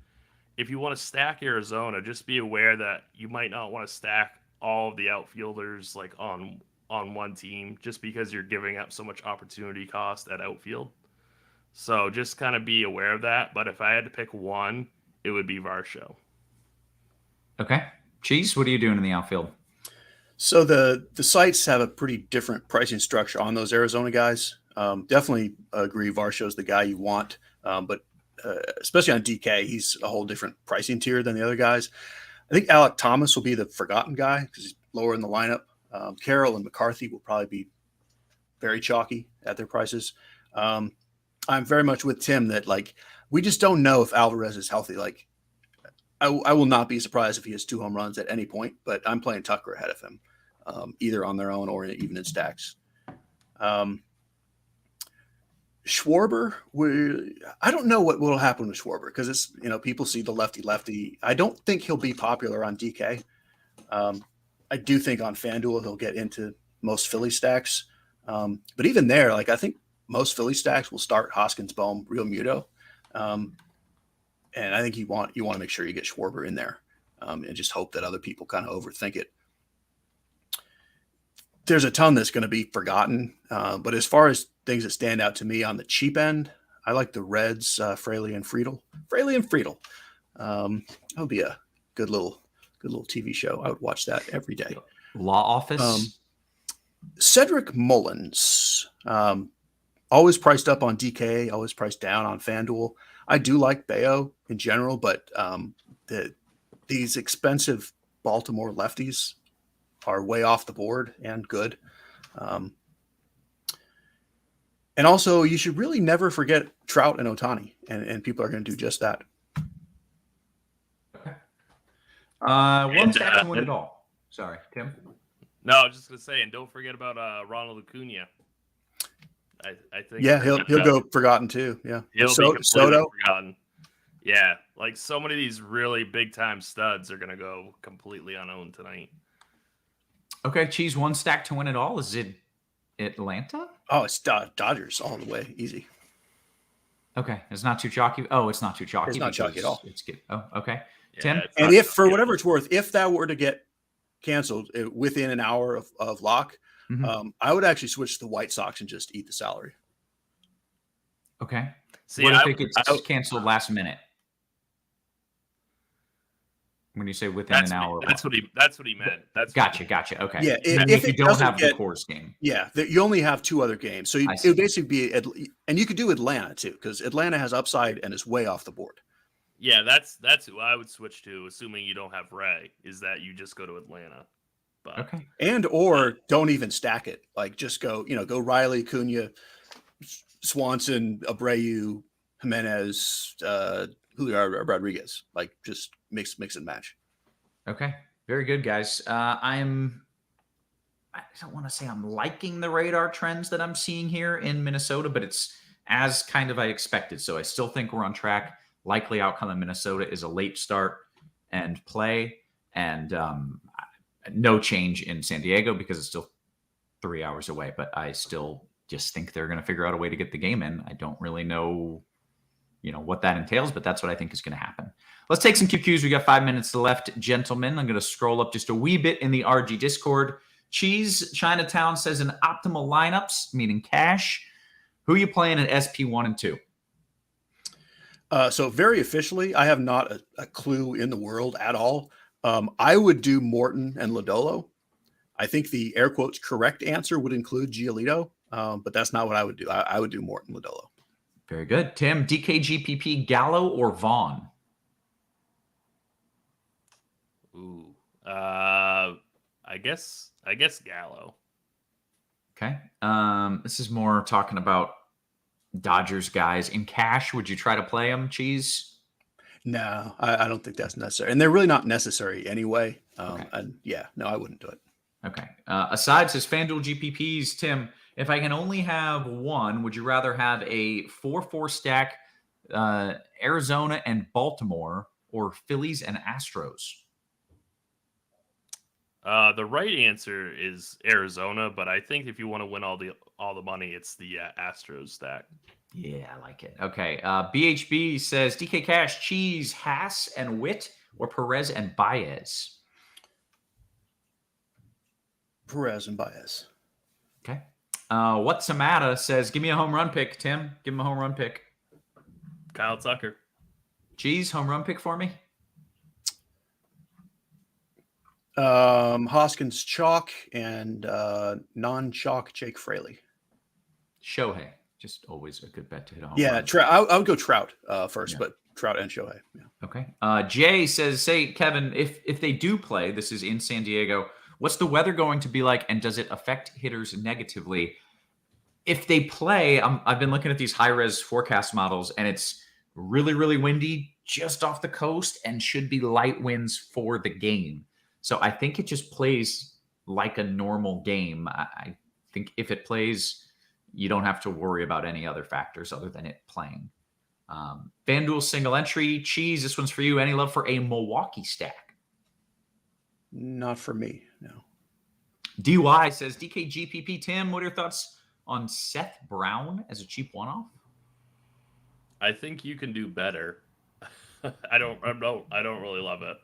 if you want to stack Arizona, just be aware that you might not want to stack all of the outfielders like on one team just because you're giving up so much opportunity cost at outfield. So just kind of be aware of that. But if I had to pick one, it would be Varsho. Okay. Cheese, what are you doing in the outfield? So the sites have a pretty different pricing structure on those Arizona guys. Definitely agree Varsho's the guy you want, but especially on DK, he's a whole different pricing tier than the other guys. I think Alec Thomas will be the forgotten guy because he's lower in the lineup. Carroll and McCarthy will probably be very chalky at their prices. I'm very much with Tim that we just don't know if Alvarez is healthy. I will not be surprised if he has 2 home runs at any point, but I'm playing Tucker ahead of him, either on their own or even in stacks. Schwarber, I don't know what will happen with Schwarber because it's, people see the lefty. I don't think he'll be popular on DK. I do think on FanDuel he'll get into most Philly stacks. But even there, I think most Philly stacks will start Hoskins, Bohm, Real Muto. And I think you want to make sure you get Schwarber in there and just hope that other people kind of overthink it. There's a ton that's going to be forgotten. But as far as things that stand out to me on the cheap end, I like the Reds, Fraley and Friedel. That would be a good little TV show. I would watch that every day. Law Office. Cedric Mullins, always priced up on DK, always priced down on FanDuel. I do like Bayo in general, but these expensive Baltimore lefties are way off the board and good. And also, you should really never forget Trout and Ohtani, and people are going to do just that. Okay. One stack to win it all. Sorry, Tim. No, I was just going to say, and don't forget about Ronald Acuna. I think. Yeah, he'll go forgotten too. Yeah, he'll be completely forgotten. Yeah, so many of these really big time studs are going to go completely unowned tonight. Okay, Cheese, one stack to win it all. Is it Atlanta? Oh, it's Dodgers all the way, easy. Okay, it's not too chalky. Oh, it's not too chalky. It's not chalky at all. It's good. Oh, okay. Yeah, Tim? And if, for whatever it's worth, if that were to get canceled within an hour of lock, I would actually switch to the White Sox and just eat the salary. Okay. See, what if it gets canceled last minute? When you say within an hour, that's what he meant. Gotcha. Okay. Yeah, if you don't have the Coors game. Yeah, you only have 2 other games, so it would basically be, and you could do Atlanta too, because Atlanta has upside and is way off the board. Yeah, that's who I would switch to, assuming you don't have Ray. Is that you just go to Atlanta? But, okay. And or don't even stack it. Just go Riley, Cunha, Swanson, Abreu, Jimenez, Julio Rodriguez. Just mix and match. Okay. Very good, guys. I don't want to say I'm liking the radar trends that I'm seeing here in Minnesota, but it's as kind of I expected. So I still think we're on track. Likely outcome in Minnesota is a late start and play, and no change in San Diego because it's still 3 hours away. But I still just think they're going to figure out a way to get the game in. I don't really know, what that entails, but that's what I think is going to happen. Let's take some QQs. We got 5 minutes left, gentlemen. I'm going to scroll up just a wee bit in the RG Discord. Cheese Chinatown says in optimal lineups, meaning cash, who are you playing at SP 1 and 2? So very officially, I have not a clue in the world at all. I would do Morton and Lodolo. I think the air quotes correct answer would include Giolito, but that's not what I would do. I would do Morton Lodolo. Very good. Tim, DKGPP, Gallo or Vaughn? Ooh. I guess Gallo. Okay. This is more talking about Dodgers guys in cash. Would you try to play them, Cheese? No, I don't think that's necessary. And they're really not necessary anyway. Okay. And yeah, no, I wouldn't do it. Okay. Aside says FanDuel GPPs, Tim, if I can only have one, would you rather have a 4-4 stack Arizona and Baltimore or Phillies and Astros? The right answer is Arizona, but I think if you want to win all the money, it's the Astros stack. Yeah, I like it. Okay. BHB says DK Cash, Cheese, Haas, and Witt, or Perez and Baez? Perez and Baez. Okay. What's the matter says, give me a home run pick, Tim. Give him a home run pick. Kyle Tucker. Cheese, home run pick for me. Hoskins chalk and non-chalk Jake Fraley. Shohei. Just always a good bet to hit a home Yeah, run. I would go Trout first, Yeah. but Trout and Shohei. Yeah. Okay. Jay says, say, Kevin, if they do play, this is in San Diego, what's the weather going to be like, and does it affect hitters negatively? If they play, I've been looking at these high-res forecast models, and it's really, really windy just off the coast and should be light winds for the game. So I think it just plays like a normal game. I think if it plays, you don't have to worry about any other factors other than it playing. FanDuel single entry. Cheese, this one's for you. Any love for a Milwaukee stack? Not for me, no. DY says, DKGPP, Tim, what are your thoughts on Seth Brown as a cheap one-off? I think you can do better. I don't really love it.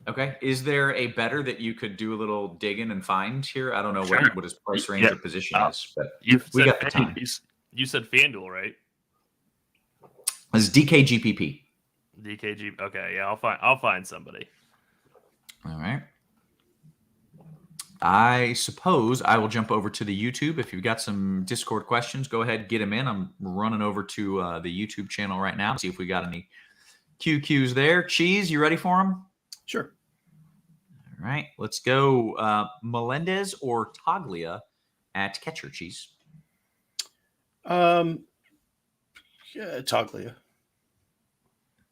Okay. Is there a better that you could do a little digging and find here? I don't know Sure. what his price range or position is, but We got the time. You said FanDuel, right? This is DKGPP. DKG. Okay, yeah, I'll find somebody. All right. I suppose I will jump over to the YouTube. If you've got some Discord questions, go ahead, get them in. I'm running over to the YouTube channel right now. See if we got any QQs there. Cheese, you ready for them? Sure. All right, let's go. Melendez or Taglia at catcher, Cheese? Yeah, Taglia.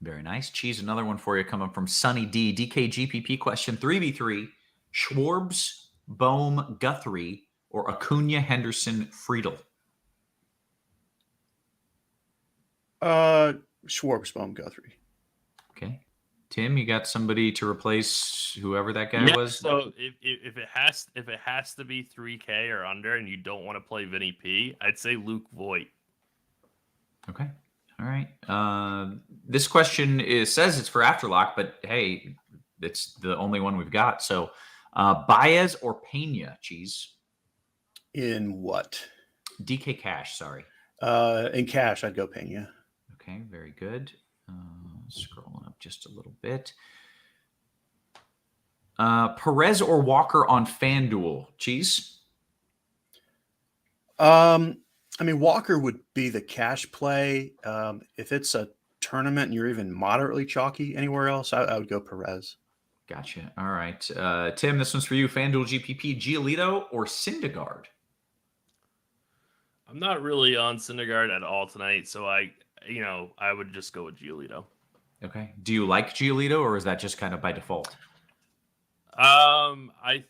Very nice. Cheese, another one for you coming from Sunny D. DKGPP question 3v3. Schwarbs, Bohm, Guthrie, or Acuna, Henderson, Friedel? Schwartz, Baum, Guthrie. Okay. Tim, you got somebody to replace whoever that guy was? So if it has to be 3K or under, and you don't want to play Vinny P, I'd say Luke Voigt. Okay. All right. This question says it's for Afterlock, but hey, it's the only one we've got. So Baez or Pena, Cheese? In what? DK Cash, sorry. In cash, I'd go Pena. Okay, very good. Scrolling up just a little bit. Perez or Walker on FanDuel, Cheese? I mean, Walker would be the cash play. If it's a tournament and you're even moderately chalky anywhere else, I would go Perez. Gotcha. All right. Tim, this one's for you. FanDuel GPP, Giolito or Syndergaard? I'm not really on Syndergaard at all tonight, so I would just go with Giolito. Okay. Do you like Giolito, or is that just kind of by default? I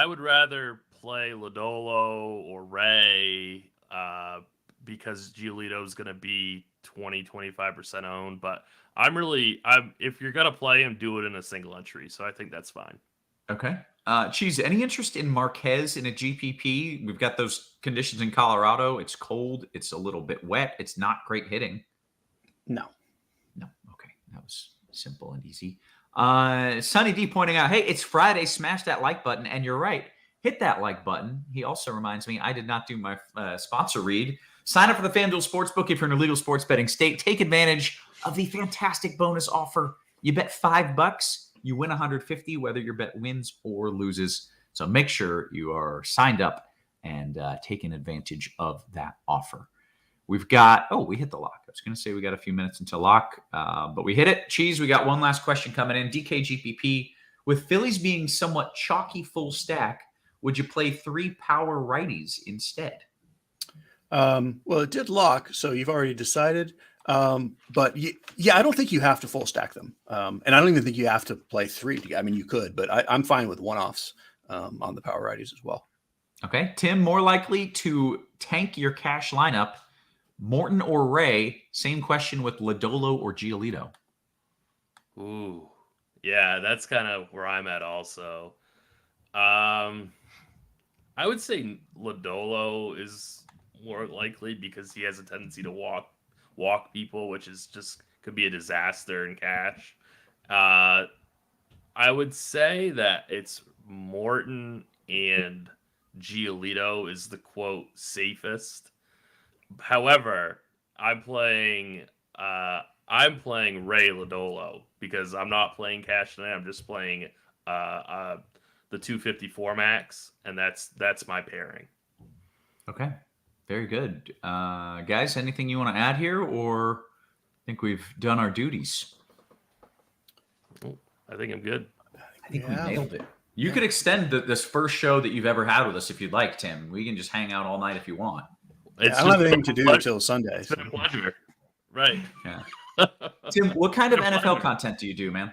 would rather play Lodolo or Ray because Giolito is going to be 20-25% owned, but if you're going to play him, do it in a single entry, so I think that's fine. Okay. Cheese, any interest in Marquez in a GPP? We've got those conditions in Colorado. It's cold. It's a little bit wet. It's not great hitting. No. Okay. That was simple and easy. Sunny D pointing out, hey, it's Friday. Smash that like button. And you're right. Hit that like button. He also reminds me, I did not do my sponsor read. Sign up for the FanDuel Sportsbook if you're in a legal sports betting state. Take advantage of the fantastic bonus offer. You bet $5, you win $150, whether your bet wins or loses. So make sure you are signed up and taking advantage of that offer. We've got, we hit the lock. I was going to say we got a few minutes until lock, but we hit it. Cheese, we got one last question coming in. DKGPP, with Phillies being somewhat chalky full stack, would you play 3 power righties instead? Well, it did lock, so you've already decided. But yeah, I don't think you have to full stack them. And I don't even think you have to play 3. I mean, you could, but I'm fine with one-offs on the power righties as well. Okay. Tim, more likely to tank your cash lineup, Morton or Ray? Same question with Lodolo or Giolito. Ooh, yeah, that's kind of where I'm at also. I would say Lodolo is more likely because he has a tendency to walk people, which is just could be a disaster in cash. I would say that it's Morton and Giolito is the quote safest. However, I'm playing Ray Lodolo because I'm not playing cash tonight. I'm just playing the 254 max, and that's my pairing. Okay, very good, guys. Anything you want to add here, or think we've done our duties? I think I'm good. I think we nailed it. You could extend this first show that you've ever had with us if you'd like, Tim. We can just hang out all night if you want. I don't have anything to do until Sunday. It's been a pleasure. Right. Yeah. Tim, what kind of NFL content do you do, man?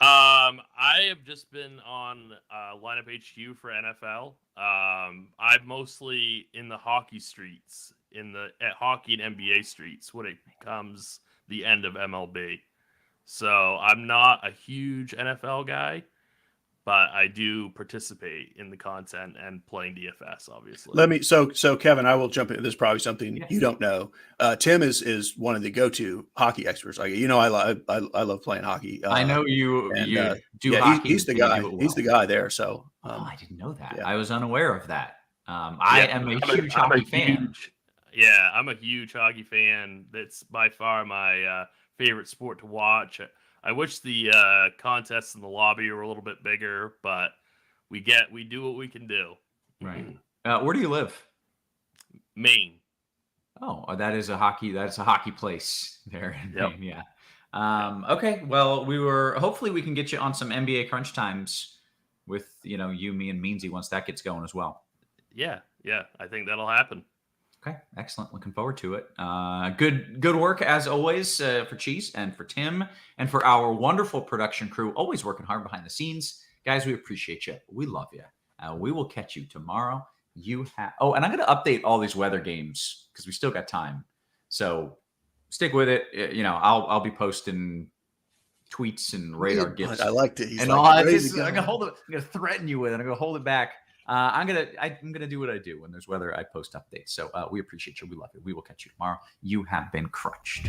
I have just been on Lineup HQ for NFL. I'm mostly in the hockey streets, at hockey and NBA streets when it becomes the end of MLB. So I'm not a huge NFL guy, but I do participate in the content and playing DFS, obviously. So Kevin, I will jump in. This is probably something you don't know. Tim is one of the go-to hockey experts. I love playing hockey. I know you do hockey. He's the guy. He's the guy there. So I didn't know that. Yeah. I was unaware of that. I am a huge hockey fan. I'm a huge hockey fan. That's by far my favorite sport to watch. I wish the contests in the lobby were a little bit bigger, but we do what we can do. Right. Where do you live? Maine. Oh, that's a hockey place there in Maine. Yeah. Okay. Well, hopefully we can get you on some NBA crunch times with, you, me, and Meansy once that gets going as well. Yeah. I think that'll happen. Okay, excellent. Looking forward to it. Good work as always for Cheese and for Tim and for our wonderful production crew, always working hard behind the scenes. Guys, we appreciate you. We love you. We will catch you tomorrow. And I'm going to update all these weather games because we still got time. So stick with it. I'll be posting tweets and radar gifts. I liked it. I'm going to threaten you with it. I'm going to hold it back. I'm gonna do what I do when there's weather. I post updates. So we appreciate you. We love you. We will catch you tomorrow. You have been crushed.